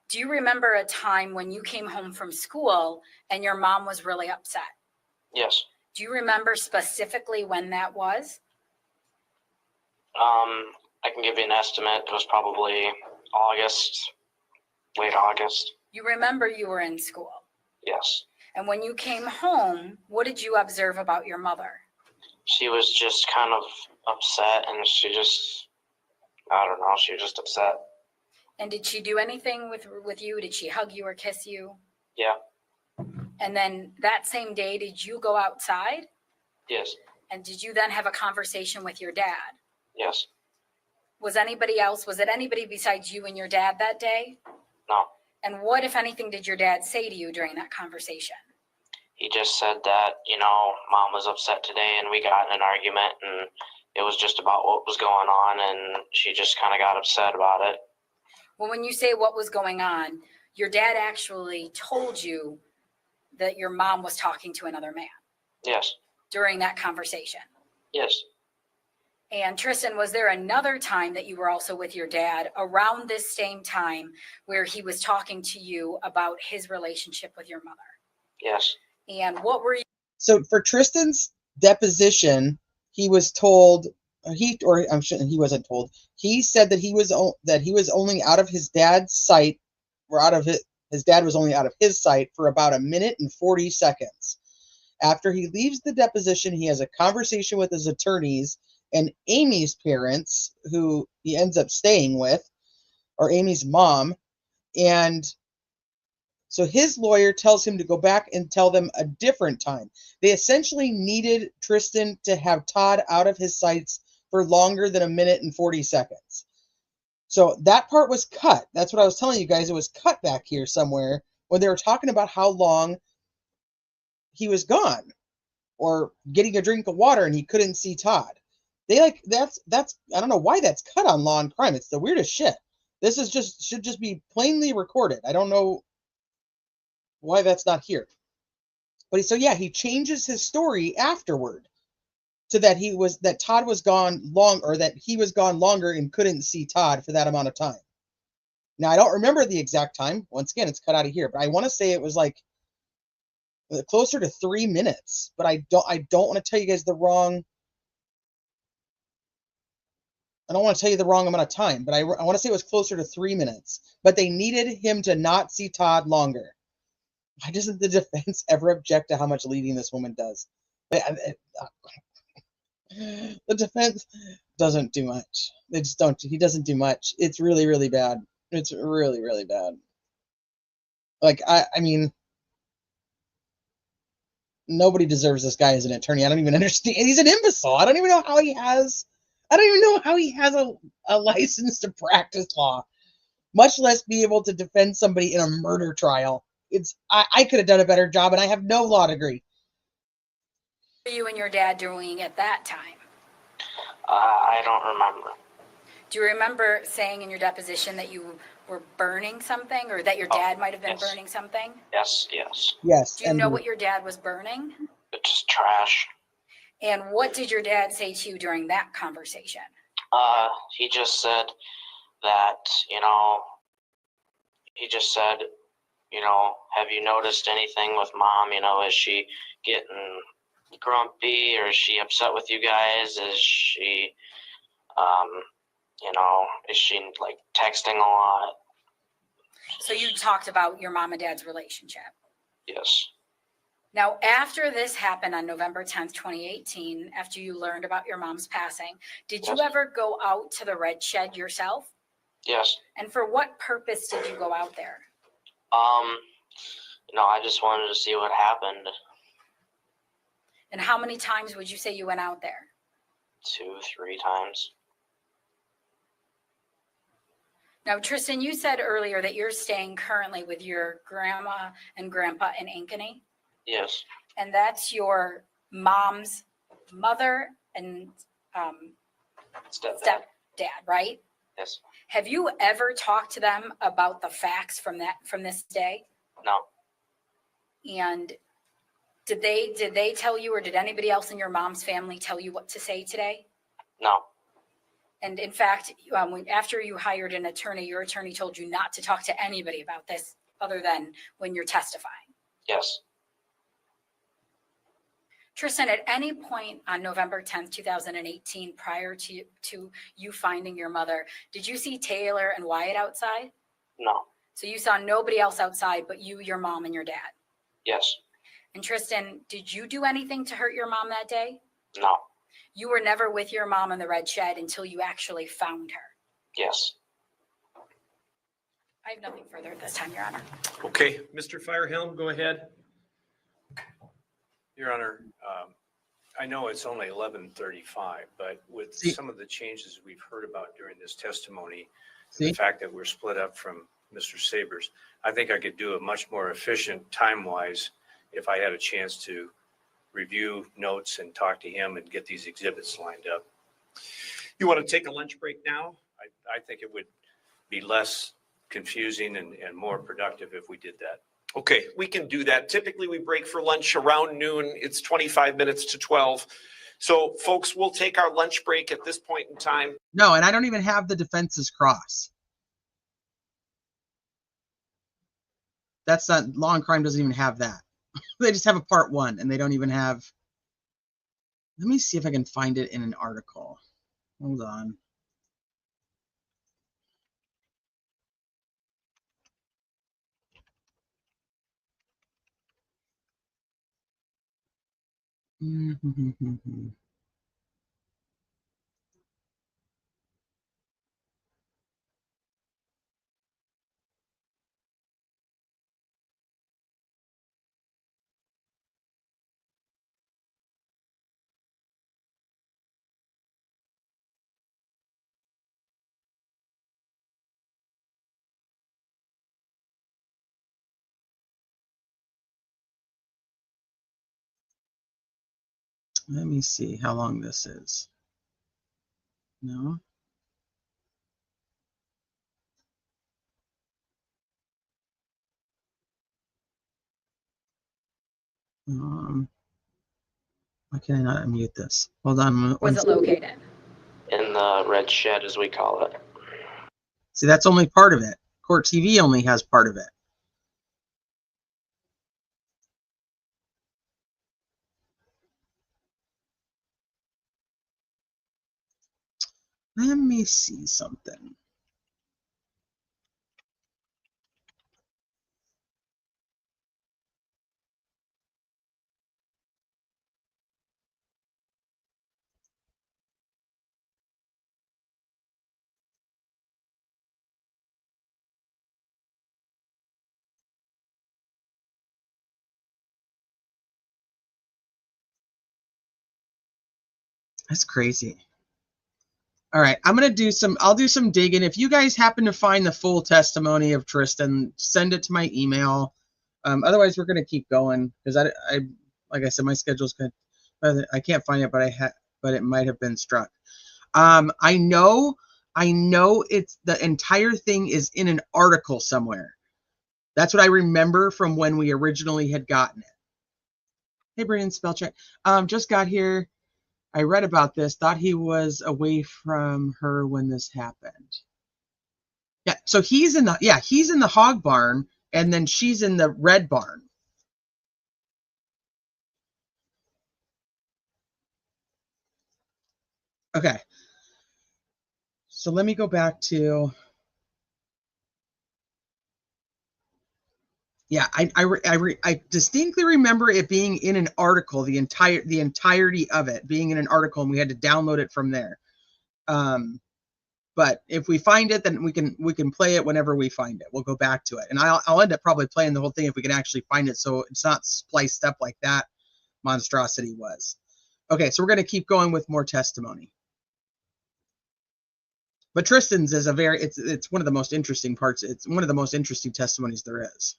do you remember a time when you came home from school and your mom was really upset? Yes. Do you remember specifically when that was? I can give you an estimate. It was probably August, late August. You remember you were in school. Yes. And when you came home, what did you observe about your mother? She was just kind of upset, and she just, I don't know, she was just upset. And did she do anything with you? Did she hug you or kiss you? Yeah. And then that same day, did you go outside? Yes. And did you then have a conversation with your dad? Yes. Was it anybody besides you and your dad that day? No. And what, if anything, did your dad say to you during that conversation? He just said that, Mom was upset today, and we got in an argument, and it was just about what was going on, and she just kind of got upset about it. Well, when you say what was going on, your dad actually told you that your mom was talking to another man. Yes. During that conversation. Yes. And Tristan, was there another time that you were also with your dad around this same time where he was talking to you about his relationship with your mother? Yes. And what were you? So for Tristan's deposition, he was told he wasn't told. He said that he was only out of his dad's sight, or out of his dad was only out of his sight for about 1 minute and 40 seconds. After he leaves the deposition, he has a conversation with his attorneys and Amy's parents, who he ends up staying with, or Amy's mom. And so his lawyer tells him to go back and tell them a different time. They essentially needed Tristan to have Todd out of his sights for longer than 1 minute and 40 seconds. So that part was cut. That's what I was telling you guys. It was cut back here somewhere when they were talking about how long he was gone or getting a drink of water and he couldn't see Todd. That's I don't know why that's cut on Law and Crime. It's the weirdest shit. This is should just be plainly recorded. I don't know why that's not here. But he changes his story afterward to that Todd was gone long, or that he was gone longer and couldn't see Todd for that amount of time. Now I don't remember the exact time. Once again, it's cut out of here, but I want to say it was like closer to 3 minutes. But I don't want to tell you guys the wrong. I don't want to tell you the wrong amount of time, but I want to say it was closer to 3 minutes. But they needed him to not see Todd longer. Why doesn't the defense ever object to how much leading this woman does? The defense doesn't do much. They just don't. He doesn't do much. It's really, really bad. It's really, really bad. Like, I mean, nobody deserves this guy as an attorney. I don't even understand. He's an imbecile. I don't even know how he has a license to practice law, much less be able to defend somebody in a murder trial. I could have done a better job, and I have no law degree. What were you and your dad doing at that time? I don't remember. Do you remember saying in your deposition that you were burning something, or that your dad might have been burning something? Yes, yes. Yes. Do you know what your dad was burning? It's just trash. And what did your dad say to you during that conversation? He just said that, have you noticed anything with mom? Is she getting grumpy, or is she upset with you guys? Is she, is she like texting a lot? So you talked about your mom and dad's relationship. Yes. Now, after this happened on November 10th, 2018, after you learned about your mom's passing, did you ever go out to the red shed yourself? Yes. And for what purpose did you go out there? I just wanted to see what happened. And how many times would you say you went out there? 2, 3 times. Now, Tristan, you said earlier that you're staying currently with your grandma and grandpa in Ankeny. Yes. And that's your mom's mother and stepdad, right? Yes. Have you ever talked to them about the facts from this day? No. And did they tell you, or did anybody else in your mom's family tell you what to say today? No. And in fact, after you hired an attorney, your attorney told you not to talk to anybody about this other than when you're testifying. Yes. Tristan, at any point on November 10th, 2018, prior to you finding your mother, did you see Taylor and Wyatt outside? No. So you saw nobody else outside but you, your mom, and your dad? Yes. And Tristan, did you do anything to hurt your mom that day? No. You were never with your mom in the red shed until you actually found her? Yes. I have nothing further at this time, Your Honor. Okay, Mr. Firehelm, go ahead. Your Honor, I know it's only 11:35, but with some of the changes we've heard about during this testimony, the fact that we're split up from Mr. Sabers, I think I could do it much more efficient time-wise if I had a chance to review notes and talk to him and get these exhibits lined up. You want to take a lunch break now? I think it would be less confusing and more productive if we did that. Okay, we can do that. Typically, we break for lunch around noon. It's 25 minutes to 12. So, folks, we'll take our lunch break at this point in time. No, and I don't even have the defense's cross. That's not, Law and Crime doesn't even have that. They just have a part 1, and they don't even have. Let me see if I can find it in an article. Hold on. Let me see how long this is. No. Why can I not unmute this? Hold on. Was it located? In the red shed, as we call it. See, that's only part of it. Court TV only has part of it. Let me see something. That's crazy. All right, I'll do some digging. If you guys happen to find the full testimony of Tristan, send it to my email. Otherwise, we're going to keep going because I like I said, my schedule's good. I can't find it, but it might have been struck. I know it's the entire thing is in an article somewhere. That's what I remember from when we originally had gotten it. Hey, Brandon, spell check. Just got here. I read about this, thought he was away from her when this happened. Yeah, so he's in the hog barn, and then she's in the red barn. Okay. So let me go back to, yeah, I distinctly remember it being in an article, the entirety of it being in an article, and we had to download it from there. But if we find it, then we can play it whenever we find it. We'll go back to it, and I'll end up probably playing the whole thing if we can actually find it, so it's not spliced up like that monstrosity was. Okay, so we're going to keep going with more testimony. But Tristan's is it's one of the most interesting parts. It's one of the most interesting testimonies there is.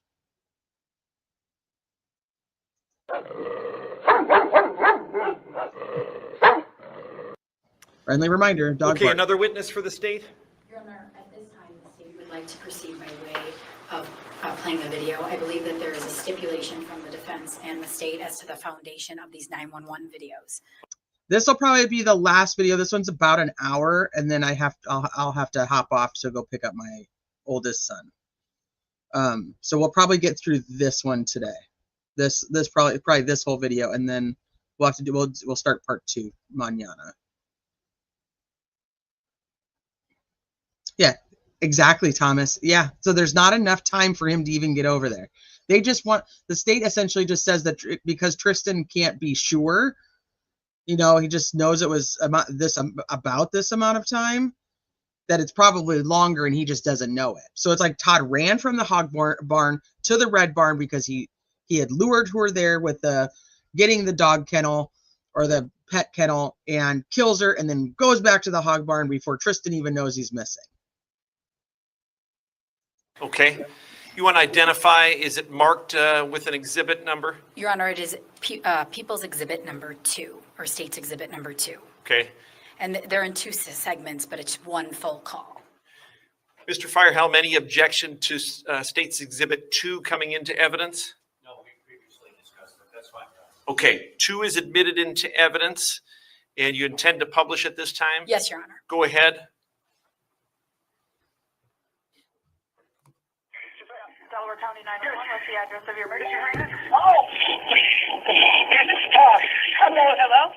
Friendly reminder, dog Okay, bark. another witness for the state? Your Honor, at this time, the state would like to proceed by way of playing the video. I believe that there is a stipulation from the defense and the state as to the foundation of these 911 videos. This will probably be the last video. This one's about an hour, and then I'll have to hop off to go pick up my oldest son. So we'll probably get through this one today. This probably this whole video, and then we'll start part 2 mañana. Yeah, exactly, Thomas. Yeah, so there's not enough time for him to even get over there. They just want, the state essentially just says that because Tristan can't be sure, he just knows it was about this amount of time, that it's probably longer, and he just doesn't know it. So it's like Todd ran from the hog barn to the red barn because he had lured her there with getting the dog kennel or the pet kennel, and kills her, and then goes back to the hog barn before Tristan even knows he's missing. Okay. You want to identify, is it marked with an exhibit number? Your Honor, it is People's Exhibit Number 2, or State's Exhibit Number 2. Okay. And they're in 2 segments, but it's one full call. Mr. Firehelm, any objection to State's Exhibit 2 coming into evidence? No, we previously discussed it. That's fine. Okay, 2 is admitted into evidence, and you intend to publish at this time? Yes, Your Honor. Go ahead. Delaware County 911, what's the address of your emergency room? Oh, this is Todd. Hello. Hello?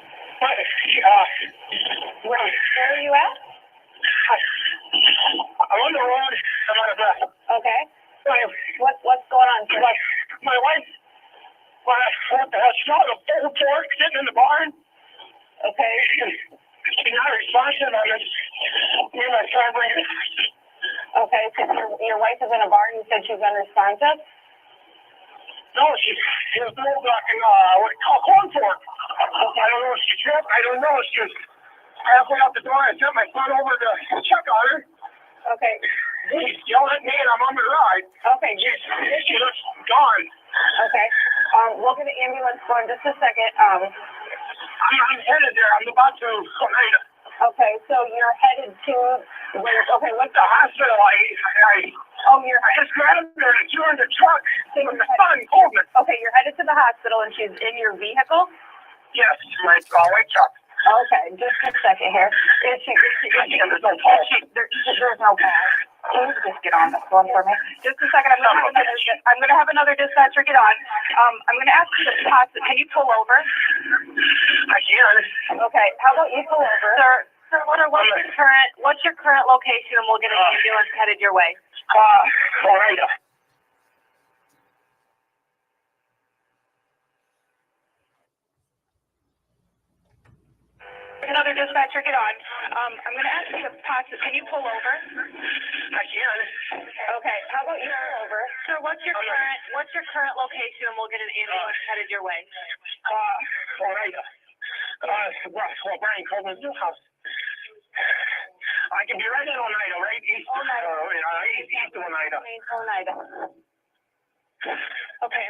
Where are you at? I'm on the road. I'm out of breath. Okay. What's going on, sir? My wife, what the hell? She got a full pork sitting in the barn. Okay. She's not responsive. I'm just, me and my son bring it. Okay, so your wife is in a barn. You said she's unresponsive? No, she was blocking corn pork. I don't know if she tripped. I don't know. She was halfway out the door. I sent my son over to check on her. Okay. She's yelling at me, and I'm on the ride. Okay. She looks gone. Okay. We'll get an ambulance for in just a second. I'm headed there. I'm about to. Okay, so you're headed to where? Okay, what's the hospital? I just grabbed her and threw her in the truck. And the son pulled me. Okay, you're headed to the hospital, and she's in your vehicle? Yes, my white truck. Okay, just a second here. There's no pulse. There's no pulse. Can you just get on the phone for me? Just a second. I'm going to have another dispatcher get on. I'm going to ask you to pause. Can you pull over? I can. Okay. How about you pull over? Sir, what's your current location, and we'll get an ambulance headed your way. All right. Another dispatcher, get on. I'm going to ask you to pause. Can you pull over? I can. Okay. How about you pull over? Sir, what's your current location, and we'll get an ambulance headed your way. All right. Brian Coleman's new house. I can be right in Oneida, right? East of Oneida. Oneida. Okay.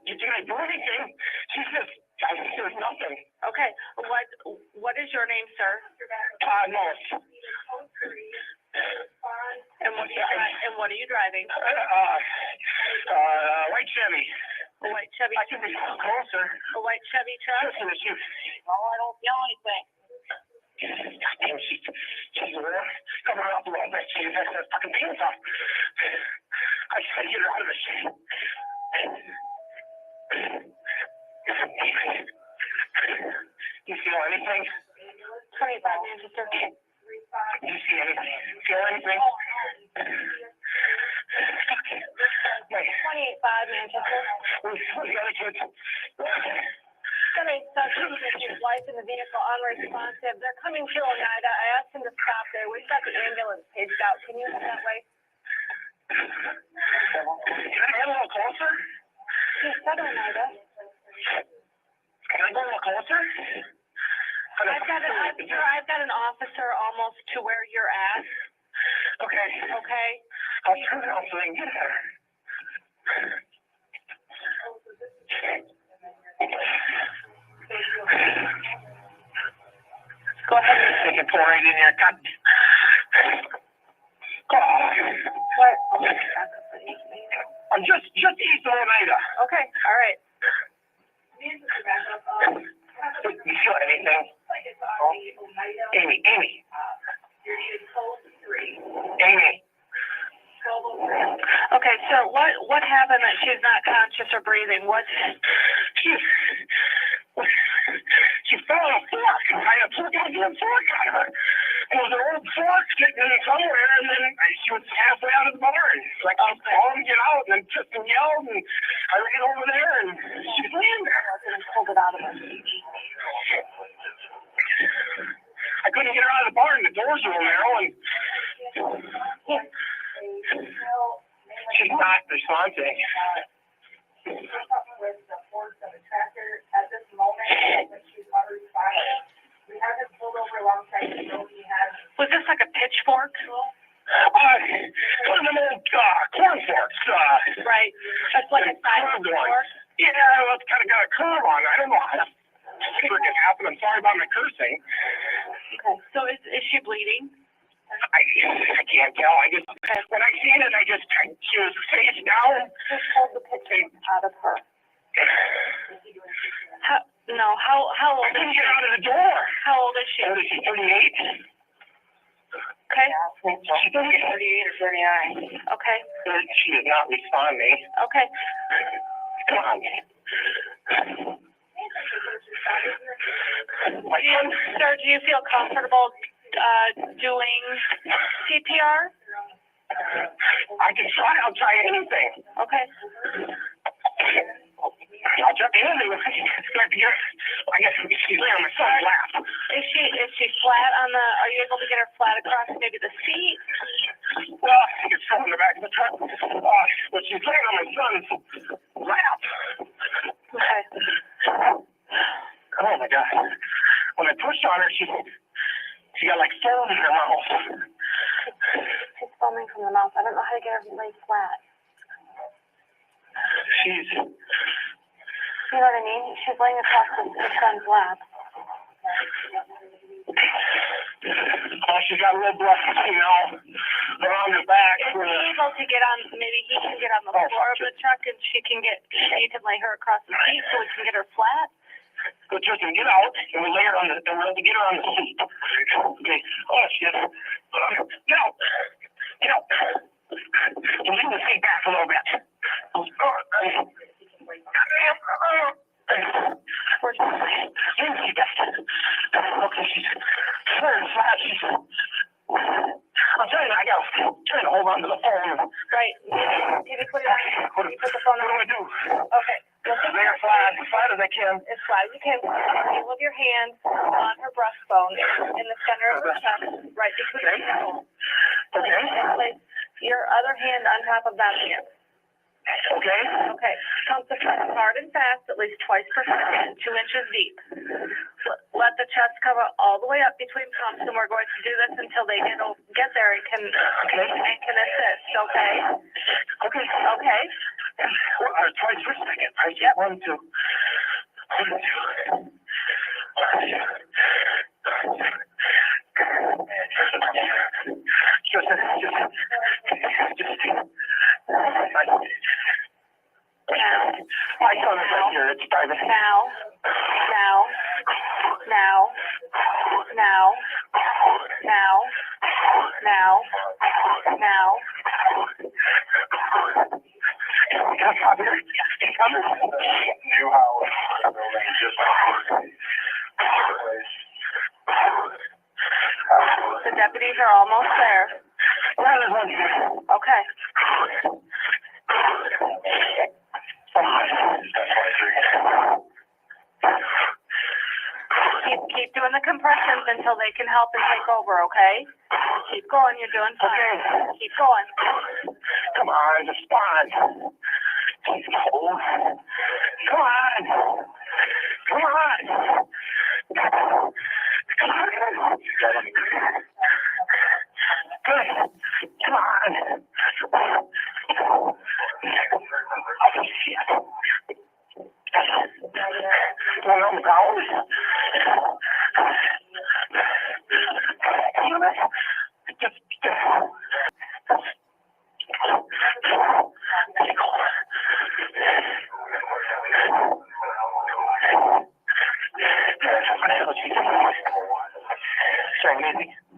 Did you guys do anything? She says, there's nothing. Okay. What is your name, sir? Mullis. And what are you driving? White Chevy. A white Chevy. I can be closer. A white Chevy truck. Listen, Oh, I don't feel anything. God damn, she's around. Cover her up a little bit. She has that fucking pants off. I just gotta get her out of this shit. You feel anything? 25 Manchester. Do you see anything? Feel anything? 28-5 Manchester. Where's the other kids? Somebody suspect with his wife in the vehicle, unresponsive. They're coming to Oneida. I asked him to stop there. We've got the ambulance paged out. Can you head that way? Can I get a little closer? He said Oneida. Can I go a little closer? I've got an officer almost to where you're at. Okay. Okay. I'll turn it off so they can get there. Go ahead. They can pour right in here. God. What? I'm just east of Oneida. Okay. All right. You feel anything? Amy. Amy. Okay. So what happened that she's not conscious or breathing? What? She fell on a fork. I had put a goddamn fork on her. It was an old fork sitting in somewhere, and then she was halfway out of the barn. Like, she called to get out, and then Tristan yelled, and I ran over there, and she was laying there. And pulled it out of her. I couldn't get her out of the barn. The doors were narrow, and she's not responding. With the force of a tractor at this moment, but she's already fired. We haven't pulled over alongside the road we had. Was this like a pitchfork? One of them old corn forks. Right. That's like a silent fork? Yeah, well, it's kind of got a curve on it. I don't know how that freaking happened. I'm sorry about my cursing. Okay. So is she bleeding? I can't tell. I just, when I seen it, she was face down. Just hold the picture out of her. How old I couldn't get out of the door. How old is she? Is she 38? Okay. She's 38 or 39. Okay. She is not responding. Okay. Come on. Sir, do you feel comfortable doing CPR? I can try. I'll try anything. Okay. I'll try anything. I guess she's laying on my son's lap. Is she flat on the? Are you able to get her flat across maybe the seat? Well, I think it's in the back of the truck. But she's laying on my son's lap. Okay. Oh my God! When I pushed on her, she got like foam in her mouth. She's foaming from the mouth. I don't know how to get her laid flat. You know what I mean? She's laying across her son's lap. Oh, she's got a little blood, around her back. Is he able to get on? Maybe he can get on the floor of the truck, and you can lay her across the seat so we can get her flat. But Tristan, get out, and we lay her on the, and we'll get her on the seat. Okay. Oh shit. Get out. Get out. We'll lean the seat back a little bit. Where's the seat? Okay, she's very flat. I'm trying to hold on to the phone. Right. Can you put it on? Can you put the phone on? What do I do? Okay. Lay her flat as I can. As flat as you can. You move your hand on her breastbone in the center of her chest, right between her nipples. Okay. And place your other hand on top of that hand. Okay. Okay. Pump the chest hard and fast, at least twice per second, 2 inches deep. Let the chest come all the way up between pumps, and we're going to do this until they get there and can assist. Okay. Okay. Okay. Twice per second. Right. Yep. 1, 2. 1, 2. Just my son is right here. It's private. Now. New house. The deputies are almost there. Okay. Keep doing the compressions until they can help and take over, okay? Keep going, you're doing fine. Keep going. Come on, it's fine. He's cold. Come on. Come on. Come on. Good. Come on. Damn it. Just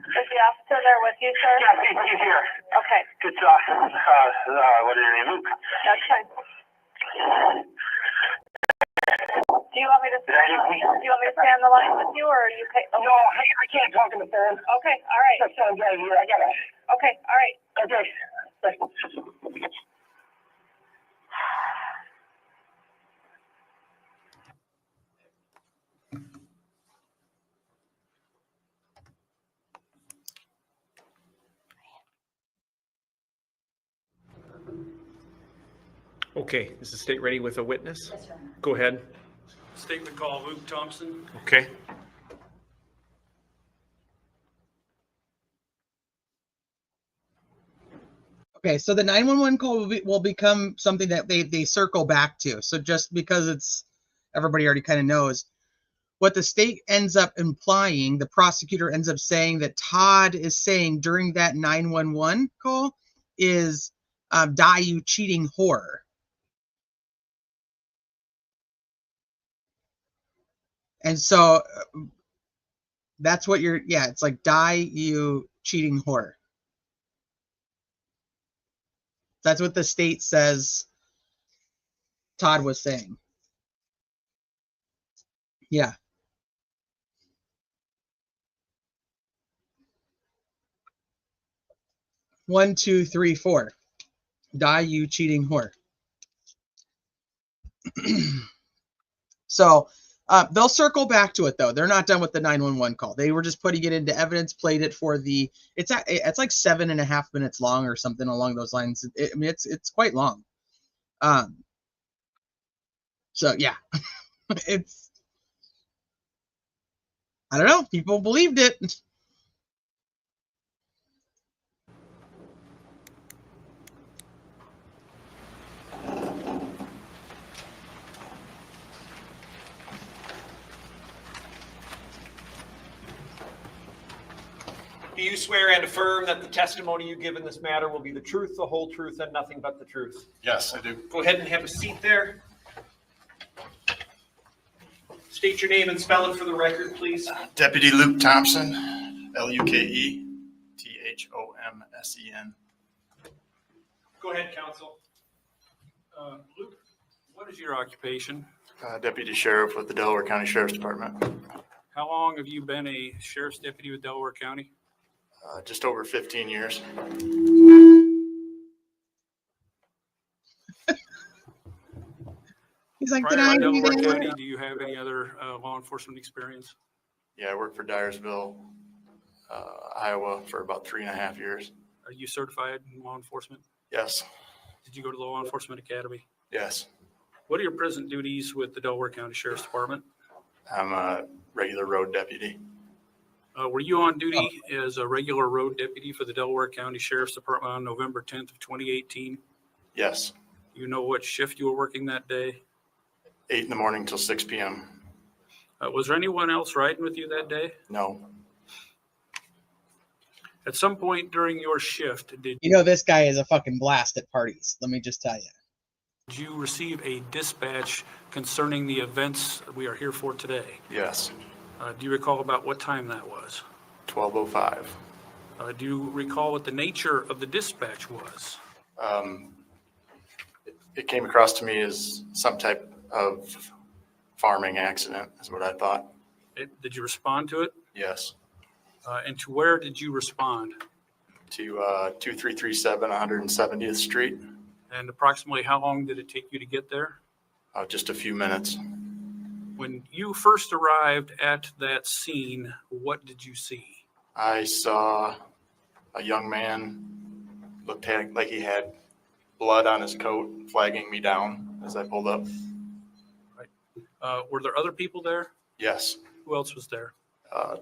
Is the officer there with you, sir? Yeah, he's here. Okay, It's, what is your name, Luke? that's fine. Do you want me to stay on the line with you, or are you okay? No, I can't talk on the phone. Okay, all right. That sounds right here. I gotta. Okay, all right. Okay. Okay, is the state ready with a witness? Go ahead. Statement call, Luke Thompson. Okay. Okay, so the 911 call will become something that they circle back to. So just because it's everybody already kind of knows what the state ends up implying, the prosecutor ends up saying that Todd is saying during that 911 call is die you cheating whore. And so that's what it's like die you cheating whore. That's what the state says Todd was saying. Yeah. One, two, three, four. Die you cheating whore. So they'll circle back to it though. They're not done with the 911 call. They were just putting it into evidence, played it for the. It's like 7.5 minutes long or something along those lines. I mean, it's quite long. So yeah, it's. I don't know. People believed it. Do you swear and affirm that the testimony you give in this matter will be the truth, the whole truth, and nothing but the truth? Yes, I do. Go ahead and have a seat there. State your name and spell it for the record, please. Deputy Luke Thompson, L-U-K-E-T-H-O-M-S-E-N. Go ahead, counsel. Luke, what is your occupation? Deputy Sheriff with the Delaware County Sheriff's Department. How long have you been a sheriff's deputy with Delaware County? Just over 15 years. He's like, Prior to Delaware County, do you have any other law enforcement experience? Yeah, I worked for Dyersville, Iowa for about 3.5 years. Are you certified in law enforcement? Yes. Did you go to the Law Enforcement Academy? Yes. What are your present duties with the Delaware County Sheriff's Department? I'm a regular road deputy. Were you on duty as a regular road deputy for the Delaware County Sheriff's Department on November 10th of 2018? Yes. You know what shift you were working that day? 8 in the morning till 6 p.m. Was there anyone else riding with you that day? No. At some point during your shift, did this guy is a fucking blast at parties. Let me just tell you. you receive a dispatch concerning the events we are here for today? Yes. Do you recall about what time that was? 12:05. Do you recall what the nature of the dispatch was? It came across to me as some type of farming accident, is what I thought. Did you respond to it? Yes. And to where did you respond? To 2337 170th Street. And approximately how long did it take you to get there? Just a few minutes. When you first arrived at that scene, what did you see? I saw a young man looked like he had blood on his coat, flagging me down as I pulled up. Right. Were there other people there? Yes. Who else was there?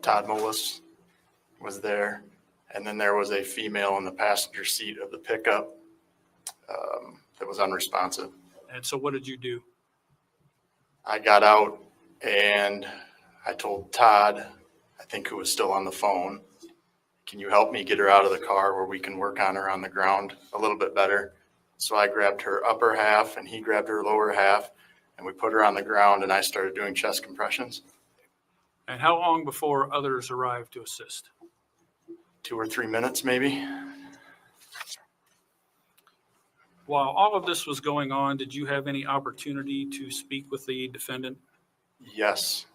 Todd Mullis was there. And then there was a female in the passenger seat of the pickup that was unresponsive. And so what did you do? I got out and I told Todd, I think who was still on the phone, can you help me get her out of the car where we can work on her on the ground a little bit better? So I grabbed her upper half and he grabbed her lower half and we put her on the ground and I started doing chest compressions. And how long before others arrived to assist? 2 or 3 minutes, maybe. While all of this was going on, did you have any opportunity to speak with the defendant? Yes.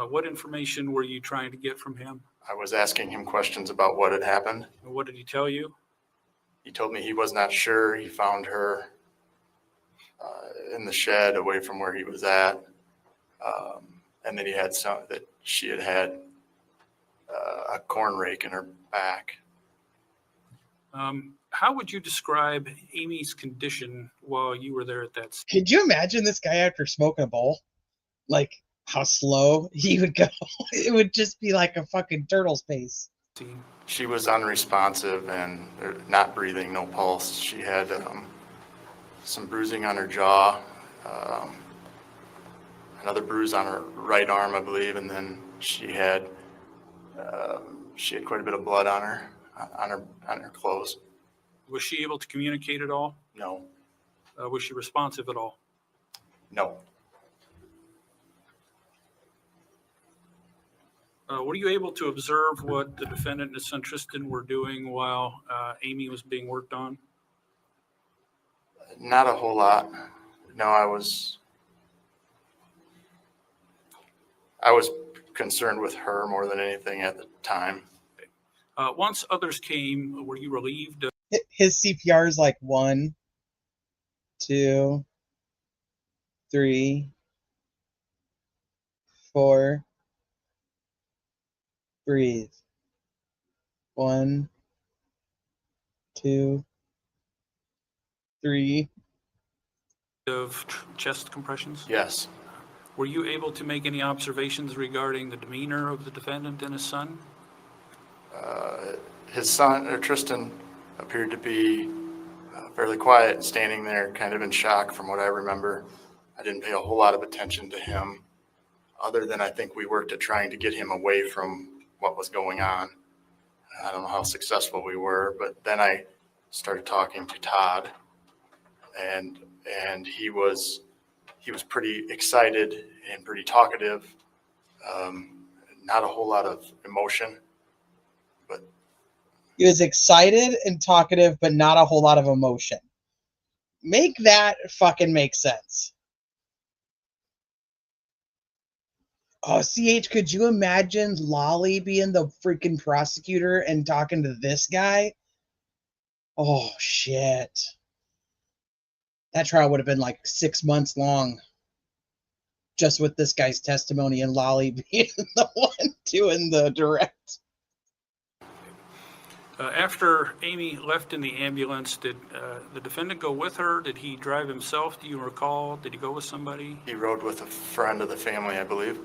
What information were you trying to get from him? I was asking him questions about what had happened. And what did he tell you? He told me he was not sure. He found her in the shed away from where he was at. And then he had that she had a corn rake in her back. How would you describe Amy's condition while you were there at that scene? Could you imagine this guy after smoking a bowl? Like how slow he would go. It would just be like a fucking turtle's pace. She was unresponsive and not breathing, no pulse. She had some bruising on her jaw, another bruise on her right arm, I believe, and then she had quite a bit of blood on her clothes. Was she able to communicate at all? No. Was she responsive at all? No. Were you able to observe what the defendant and his son Tristan were doing while Amy was being worked on? Not a whole lot. No, I was concerned with her more than anything at the time. Once others came, were you relieved? His CPR is like 1, 2, 3, 4. Breathe. 1, 2, 3. Of chest compressions? Yes. Were you able to make any observations regarding the demeanor of the defendant and his son? His son, or Tristan, appeared to be fairly quiet, standing there kind of in shock from what I remember. I didn't pay a whole lot of attention to him, other than I think we worked at trying to get him away from what was going on. I don't know how successful we were, but then I started talking to Todd, and he was pretty excited and pretty talkative. Not a whole lot of emotion, but He was excited and talkative, but not a whole lot of emotion. Make that fucking make sense. Oh, CH, could you imagine Lolly being the freaking prosecutor and talking to this guy? Oh, shit. That trial would have been like 6 months long. Just with this guy's testimony and Lolly being the one doing the direct. After Amy left in the ambulance, did the defendant go with her? Did he drive himself? Do you recall? Did he go with somebody? he rode with a friend of the family, I believe.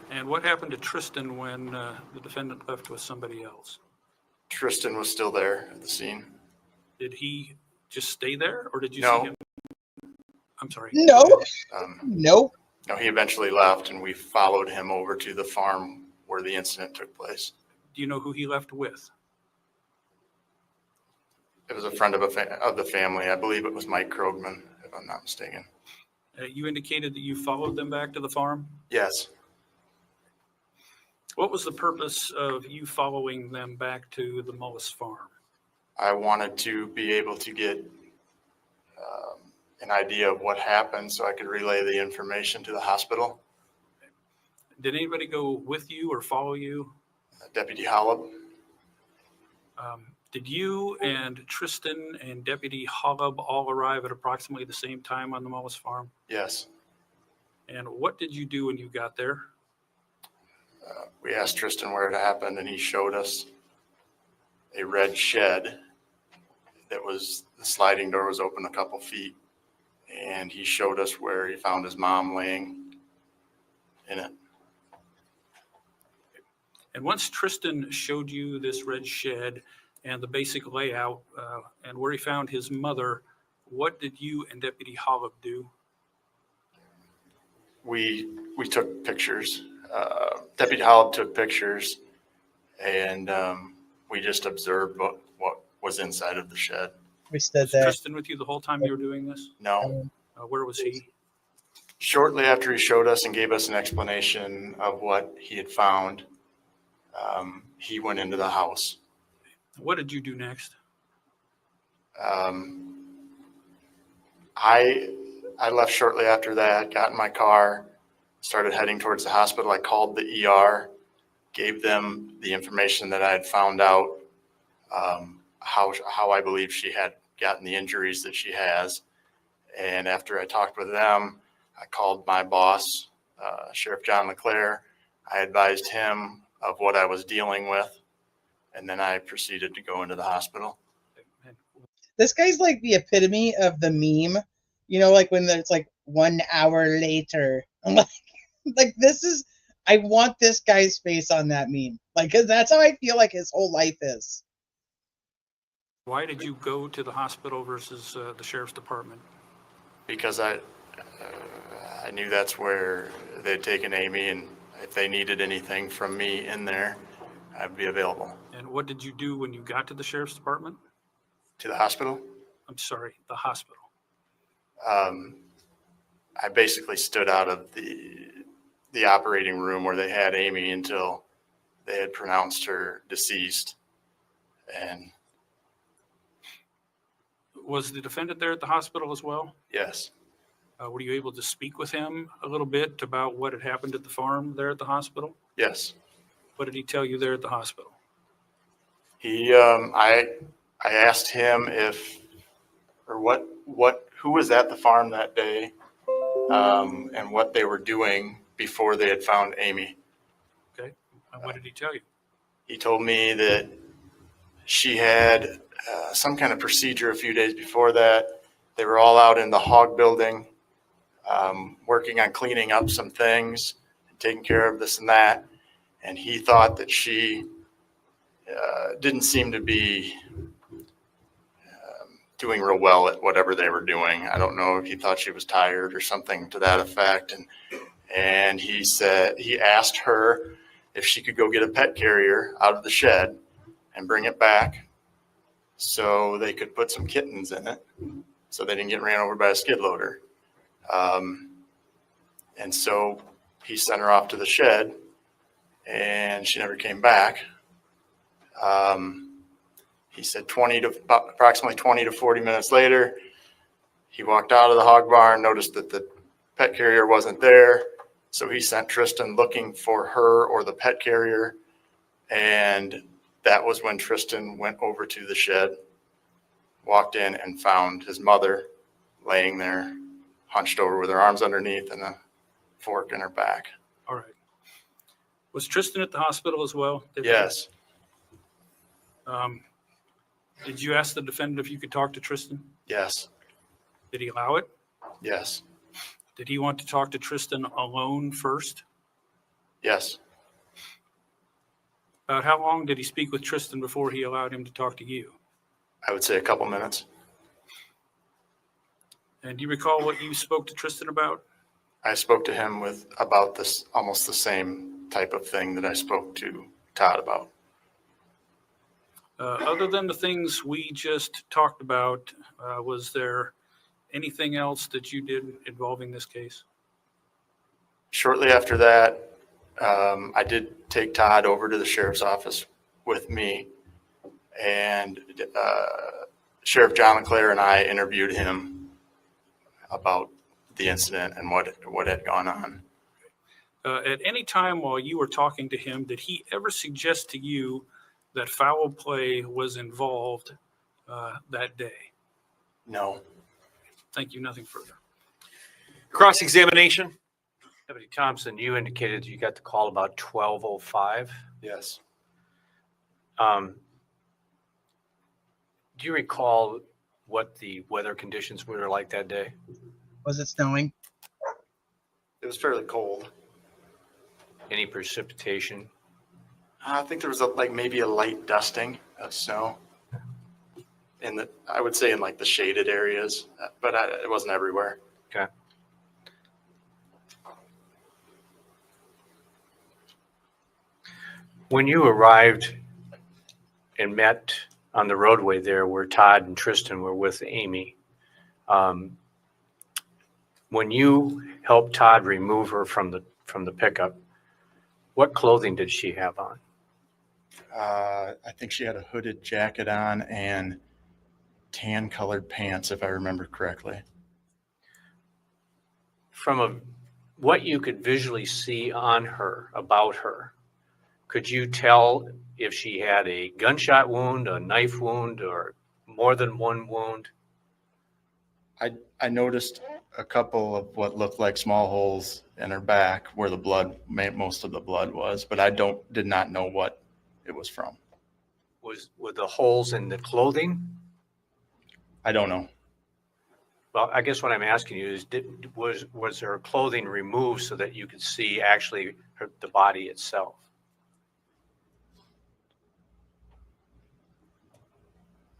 And what happened to Tristan when the defendant left with somebody else? Tristan was still there at the scene. Did he just stay there, or did you No. see him? I'm sorry. No. Nope. No, he eventually left, and we followed him over to the farm where the incident took place. Do you know who he left with? It was a friend of the family. I believe it was Mike Krogman, if I'm not mistaken. You indicated that you followed them back to the farm. Yes. What was the purpose of you following them back to the Mullis farm? I wanted to be able to get an idea of what happened so I could relay the information to the hospital. Did anybody go with you or follow you? Deputy Hollop. Did you and Tristan and Deputy Hollop all arrive at approximately the same time on the Mullis farm? Yes. And what did you do when you got there? We asked Tristan where it happened, and he showed us a red shed that was, the sliding door was open a couple feet, and he showed us where he found his mom laying in it. And once Tristan showed you this red shed and the basic layout and where he found his mother, what did you and Deputy Hollop do? We took pictures. Deputy Hollop took pictures, and we just observed what was inside of the shed. We stood Was there. Tristan with you the whole time you were doing this? No. Where was he? Shortly after he showed us and gave us an explanation of what he had found, he went into the house. What did you do next? I left shortly after that, got in my car, started heading towards the hospital. I called the ER, gave them the information that I had found out, how I believe she had gotten the injuries that she has. And after I talked with them, I called my boss, Sheriff John LeClaire. I advised him of what I was dealing with, and then I proceeded to go into the hospital. This guy's like the epitome of the meme, you know, like when it's like 1 hour later. I'm like this is, I want this guy's face on that meme. Like, cause that's how I feel like his whole life is. Why did you go to the hospital versus the sheriff's department? Because I knew that's where they'd taken Amy, and if they needed anything from me in there, I'd be available. And what did you do when you got to the sheriff's department? To the hospital? I'm sorry, the hospital. I basically stood out of the operating room where they had Amy until they had pronounced her deceased. And was the defendant there at the hospital as well? yes. Were you able to speak with him a little bit about what had happened at the farm there at the hospital? Yes. What did he tell you there at the hospital? He, I asked him who was at the farm that day, and what they were doing before they had found Amy. Okay. And what did he tell you? He told me that she had some kind of procedure a few days before that. They were all out in the hog building, working on cleaning up some things, taking care of this and that. And he thought that she didn't seem to be doing real well at whatever they were doing. I don't know if he thought she was tired or something to that effect. And he said, he asked her if she could go get a pet carrier out of the shed and bring it back so they could put some kittens in it so they didn't get ran over by a skid loader. And so he sent her off to the shed, and she never came back. He said approximately 20 to 40 minutes later, he walked out of the hog barn, noticed that the pet carrier wasn't there. So he sent Tristan looking for her or the pet carrier. And that was when Tristan went over to the shed, walked in, and found his mother laying there, hunched over with her arms underneath and a fork in her back. All right. Was Tristan at the hospital as well? Yes. Did you ask the defendant if you could talk to Tristan? Yes. Did he allow it? Yes. Did he want to talk to Tristan alone first? Yes. About how long did he speak with Tristan before he allowed him to talk to you? I would say a couple minutes. And do you recall what you spoke to Tristan about? I spoke to him about this, almost the same type of thing that I spoke to Todd about. Other than the things we just talked about, was there anything else that you did involving this case? Shortly after that, I did take Todd over to the sheriff's office with me, and Sheriff John LeClaire and I interviewed him about the incident and what had gone on. At any time while you were talking to him, did he ever suggest to you that foul play was involved that day? No. Thank you. Nothing further. Cross-examination. Deputy Thompson, you indicated you got the call about 12:05. Yes. Do you recall what the weather conditions were like that day? Was it snowing? It was fairly cold. Any precipitation? I think there was maybe a light dusting of snow I would say in like the shaded areas, but it wasn't everywhere. Okay. When you arrived and met on the roadway there where Todd and Tristan were with Amy, when you helped Todd remove her from the pickup, what clothing did she have on? I think she had a hooded jacket on and tan colored pants, if I remember correctly. From what you could visually see on her, about her, could you tell if she had a gunshot wound, a knife wound, or more than one wound? I noticed a couple of what looked like small holes in her back where most of the blood was, but I did not know what it was from. Were the holes in the clothing? I don't know. Well, I guess what I'm asking you is, was her clothing removed so that you could see actually the body itself?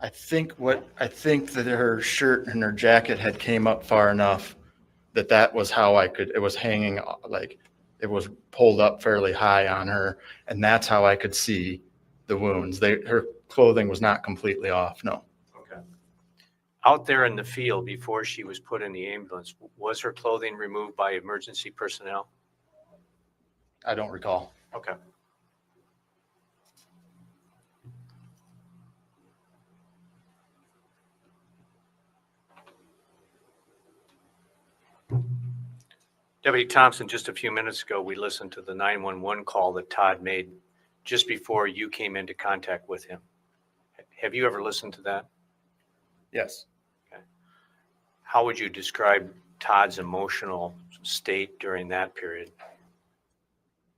I think that her shirt and her jacket had came up far enough that was how it was hanging, like it was pulled up fairly high on her, and that's how I could see the wounds. Her clothing was not completely off, no. Okay. Out there in the field before she was put in the ambulance, was her clothing removed by emergency personnel? I don't recall. Okay. Deputy Thompson, just a few minutes ago, we listened to the 911 call that Todd made just before you came into contact with him. Have you ever listened to that? Yes. Okay. How would you describe Todd's emotional state during that period?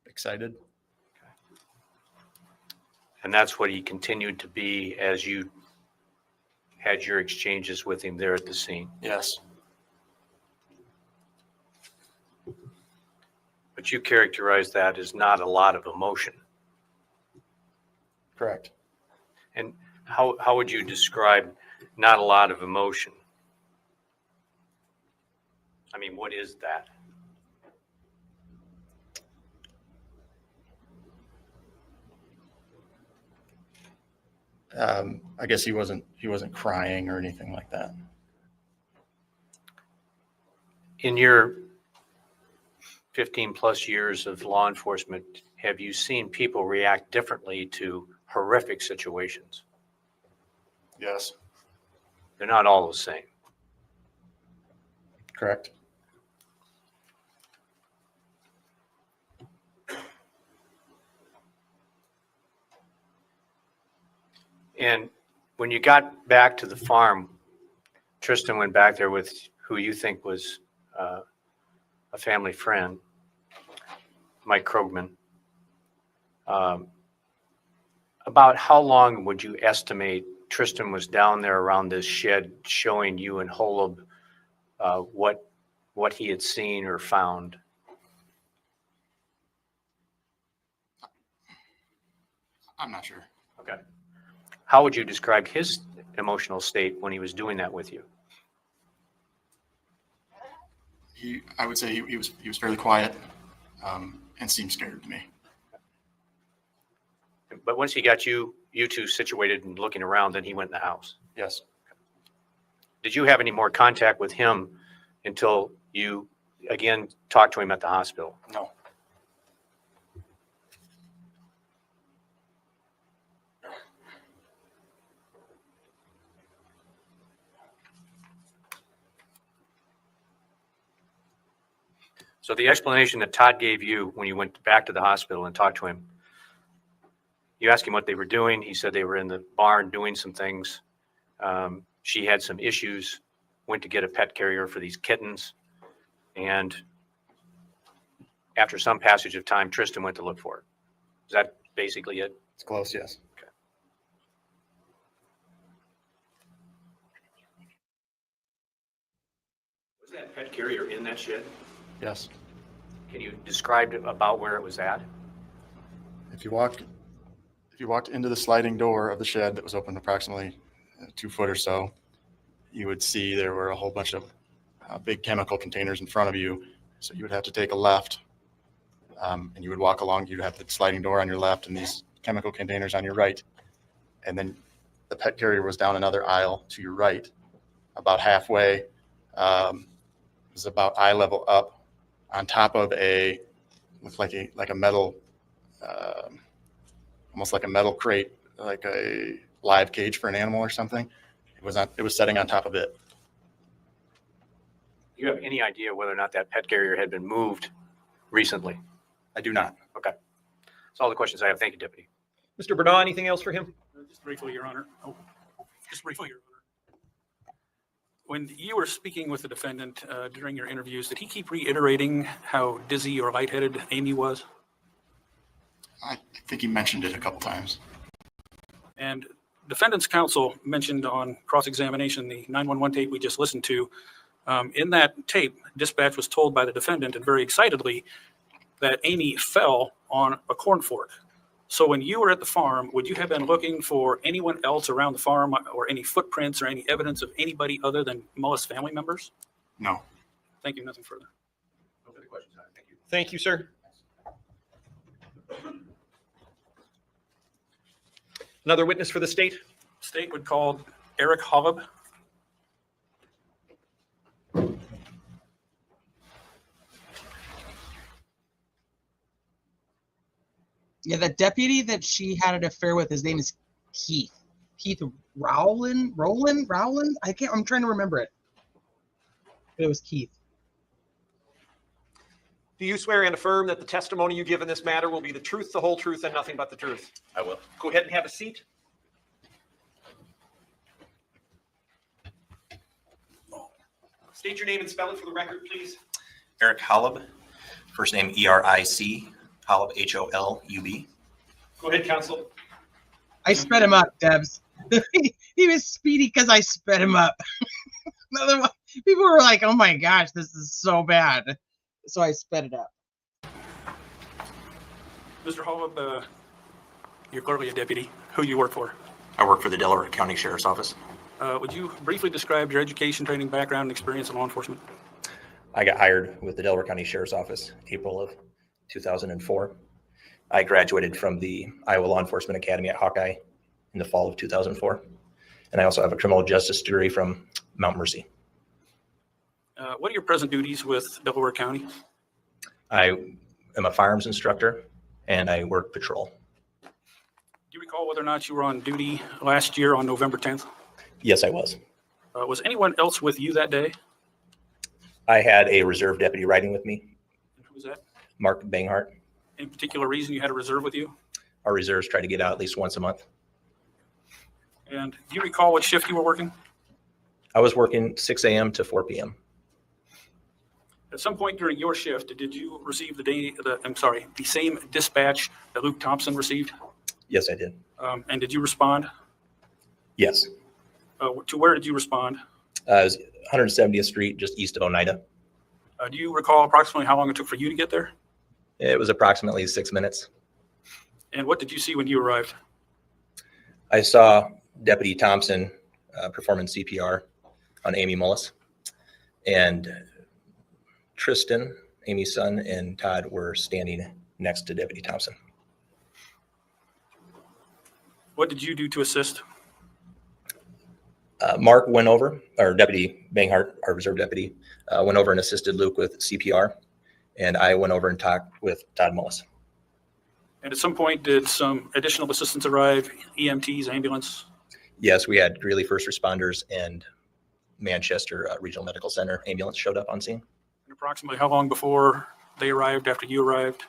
Excited. Okay. And that's what he continued to be as you had your exchanges with him there at the scene? Yes. But you characterize that as not a lot of emotion. Correct. And how would you describe not a lot of emotion? I mean, what is that? I guess he wasn't crying or anything like that. In your 15 plus years of law enforcement, have you seen people react differently to horrific situations? Yes. They're not all the same. Correct. And when you got back to the farm, Tristan went back there with who you think was a family friend, Mike Krogman. About how long would you estimate Tristan was down there around this shed showing you and Holub what he had seen or found? I'm not sure. Okay. How would you describe his emotional state when he was doing that with you? I would say he was fairly quiet and seemed scared to me. But once he got you two situated and looking around, then he went in the house. Yes. Did you have any more contact with him until you again talked to him at the hospital? No. So the explanation that Todd gave you when you went back to the hospital and talked to him, you asked him what they were doing. He said they were in the barn doing some things. She had some issues, went to get a pet carrier for these kittens. And after some passage of time, Tristan went to look for it. Is that basically it? It's close, yes. Okay. Was that pet carrier in that shed? Yes. Can you describe about where it was at? If you walked into the sliding door of the shed that was open approximately 2 foot or so, you would see there were a whole bunch of big chemical containers in front of you. So you would have to take a left, and you would walk along. You'd have the sliding door on your left and these chemical containers on your right. And then the pet carrier was down another aisle to your right, about halfway. It was about eye level up on top of looked like a metal, almost like a metal crate, like a live cage for an animal or something. It was setting on top of it. Do you have any idea whether or not that pet carrier had been moved recently? I do not. Okay. That's all the questions I have. Thank you, Deputy. Mr. Bernard, anything else for him? Just briefly, Your Honor. Just briefly, Your Honor. When you were speaking with the defendant during your interviews, did he keep reiterating how dizzy or lightheaded Amy was? I think he mentioned it a couple times. And defendant's counsel mentioned on cross-examination, the 911 tape we just listened to. In that tape, dispatch was told by the defendant, and very excitedly, that Amy fell on a corn fork. So when you were at the farm, would you have been looking for anyone else around the farm, or any footprints or any evidence of anybody other than Mullis family members? No. Thank you. Nothing further. No further questions. Thank you. Thank you, sir. Another witness for the state? State would call Eric Hollab. Yeah, the deputy that she had an affair with, his name is Keith. Keith Rowland? I'm trying to remember it. But it was Keith. Do you swear and affirm that the testimony you give in this matter will be the truth, the whole truth, and nothing but the truth? I will. Go ahead and have a seat. State your name and spell it for the record, please. Eric Holub, first name E-R-I-C, Holub, H-O-L-U-B. Go ahead, counsel. I sped him up, Debs. He was speedy because I sped him up. Otherwise, people were like, oh my gosh, this is so bad. So I sped it up. Mr. Hollab, you're clearly a deputy. Who do you work for? I work for the Delaware County Sheriff's Office. Would you briefly describe your education, training, background, and experience in law enforcement? I got hired with the Delaware County Sheriff's Office April of 2004. I graduated from the Iowa Law Enforcement Academy at Hawkeye in the fall of 2004. And I also have a criminal justice degree from Mount Mercy. What are your present duties with Delaware County? I am a firearms instructor and I work patrol. Do you recall whether or not you were on duty last year on November 10th? Yes, I was. Was anyone else with you that day? I had a reserve deputy riding with me. And who was that? Mark Banghart. Any particular reason you had a reserve with you? Our reserves try to get out at least once a month. And do you recall what shift you were working? I was working 6 a.m. to 4 p.m. At some point during your shift, did you receive the same dispatch that Luke Thompson received? Yes, I did. And did you respond? Yes. To where did you respond? It was 170th Street, just east of Oneida. Do you recall approximately how long it took for you to get there? It was approximately 6 minutes. And what did you see when you arrived? I saw Deputy Thompson performing CPR on Amy Mullis. And Tristan, Amy's son, and Todd were standing next to Deputy Thompson. What did you do to assist? Mark went over, or Deputy Banghart, our reserve deputy, went over and assisted Luke with CPR. And I went over and talked with Todd Mullis. And at some point, did some additional assistance arrive, EMTs, ambulance? Yes, we had Greeley First Responders and Manchester Regional Medical Center ambulance showed up on scene. And approximately how long before they arrived, after you arrived?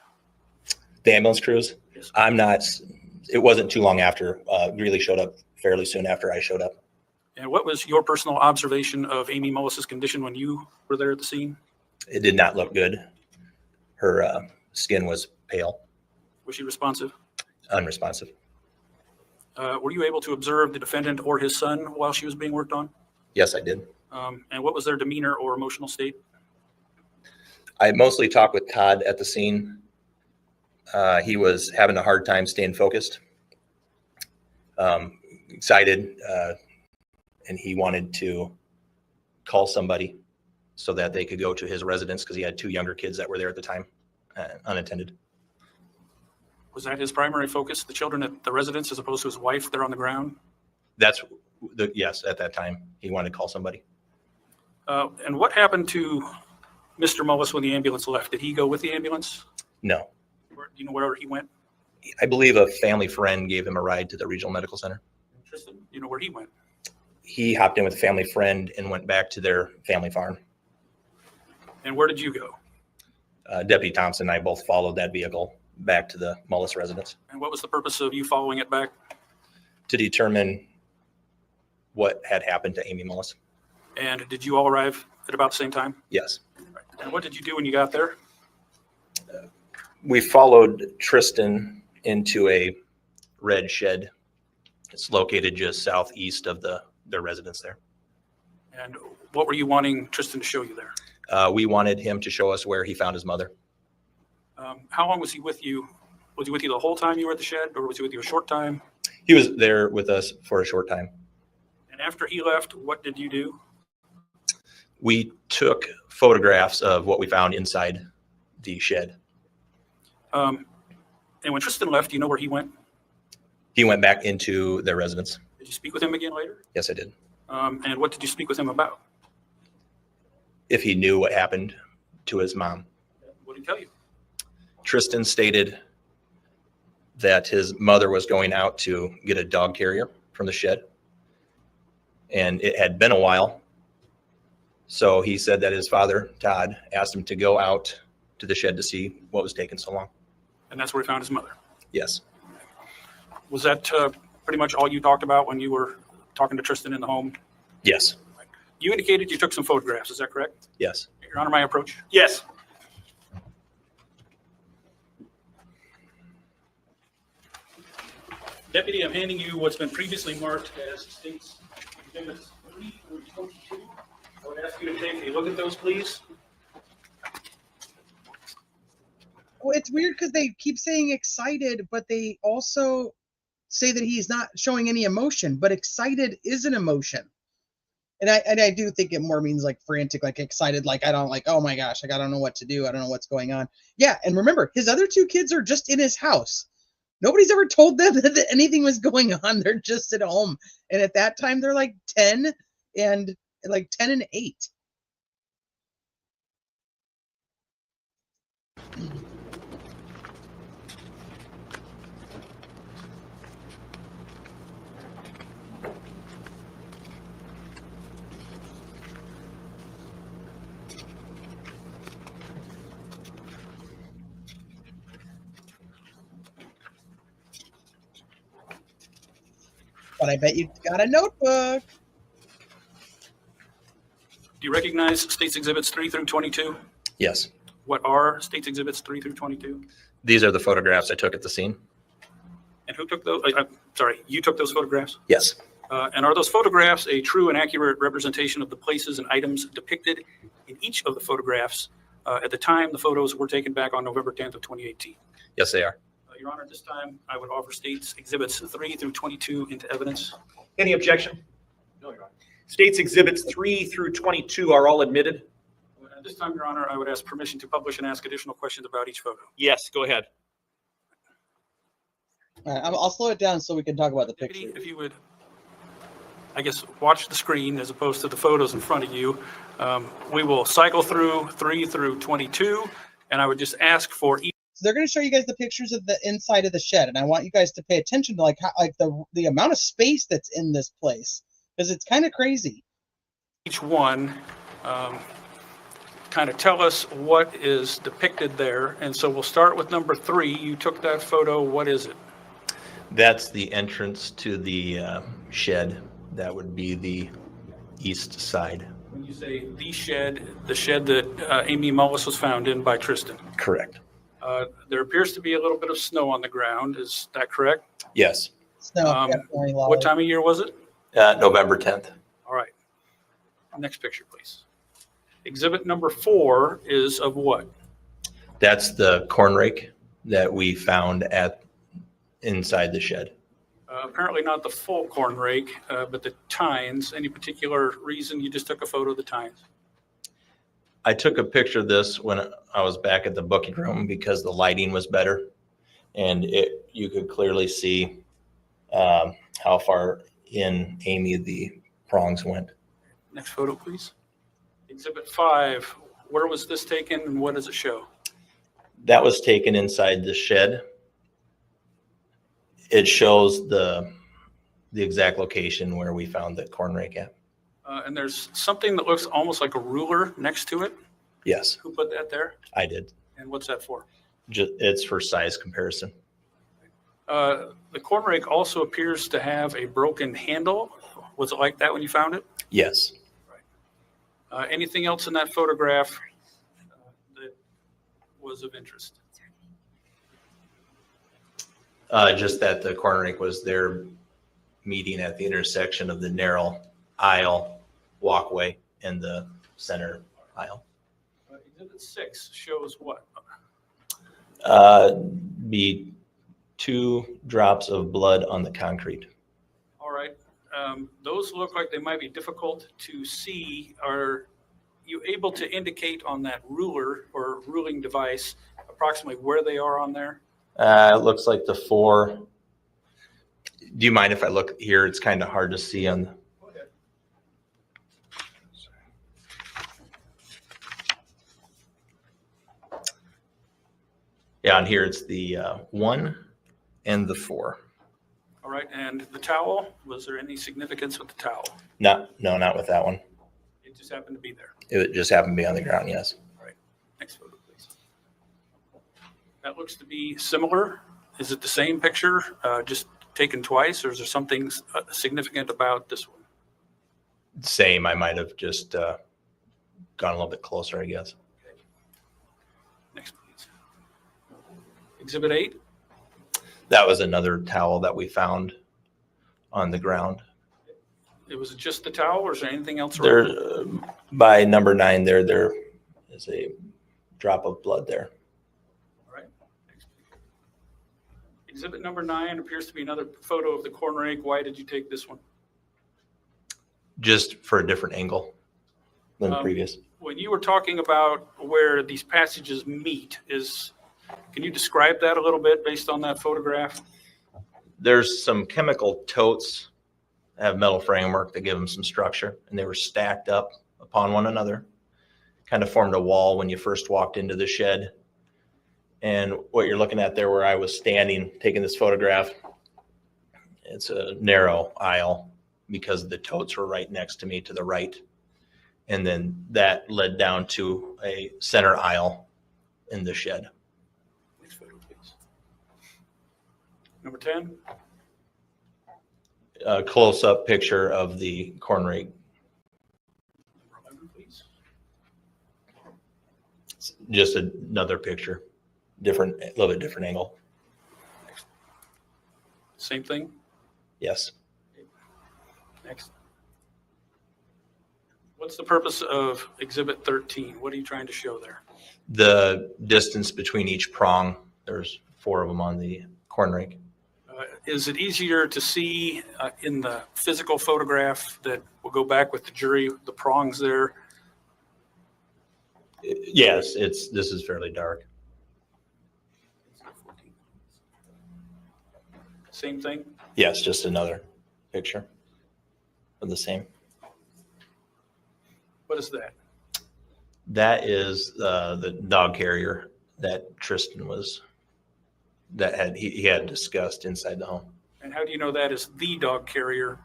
The ambulance crews, it wasn't too long after. Greeley showed up fairly soon after I showed up. And what was your personal observation of Amy Mullis's condition when you were there at the scene? It did not look good. Her skin was pale. Was she responsive? Unresponsive. Were you able to observe the defendant or his son while she was being worked on? Yes, I did. And what was their demeanor or emotional state? I mostly talked with Todd at the scene. He was having a hard time staying focused, excited, and he wanted to call somebody so that they could go to his residence because he had 2 younger kids that were there at the time, unattended. Was that his primary focus, the children at the residence as opposed to his wife there on the ground? Yes, at that time, he wanted to call somebody. And what happened to Mr. Mullis when the ambulance left? Did he go with the ambulance? No. Do you know where he went? I believe a family friend gave him a ride to the regional medical center. Tristan, you know where he went? He hopped in with a family friend and went back to their family farm. And where did you go? Deputy Thompson and I both followed that vehicle back to the Mullis residence. And what was the purpose of you following it back? To determine what had happened to Amy Mullis. And did you all arrive at about the same time? Yes. And what did you do when you got there? We followed Tristan into a red shed. It's located just southeast of their residence there. And what were you wanting Tristan to show you there? We wanted him to show us where he found his mother. How long was he with you? Was he with you the whole time you were at the shed, or was he with you a short time? He was there with us for a short time. And after he left, what did you do? We took photographs of what we found inside the shed. And when Tristan left, do you know where he went? He went back into their residence. Did you speak with him again later? Yes, I did. And what did you speak with him about? If he knew what happened to his mom. What did he tell you? Tristan stated that his mother was going out to get a dog carrier from the shed. And it had been a while. So he said that his father, Todd, asked him to go out to the shed to see what was taking so long. And that's where he found his mother? Yes. Was that pretty much all you talked about when you were talking to Tristan in the home? Yes. You indicated you took some photographs, is that correct? Yes. Your Honor, my approach? Yes. Deputy, I'm handing you what's been previously marked as States Exhibits 3 through 22. I would ask you to take a look at those, please. Well, it's weird because they keep saying excited, but they also say that he's not showing any emotion, but excited is an emotion. And I do think it more means like frantic, like excited, like I don't like, oh my gosh, like I don't know what to do. I don't know what's going on. Yeah, and remember, his other 2 kids are just in his house. Nobody's ever told them that anything was going on. They're just at home. And at that time, they're like 10 and 8. But I bet you got a notebook. Do you recognize States Exhibits 3 through 22? Yes. What are States Exhibits 3 through 22? These are the photographs I took at the scene. And who took those? You took those photographs? Yes. And are those photographs a true and accurate representation of the places and items depicted in each of the photographs at the time the photos were taken back on November 10th of 2018? Yes, they are. Your Honor, at this time, I would offer States Exhibits 3 through 22 into evidence. Any objection? No, Your Honor. States Exhibits 3 through 22 are all admitted. At this time, Your Honor, I would ask permission to publish and ask additional questions about each photo. Yes, go ahead. All right, I'll slow it down so we can talk about the picture. If you would, I guess, watch the screen as opposed to the photos in front of you. We will cycle through 3 through 22, and I would just ask for each. So they're going to show you guys the pictures of the inside of the shed, and I want you guys to pay attention to the amount of space that's in this place, because it's kind of crazy. Each one, kind of tell us what is depicted there. And so we'll start with number 3. You took that photo. What is it? That's the entrance to the shed. That would be the east side. When you say the shed that Amy Mullis was found in by Tristan. Correct. There appears to be a little bit of snow on the ground. Is that correct? Yes. Snow, definitely low. What time of year was it? November 10th. All right. Next picture, please. Exhibit number 4 is of what? That's the corn rake that we found inside the shed. Apparently not the full corn rake, but the tines. Any particular reason you just took a photo of the tines? I took a picture of this when I was back at the booking room because the lighting was better, and you could clearly see how far in Amy the prongs went. Next photo, please. Exhibit 5. Where was this taken and what does it show? That was taken inside the shed. It shows the exact location where we found the corn rake at. And there's something that looks almost like a ruler next to it. Yes. Who put that there? I did. And what's that for? It's for size comparison. The corn rake also appears to have a broken handle. Was it like that when you found it? Yes. Anything else in that photograph that was of interest? Just that the corn rake was there meeting at the intersection of the narrow aisle walkway and the center aisle. Exhibit 6 shows what? Be 2 drops of blood on the concrete. All right. Those look like they might be difficult to see. Are you able to indicate on that ruler or ruling device approximately where they are on there? It looks like the 4. Do you mind if I look here? It's kind of hard to see on the. Okay. Yeah, on here it's the 1 and the 4. All right. And the towel, was there any significance with the towel? No, not with that one. It just happened to be there. It just happened to be on the ground, yes. All right. Next photo, please. That looks to be similar. Is it the same picture, just taken twice, or is there something significant about this one? Same. I might have just gone a little bit closer, I guess. Okay. Next, please. Exhibit 8. That was another towel that we found on the ground. It was just the towel, or is there anything else? There, by number 9, there is a drop of blood there. All right. Next. Exhibit number 9 appears to be another photo of the corn rake. Why did you take this one? Just for a different angle than the previous. When you were talking about where these passages meet, can you describe that a little bit based on that photograph? There's some chemical totes that have metal framework that give them some structure, and they were stacked up upon one another. Kind of formed a wall when you first walked into the shed. And what you're looking at there where I was standing taking this photograph, it's a narrow aisle because the totes were right next to me to the right. And then that led down to a center aisle in the shed. Next photo, please. Number 10. A close-up picture of the corn rake. Number 11, please. It's just another picture, a little bit different angle. Next. Same thing? Yes. Next. What's the purpose of Exhibit 13? What are you trying to show there? The distance between each prong, there's 4 of them on the corn rake. Is it easier to see in the physical photograph that will go back with the jury, the prongs there? Yes, this is fairly dark. Same thing? Yes, just another picture of the same. What is that? That is the dog carrier that Tristan he had discussed inside the home. And how do you know that is the dog carrier?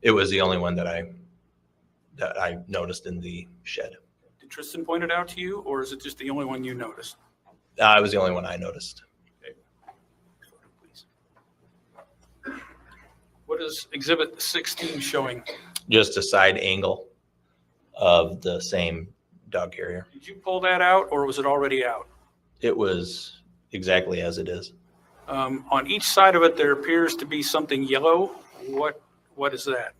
It was the only one that I noticed in the shed. Did Tristan pointed out to you, or is it just the only one you noticed? It was the only one I noticed. Okay. Please. What is Exhibit 16 showing? Just a side angle of the same dog carrier. Did you pull that out, or was it already out? It was exactly as it is. On each side of it, there appears to be something yellow. What is that?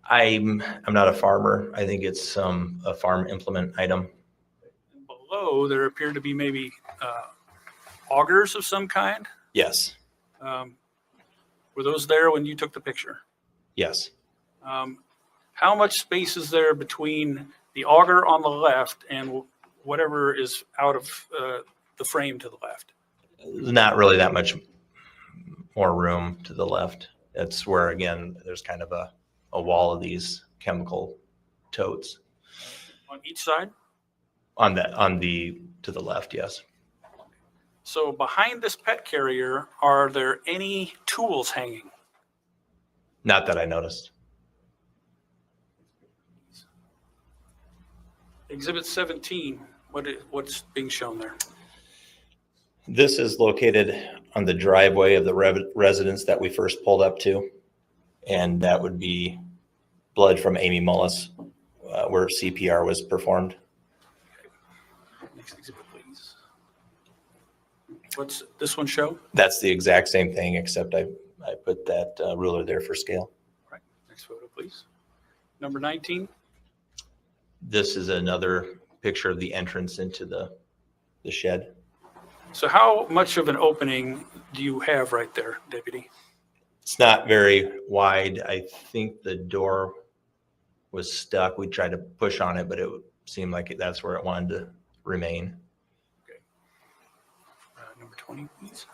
I'm not a farmer. I think it's a farm implement item. And below, there appear to be maybe augers of some kind. Yes. Were those there when you took the picture? Yes. How much space is there between the auger on the left and whatever is out of the frame to the left? Not really that much more room to the left. That's where, again, there's kind of a wall of these chemical totes. On each side? To the left, yes. So behind this pet carrier, are there any tools hanging? Not that I noticed. Exhibit 17, what's being shown there? This is located on the driveway of the residence that we first pulled up to. And that would be blood from Amy Mullis, where CPR was performed. Next exhibit, please. What's this one show? That's the exact same thing, except I put that ruler there for scale. Right. Next photo, please. Number 19. This is another picture of the entrance into the shed. So how much of an opening do you have right there, Deputy? It's not very wide. I think the door was stuck. We tried to push on it, but it seemed like that's where it wanted to remain. Okay. Number 20, please.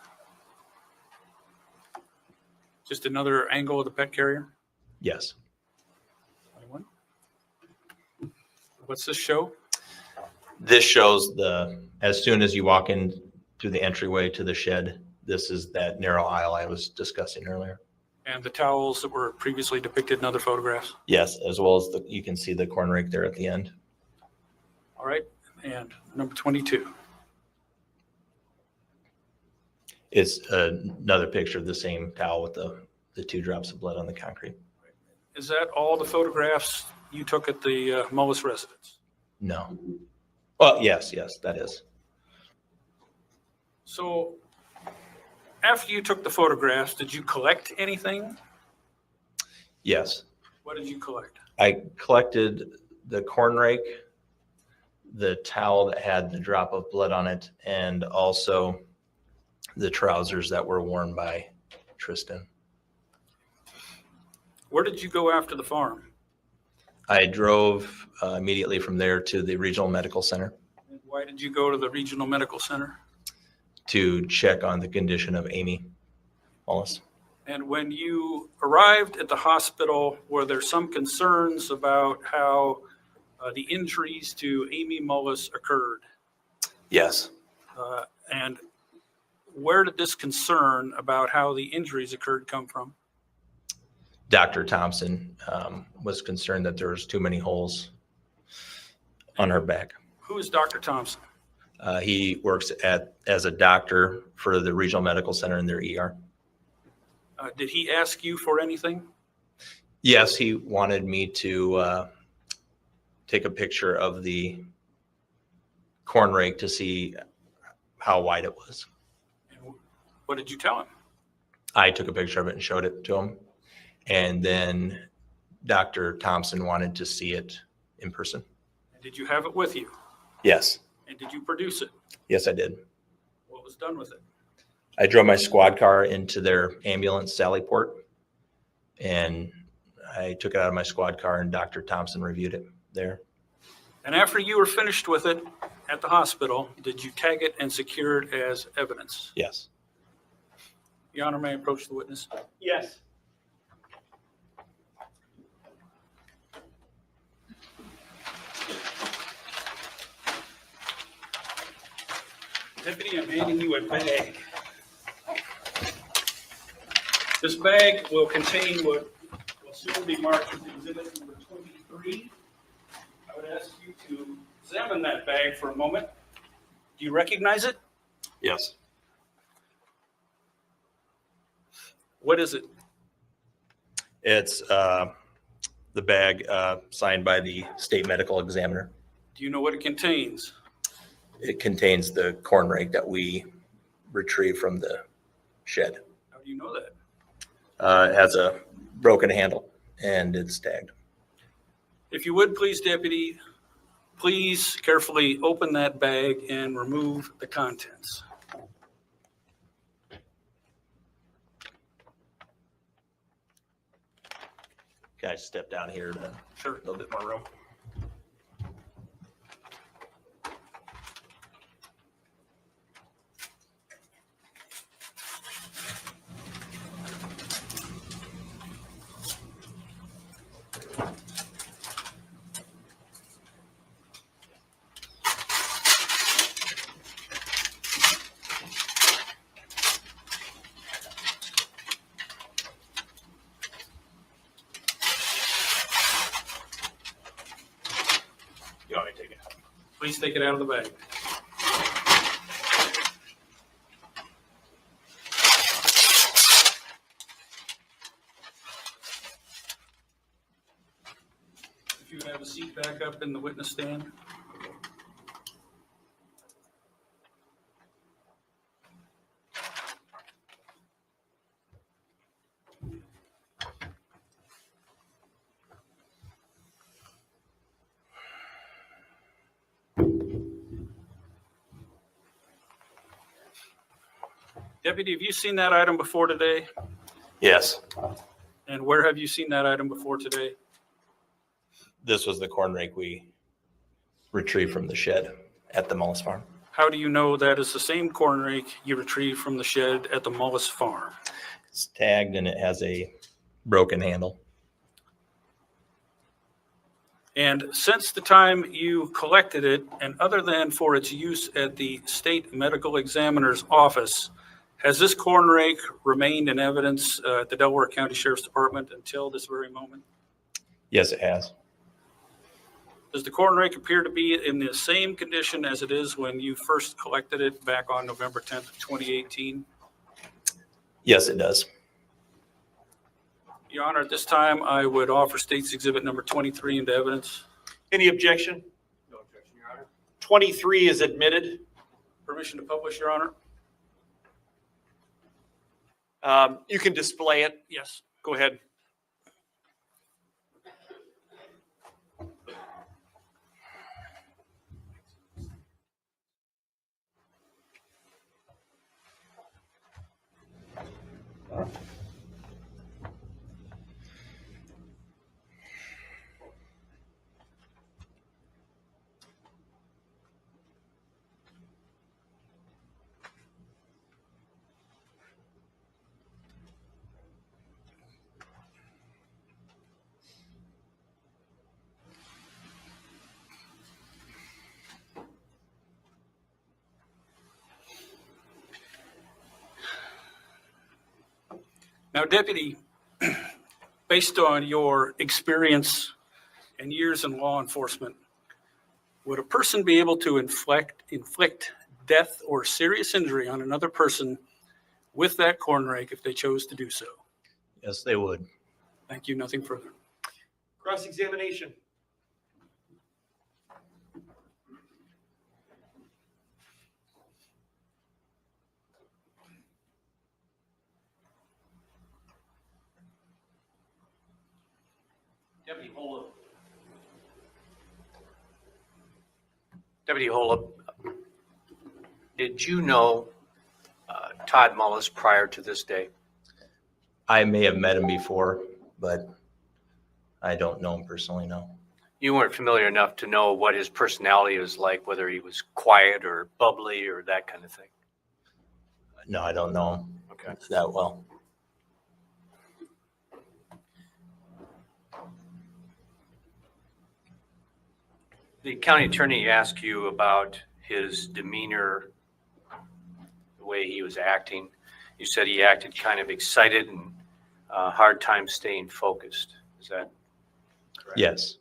Just another angle of the pet carrier? Yes. 21. What's this show? This shows as soon as you walk in through the entryway to the shed, this is that narrow aisle I was discussing earlier. And the towels that were previously depicted in other photographs? Yes, as well as you can see the corn rake there at the end. All right. And number 22. It's another picture of the same towel with the 2 drops of blood on the concrete. Is that all the photographs you took at the Mullis residence? No. Well, yes, that is. So after you took the photographs, did you collect anything? Yes. What did you collect? I collected the corn rake, the towel that had the drop of blood on it, and also the trousers that were worn by Tristan. Where did you go after the farm? I drove immediately from there to the regional medical center. And why did you go to the regional medical center? To check on the condition of Amy Mullis. And when you arrived at the hospital, were there some concerns about how the injuries to Amy Mullis occurred? Yes. And where did this concern about how the injuries occurred come from? Dr. Thompson was concerned that there was too many holes on her back. Who is Dr. Thompson? He works as a doctor for the regional medical center in their ER. Did he ask you for anything? Yes, he wanted me to take a picture of the corn rake to see how wide it was. And what did you tell him? I took a picture of it and showed it to him. And then Dr. Thompson wanted to see it in person. And did you have it with you? Yes. And did you produce it? Yes, I did. What was done with it? I drove my squad car into their ambulance Sallyport, and I took it out of my squad car, and Dr. Thompson reviewed it there. And after you were finished with it at the hospital, did you tag it and secure it as evidence? Yes. Your Honor, may I approach the witness? Yes. Deputy, I'm handing you a bag. This bag will contain what will soon be marked as exhibit number 23. I would ask you to examine that bag for a moment. Do you recognize it? Yes. What is it? It's the bag signed by the state medical examiner. Do you know what it contains? It contains the corn rake that we retrieved from the shed. How do you know that? It has a broken handle and it's tagged. If you would, please, Deputy, please carefully open that bag and remove the contents. Can I step down here to Sure. a little bit more room? You want me to take it out? Please take it out of the bag. If you would have a seat back up in the witness stand. Deputy, have you seen that item before today? Yes. And where have you seen that item before today? This was the corn rake we retrieved from the shed at the Mullis farm. How do you know that is the same corn rake you retrieved from the shed at the Mullis farm? It's tagged and it has a broken handle. And since the time you collected it, and other than for its use at the state medical examiner's office, has this corn rake remained in evidence at the Delaware County Sheriff's Department until this very moment? Yes, it has. Does the corn rake appear to be in the same condition as it is when you first collected it back on November 10th of 2018? Yes, it does. Your Honor, at this time, I would offer State's Exhibit number 23 into evidence. Any objection? No objection, Your Honor. 23 is admitted. Permission to publish, Your Honor? You can display it. Yes. Go ahead. Now, Deputy, based on your experience and years in law enforcement, would a person be able to inflict death or serious injury on another person with that corn rake if they chose to do so? Yes, they would. Thank you. Nothing further. Cross-examination. Deputy Holub. Deputy Holub, did you know Todd Mullis prior to this day? I may have met him before, but I don't know him personally, no. You weren't familiar enough to know what his personality was like, whether he was quiet or bubbly or that kind of thing? No, I don't know him Okay. that well. The county attorney asked you about his demeanor, the way he was acting. You said he acted kind of excited and hard time staying focused. Is that correct? Yes.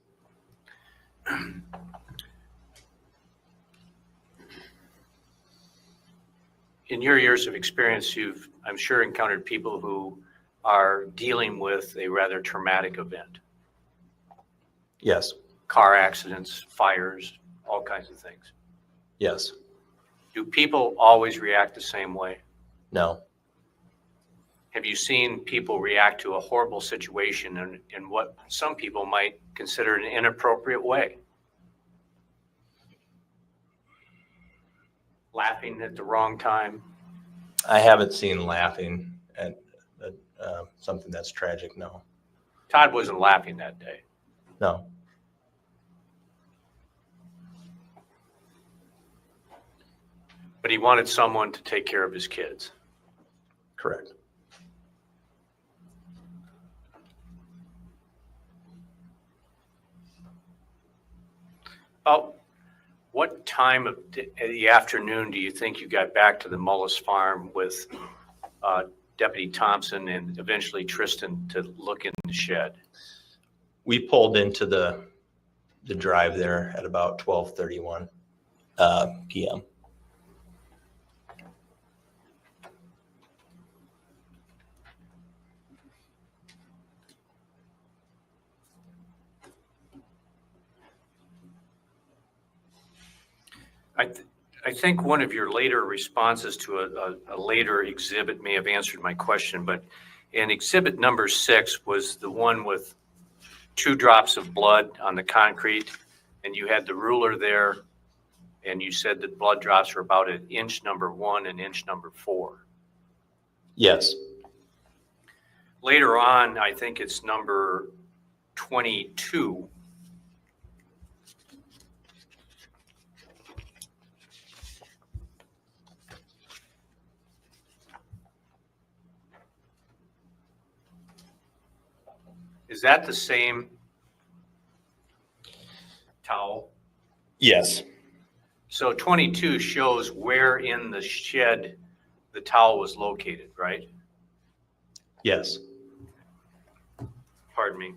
in your years of experience, you've, I'm sure, encountered people who are dealing with a rather traumatic event. Yes. Car accidents, fires, all kinds of things. Yes. Do people always react the same way? No. Have you seen people react to a horrible situation in what some people might consider an inappropriate way? Laughing at the wrong time? I haven't seen laughing at something that's tragic. No. Todd wasn't laughing that day. No. But he wanted someone to take care of his kids. Correct. About what time of the afternoon do you think you got back to the Mullis farm with Deputy Thompson and eventually Tristan to look in the shed? We pulled into the drive there at about 12:31 p.m. I think one of your later responses to a later exhibit may have answered my question, but in exhibit number 6 was the one with 2 drops of blood on the concrete, and you had the ruler there, and you said that blood drops were about at inch number 1 and inch number 4. Yes. Later on, I think it's number 22. Is that the same towel? Yes. So 22 shows where in the shed the towel was located, right? Yes. Pardon me.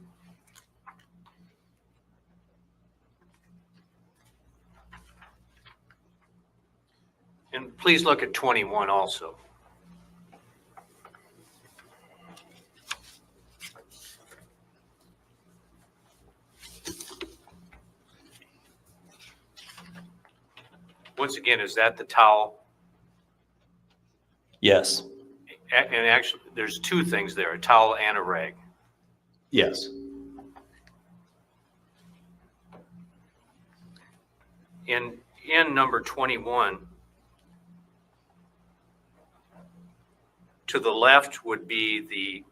And please look at 21 also. Once again, is that the towel? Yes. And actually, there's 2 things there, a towel and a rag. Yes. In number 21, to the left would be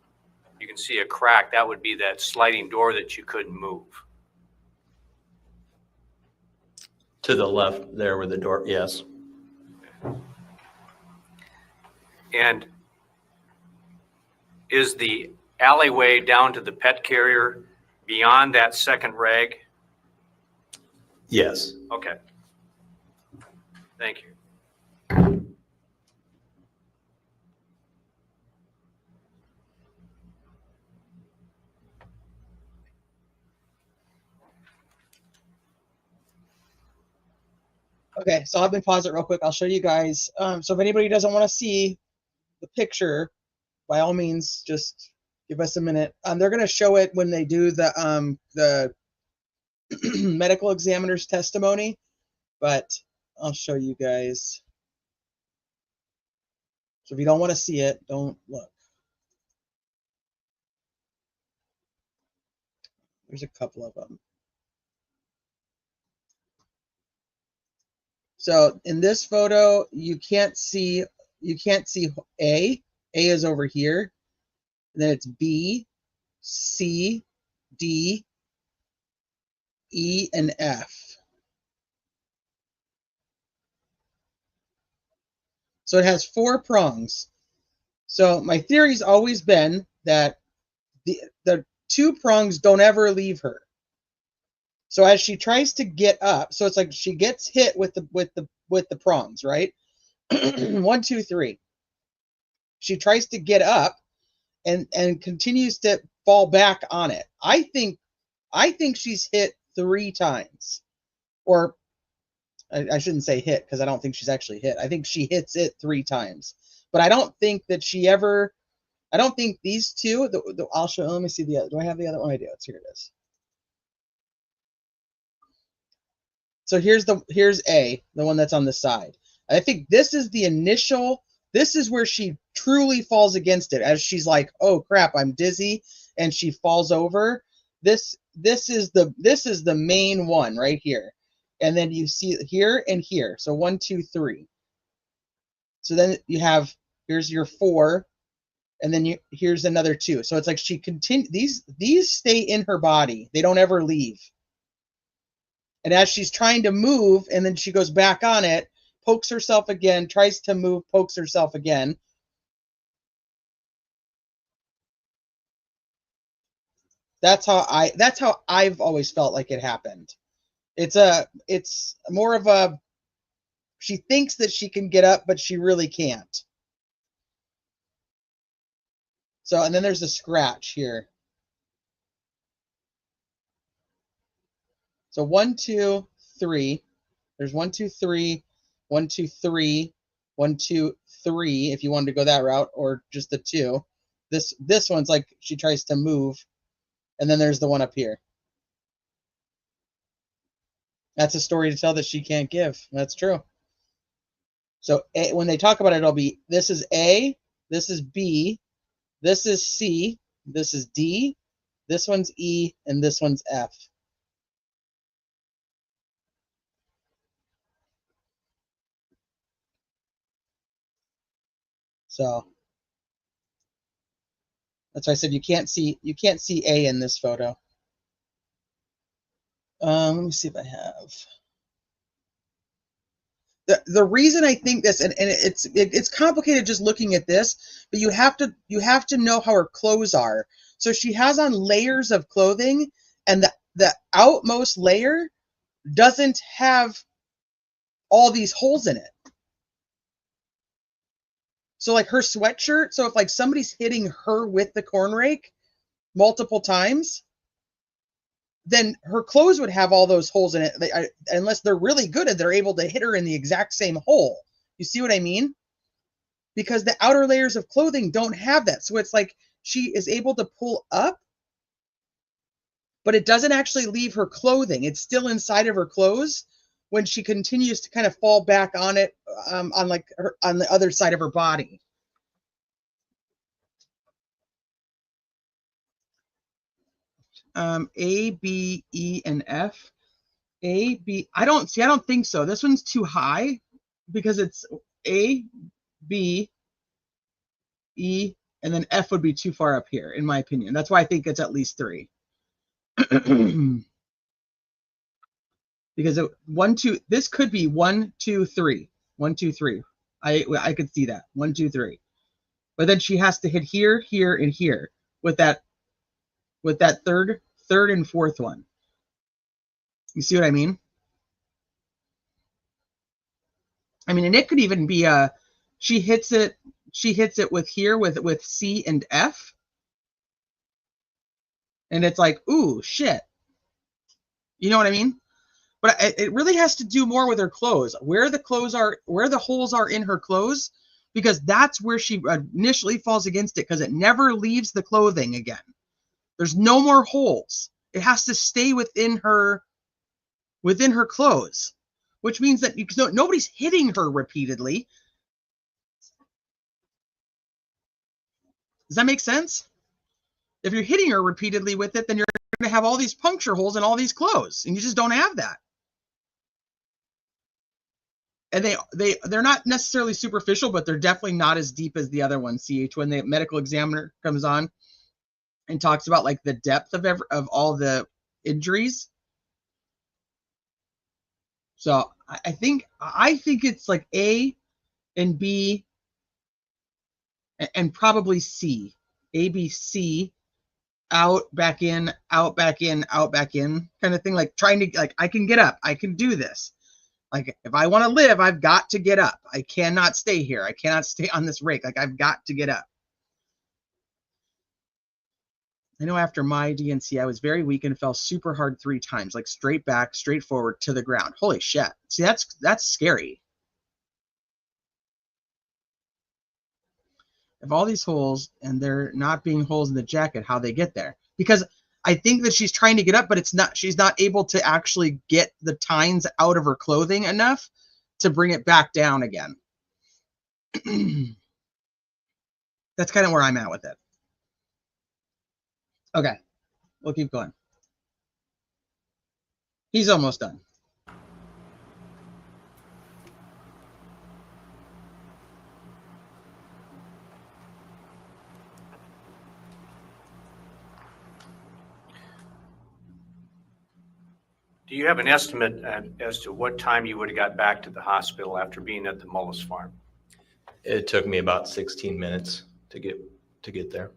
you can see a crack. That would be that sliding door that you couldn't move. To the left there where the door, yes. And is the alleyway down to the pet carrier beyond that second rag? Yes. Okay. Thank you. Okay, so I've been pause it real quick. I'll show you guys. So if anybody doesn't want to see the picture, by all means, just give us a minute. They're going to show it when they do the medical examiner's testimony, but I'll show you guys. So if you don't want to see it, don't look. There's a couple of them. So in this photo, you can't see A. A is over here. And then it's B, C, D, E, and F. So it has 4 prongs. So my theory's always been that the 2 prongs don't ever leave her. So as she tries to get up, so it's like she gets hit with the prongs, right? 1, 2, 3. She tries to get up and continues to fall back on it. I think she's hit 3 times, or I shouldn't say hit because I don't think she's actually hit. I think she hits it 3 times. But I don't think that she ever, I don't think these two, I'll show, let me see the other, do I have the other one? I do. Here it is. So here's A, the one that's on the side. I think this is the initial, this is where she truly falls against it as she's like, oh crap, I'm dizzy, and she falls over. This is the main one right here. And then you see here and here. So 1, 2, 3. So then you have, here's your 4, and then here's another 2. So it's like she these stay in her body. They don't ever leave. And as she's trying to move, and then she goes back on it, pokes herself again, tries to move, pokes herself again. That's how I've always felt like it happened. It's more of a, she thinks that she can get up, but she really can't. So, and then there's a scratch here. So 1, 2, 3. There's 1, 2, 3, 1, 2, 3, 1, 2, 3. If you wanted to go that route, or just the 2. This one's like she tries to move, and then there's the one up here. That's a story to tell that she can't give. That's true. So when they talk about it, it'll be, this is A, this is B, this is C, this is D, this one's E, and this one's F. So that's why I said you can't see A in this photo. Let me see if I have. The reason I think this, and it's complicated just looking at this, but you have to know how her clothes are. So she has on layers of clothing, and the outmost layer doesn't have all these holes in it. So like her sweatshirt, so if like somebody's hitting her with the corn rake multiple times, then her clothes would have all those holes in it, unless they're really good and they're able to hit her in the exact same hole. You see what I mean? Because the outer layers of clothing don't have that. So it's like she is able to pull up, but it doesn't actually leave her clothing. It's still inside of her clothes when she continues to kind of fall back on it, on the other side of her body. A, B, E, and F. A, B, I don't think so. This one's too high because it's A, B, E, and then F would be too far up here, in my opinion. That's why I think it's at least 3. Because 1, 2, this could be 1, 2, 3. 1, 2, 3. I could see that. 1, 2, 3. But then she has to hit here, here, and here with that third and fourth one. You see what I mean? I mean, and it could even be she hits it with here with C and F. And it's like, ooh, shit. You know what I mean? But it really has to do more with her clothes, where the holes are in her clothes, because that's where she initially falls against it, because it never leaves the clothing again. There's no more holes. It has to stay within her clothes, which means that nobody's hitting her repeatedly. Does that make sense? If you're hitting her repeatedly with it, then you're going to have all these puncture holes in all these clothes, and you just don't have that. And they're not necessarily superficial, but they're definitely not as deep as the other one, CH, when the medical examiner comes on and talks about like the depth of all the injuries. So I think it's like A and B and probably C. A, B, C, out, back in, out, back in, out, back in, kind of thing. Like trying to, like, I can get up. I can do this. Like, if I want to live, I've got to get up. I cannot stay here. I cannot stay on this rake. Like, I've got to get up. I know after my DNC, I was very weak and fell super hard 3 times, like straight back, straight forward to the ground. Holy shit. See, that's scary. Of all these holes, and there not being holes in the jacket, how they get there. Because I think that she's trying to get up, but she's not able to actually get the tines out of her clothing enough to bring it back down again. That's kind of where I'm at with it. Okay, we'll keep going. He's almost done. Do you have an estimate as to what time you would have got back to the hospital after being at the Mullis farm? It took me about 16 minutes to get there.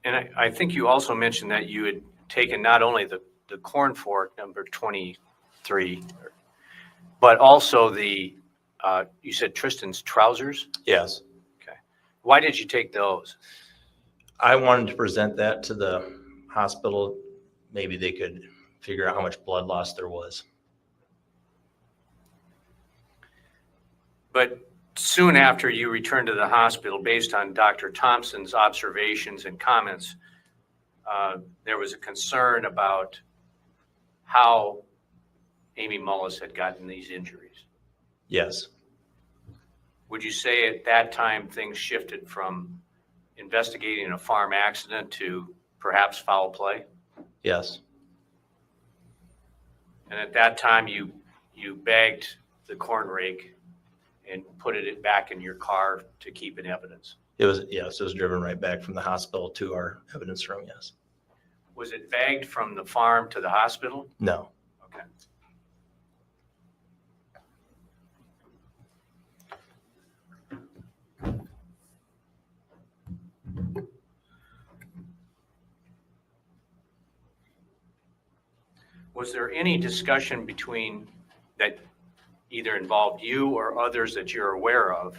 And I think you also mentioned that you had taken not only the corn fork number 23, but also you said Tristan's trousers? Yes. Okay. Why did you take those? I wanted to present that to the hospital. Maybe they could figure out how much blood loss there was. But soon after you returned to the hospital, based on Dr. Thompson's observations and comments, there was a concern about how Amy Mullis had gotten these injuries. Yes. Would you say at that time things shifted from investigating a farm accident to perhaps foul play? Yes. And at that time you bagged the corn rake and put it back in your car to keep in evidence? It was driven right back from the hospital to our evidence room, yes. Was it bagged from the farm to the hospital? No. Okay. Was there any discussion between that either involved you or others that you're aware of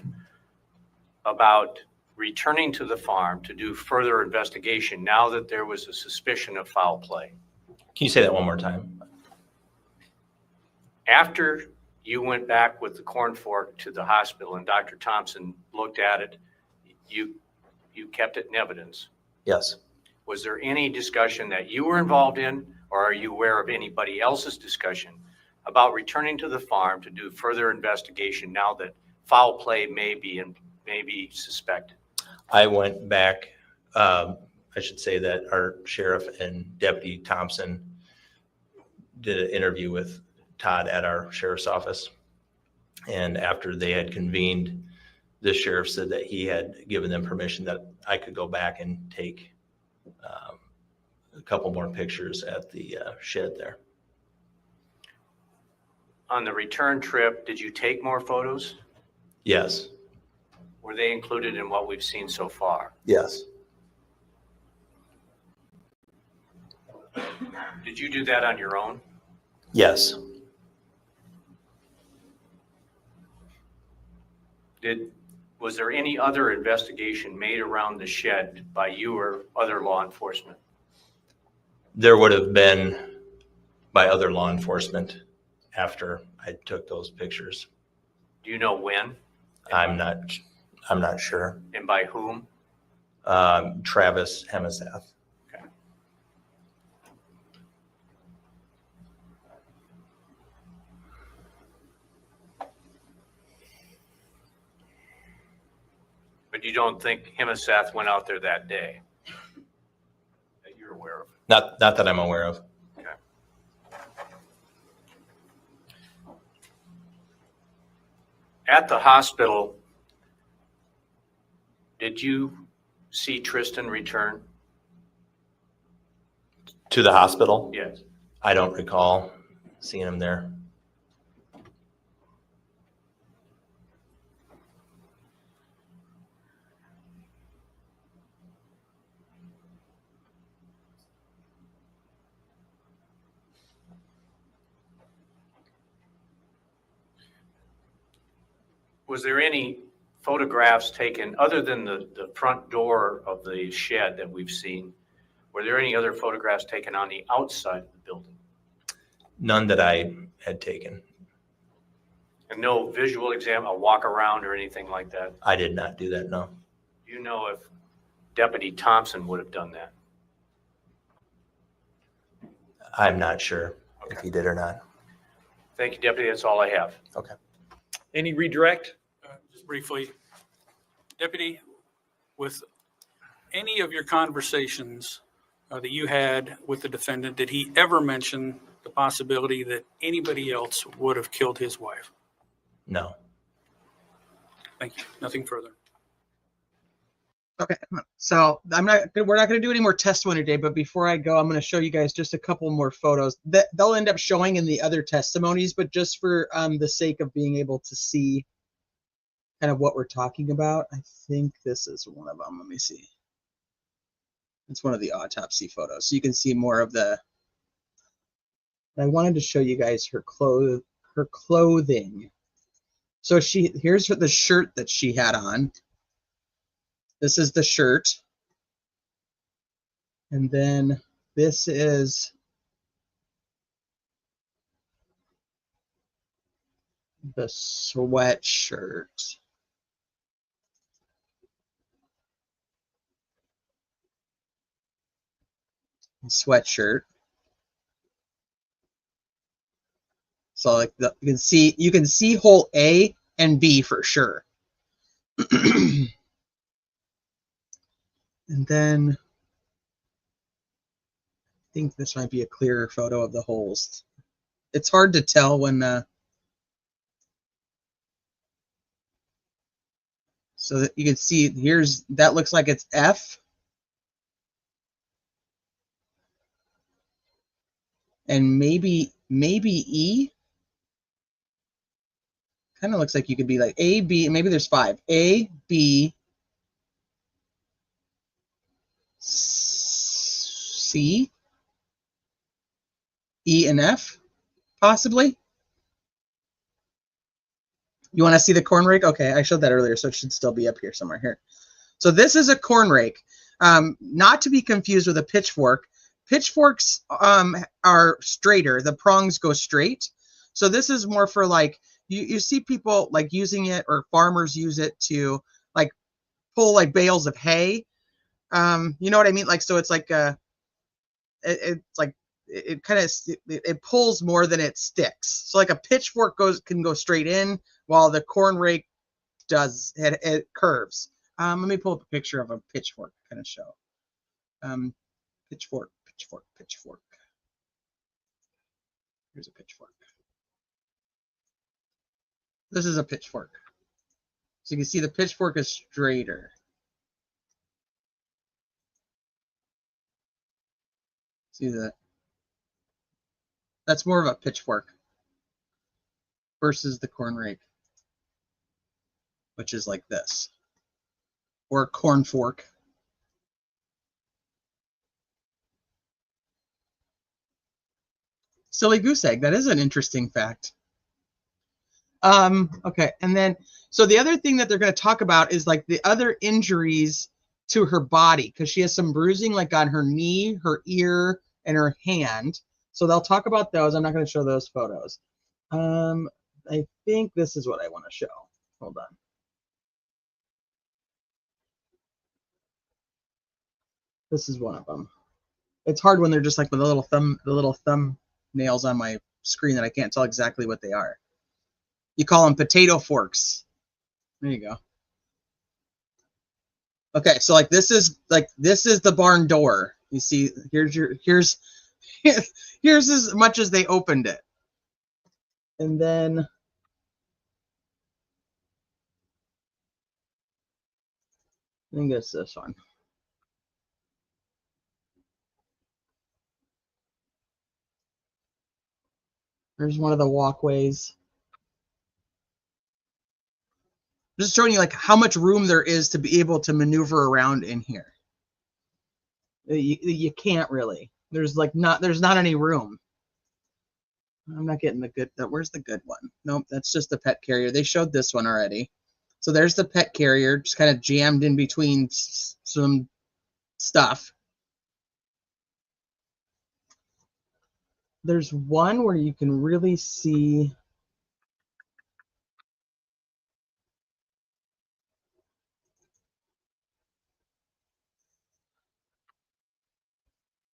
about returning to the farm to do further investigation now that there was a suspicion of foul play? Can you say that one more time? After you went back with the corn fork to the hospital and Dr. Thompson looked at it, you kept it in evidence. Yes. Was there any discussion that you were involved in, or are you aware of anybody else's discussion about returning to the farm to do further investigation now that foul play may be suspected? I went back, I should say that our sheriff and Deputy Thompson did an interview with Todd at our sheriff's office. And after they had convened, the sheriff said that he had given them permission that I could go back and take a couple more pictures at the shed there. On the return trip, did you take more photos? Yes. Were they included in what we've seen so far? Yes. Did you do that on your own? Yes. Was there any other investigation made around the shed by you or other law enforcement? There would have been by other law enforcement after I took those pictures. Do you know when? I'm not sure. And by whom? Travis Hemisath. Okay. But you don't think Hemisath went out there that day that you're aware of? Not that I'm aware of. Okay. At the hospital, did you see Tristan return? To the hospital? Yes. I don't recall seeing him there. Was there any photographs taken other than the front door of the shed that we've seen? Were there any other photographs taken on the outside of the building? None that I had taken. And no visual exam, a walk around or anything like that? I did not do that, no. Do you know if Deputy Thompson would have done that? I'm not sure if he did or not. Thank you, Deputy. That's all I have. Okay. Any redirect? Just briefly, Deputy, with any of your conversations that you had with the defendant, did he ever mention the possibility that anybody else would have killed his wife? No. Thank you. Nothing further. Okay, so we're not going to do any more testimony today, but before I go, I'm going to show you guys just a couple more photos that they'll end up showing in the other testimonies, but just for the sake of being able to see kind of what we're talking about, I think this is one of them. Let me see. It's one of the autopsy photos, so you can see more of the. I wanted to show you guys her clothing. So here's the shirt that she had on. This is the shirt. And then this is the sweatshirt. Sweatshirt. So like you can see hole A and B for sure. And then I think this might be a clearer photo of the holes. It's hard to tell when so that you can see that looks like it's F. And maybe E. Kind of looks like you could be like A, B, maybe there's 5. A, B, C, E, and F, possibly. You want to see the corn rake? Okay, I showed that earlier, so it should still be up here somewhere here. So this is a corn rake, not to be confused with a pitchfork. Pitchforks are straighter. The prongs go straight. So this is more for like, you see people like using it, or farmers use it to like pull like bales of hay. You know what I mean? Like, so it's like it's like it kind of it pulls more than it sticks. So like a pitchfork can go straight in, while the corn rake does it curves. Let me pull up a picture of a pitchfork to kind of show. Pitchfork. Here's a pitchfork. This is a pitchfork. So you can see the pitchfork is straighter. See that? That's more of a pitchfork versus the corn rake, which is like this, or a corn fork. Silly goose egg. That is an interesting fact. Okay, and then so the other thing that they're going to talk about is like the other injuries to her body, because she has some bruising like on her knee, her ear, and her hand. So they'll talk about those. I'm not going to show those photos. I think this is what I want to show. Hold on. This is one of them. It's hard when they're just like with the little thumb nails on my screen that I can't tell exactly what they are. You call them potato forks. There you go. Okay, so like this is the barn door. You see, here's as much as they opened it. And then I think it's this one. There's one of the walkways. Just showing you like how much room there is to be able to maneuver around in here. You can't really. There's not any room. I'm not getting the good. Where's the good one? Nope, that's just the pet carrier. They showed this one already. So there's the pet carrier, just kind of jammed in between some stuff. there's one where you can really see.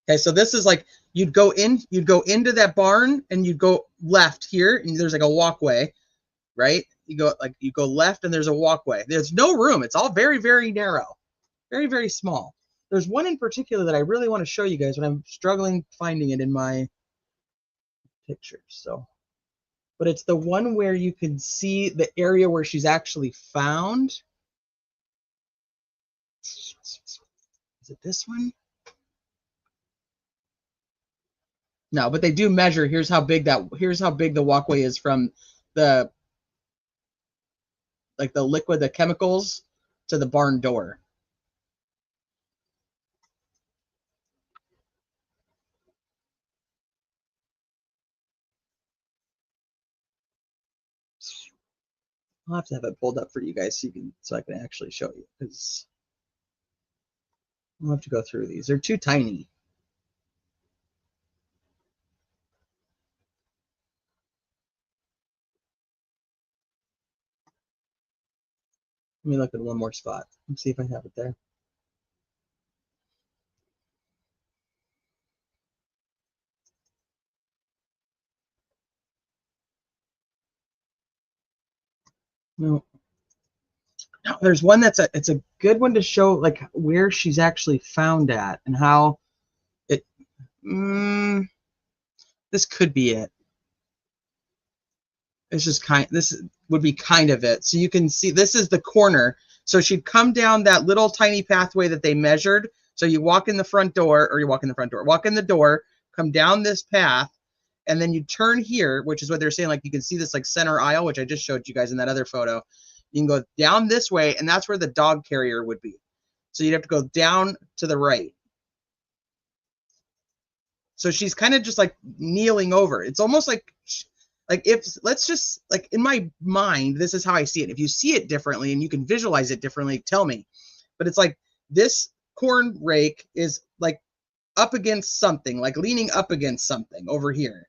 Okay, so this is like you'd go into that barn and you'd go left here, and there's like a walkway, right? You go left and there's a walkway. There's no room. It's all very, very narrow, very, very small. There's one in particular that I really want to show you guys, but I'm struggling finding it in my pictures. So, but it's the one where you can see the area where she's actually found. Is it this one? No, but they do measure. Here's how big the walkway is from the liquid, the chemicals, to the barn door. I'll have to have it pulled up for you guys so I can actually show you, because I'll have to go through these. They're too tiny. Let me look at one more spot and see if I have it there. No. No, there's one it's a good one to show like where she's actually found at and how it. This could be it. It's just this would be kind of it. So you can see this is the corner. So she'd come down that little tiny pathway that they measured. So you walk in the front door, walk in the door, come down this path, and then you turn here, which is what they're saying. Like you can see this like center aisle, which I just showed you guys in that other photo. You can go down this way, and that's where the dog carrier would be. So you'd have to go down to the right. So she's kind of just like kneeling over. It's almost like if, let's just, like in my mind, this is how I see it. If you see it differently and you can visualize it differently, tell me. But it's like this corn rake is like up against something, like leaning up against something over here.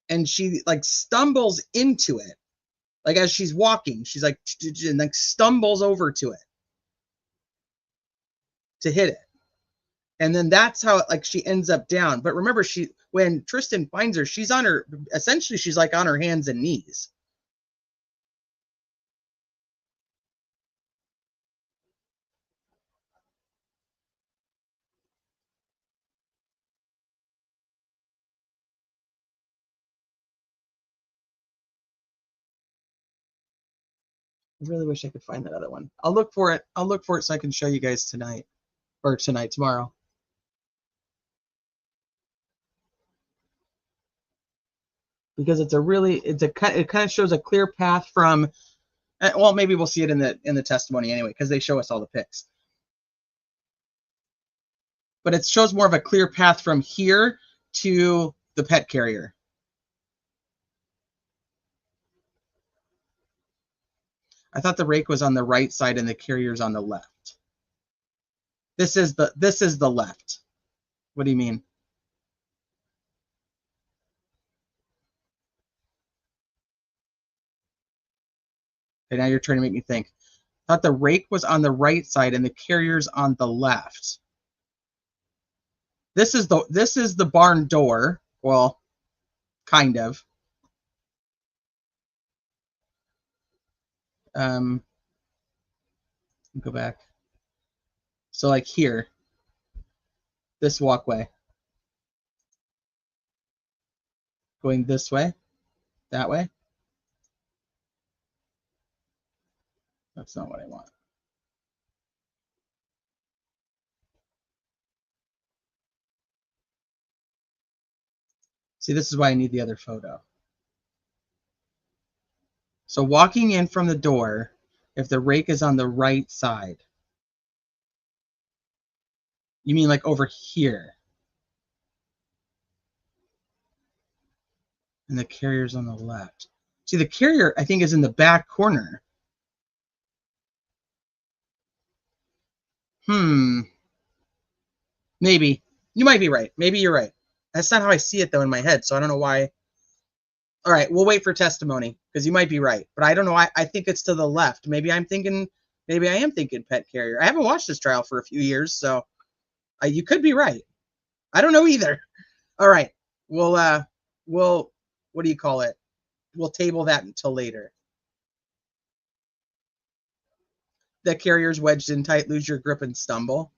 And she like stumbles into it. Like as she's walking, she's like, and like stumbles over to it to hit it. And then that's how like she ends up down. But remember, when Tristan finds her, she's essentially she's like on her hands and knees. I really wish I could find that other one. I'll look for it. I'll look for it so I can show you guys tonight, or tomorrow. Because it kind of shows a clear path from, well, maybe we'll see it in the testimony anyway, because they show us all the pics. But it shows more of a clear path from here to the pet carrier. I thought the rake was on the right side and the carrier's on the left. This is the left. What do you mean? Okay, now you're trying to make me think. I thought the rake was on the right side and the carrier's on the left. This is the barn door. Well, kind of. Go back. So like here, this walkway, going this way, that way. That's not what I want. See, this is why I need the other photo. So walking in from the door, if the rake is on the right side, you mean like over here? And the carrier's on the left. See, the carrier, I think, is in the back corner. Maybe. You might be right. Maybe you're right. That's not how I see it though in my head. So I don't know why. All right, we'll wait for testimony because you might be right, but I don't know. I think it's to the left. Maybe I am thinking pet carrier. I haven't watched this trial for a few years, so you could be right. I don't know either. All right, we'll what do you call it? We'll table that until later. The carrier's wedged in tight, lose your grip and stumble.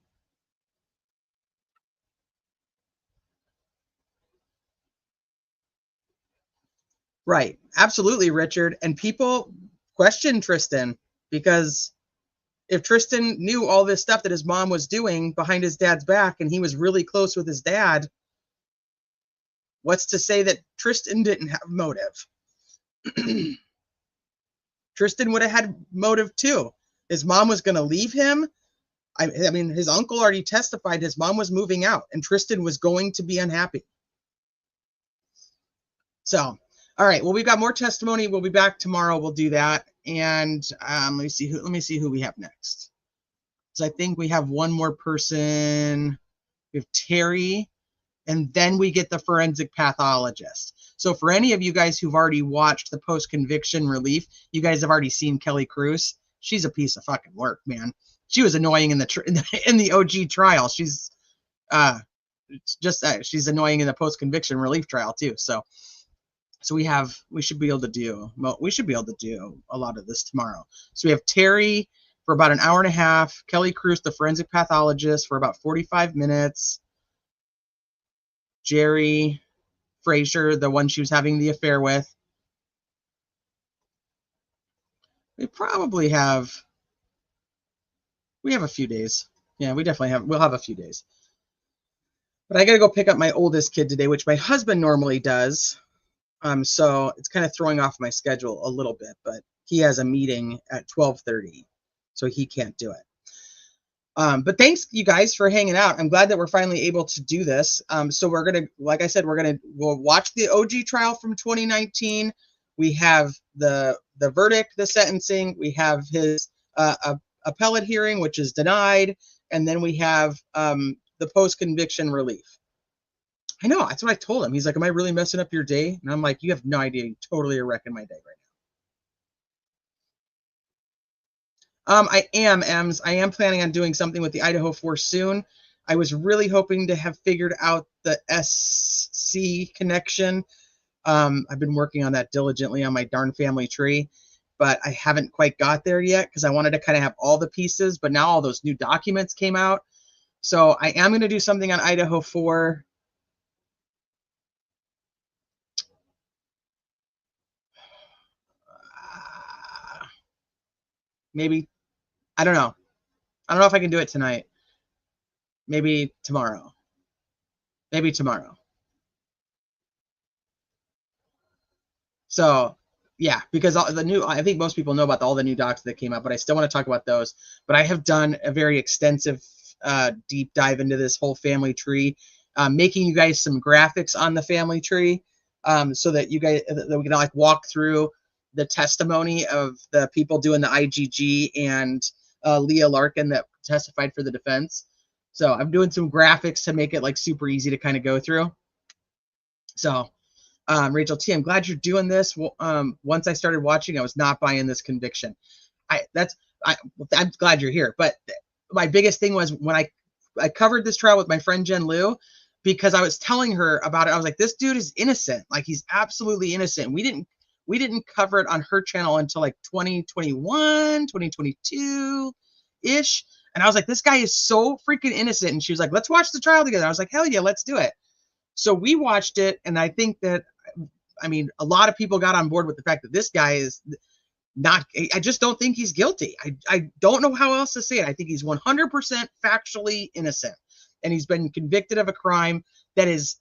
Right. Absolutely, Richard. And people question Tristan because if Tristan knew all this stuff that his mom was doing behind his dad's back and he was really close with his dad, what's to say that Tristan didn't have motive? Tristan would have had motive too. His mom was going to leave him. I mean, his uncle already testified his mom was moving out and Tristan was going to be unhappy. So, all right. Well, we've got more testimony. We'll be back tomorrow. We'll do that. And let me see who we have next. So I think we have one more person. We have Terry, and then we get the forensic pathologist. So for any of you guys who've already watched the post-conviction relief, you guys have already seen Kelly Cruz. She's a piece of fucking work, man. She was annoying in the OG trial. She's she's annoying in the post-conviction relief trial too. So we should be able to do a lot of this tomorrow. So we have Terry for about an hour and a half, Kelly Cruz, the forensic pathologist, for about 45 minutes, Jerry Frazier, the one she was having the affair with. We have a few days. Yeah, we'll have a few days. But I got to go pick up my oldest kid today, which my husband normally does. So it's kind of throwing off my schedule a little bit, but he has a meeting at 12:30, so he can't do it. But thanks you guys for hanging out. I'm glad that we're finally able to do this. So we're going to, like I said, we'll watch the OG trial from 2019. We have the verdict, the sentencing. We have his appellate hearing, which is denied. And then we have the post-conviction relief. I know, that's what I told him. He's like, am I really messing up your day? And I'm like, you have no idea. You totally are wrecking my day right now. I am, Ems. I am planning on doing something with the Idaho 4 soon. I was really hoping to have figured out the SC connection. I've been working on that diligently on my darn family tree, but I haven't quite got there yet because I wanted to kind of have all the pieces, but now all those new documents came out. So I am going to do something on Idaho 4. Maybe, I don't know. I don't know if I can do it tonight. Maybe tomorrow. So yeah, because I think most people know about all the new docs that came out, but I still want to talk about those. But I have done a very extensive deep dive into this whole family tree, making you guys some graphics on the family tree, so that we can like walk through the testimony of the people doing the IGG and Leah Larkin that testified for the defense. So I'm doing some graphics to make it like super easy to kind of go through. So Rachel T, I'm glad you're doing this. Once I started watching, I was not buying this conviction. I'm glad you're here. But my biggest thing was when I covered this trial with my friend Jen Liu, because I was telling her about it. I was like, this dude is innocent. Like, he's absolutely innocent. We didn't cover it on her channel until like 2021, 2022-ish. And I was like, this guy is so freaking innocent. And she was like, let's watch the trial together. I was like, hell yeah, let's do it. So we watched it. And I think that, I mean, a lot of people got on board with the fact that this guy is not, I just don't think he's guilty. I don't know how else to say it. I think he's 100% factually innocent. And he's been convicted of a crime that is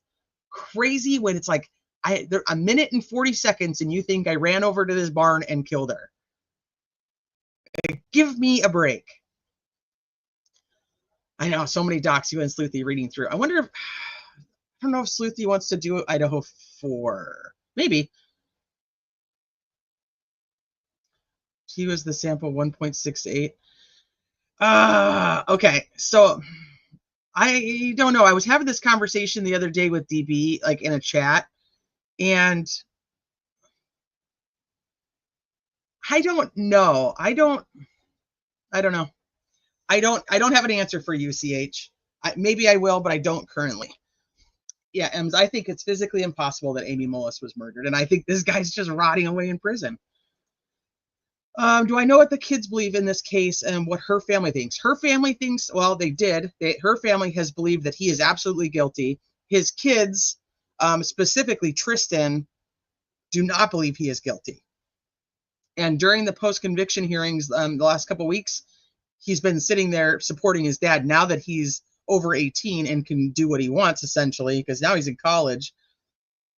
crazy when it's like, a minute and 40 seconds and you think I ran over to this barn and killed her. Give me a break. I know, so many docs you and Sleuthy reading through. I wonder if, I don't know if Sleuthy wants to do Idaho 4. Maybe. He was the sample 1.68. Okay, so I don't know. I was having this conversation the other day with DB, like in a chat, and I don't know. I don't know. I don't have an answer for you, CH. Maybe I will, but I don't currently. Yeah, Ems, I think it's physically impossible that Amy Mullis was murdered, and I think this guy's just rotting away in prison. Do I know what the kids believe in this case and what her family thinks? Her family thinks, well, they did. Her family has believed that he is absolutely guilty. His kids, specifically Tristan, do not believe he is guilty. And during the post-conviction hearings the last couple of weeks, he's been sitting there supporting his dad now that he's over 18 and can do what he wants, essentially, because now he's in college,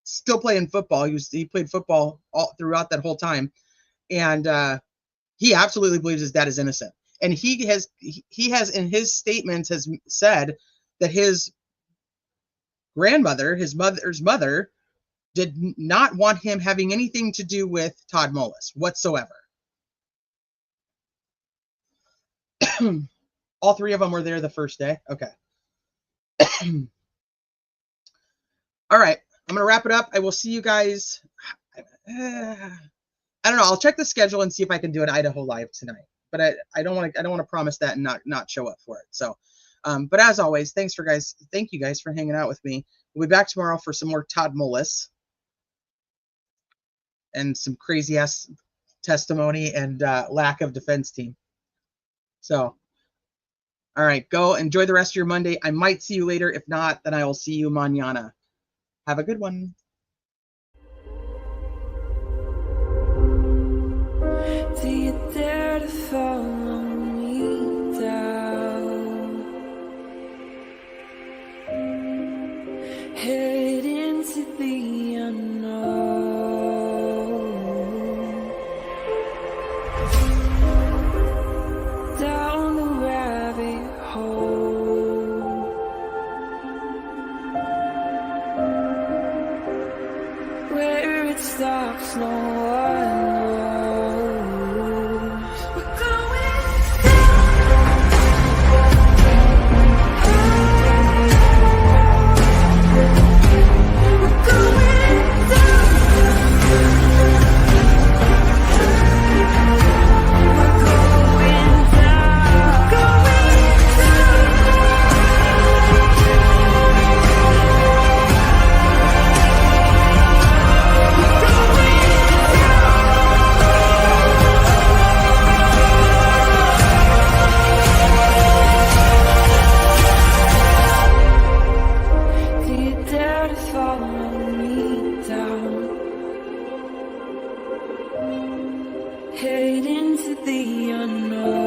still playing football. He played football all throughout that whole time. And he absolutely believes his dad is innocent. And he has in his statements has said that his grandmother, his mother's mother, did not want him having anything to do with Todd Mullis whatsoever. All three of them were there the first day. Okay. All right. I'm going to wrap it up. I will see you guys. I don't know. I'll check the schedule and see if I can do an Idaho live tonight. But I don't want to promise that and not show up for it. So, but as always, thank you guys for hanging out with me. We'll be back tomorrow for some more Todd Mullis and some crazy ass testimony and lack of defense team. So, all right, go enjoy the rest of your Monday. I might see you later. If not, then I will see you mañana. Have a good one. Do you dare to follow me down? Head into the unknown. Down the rabbit hole. Where it stops, no one head into the unknown.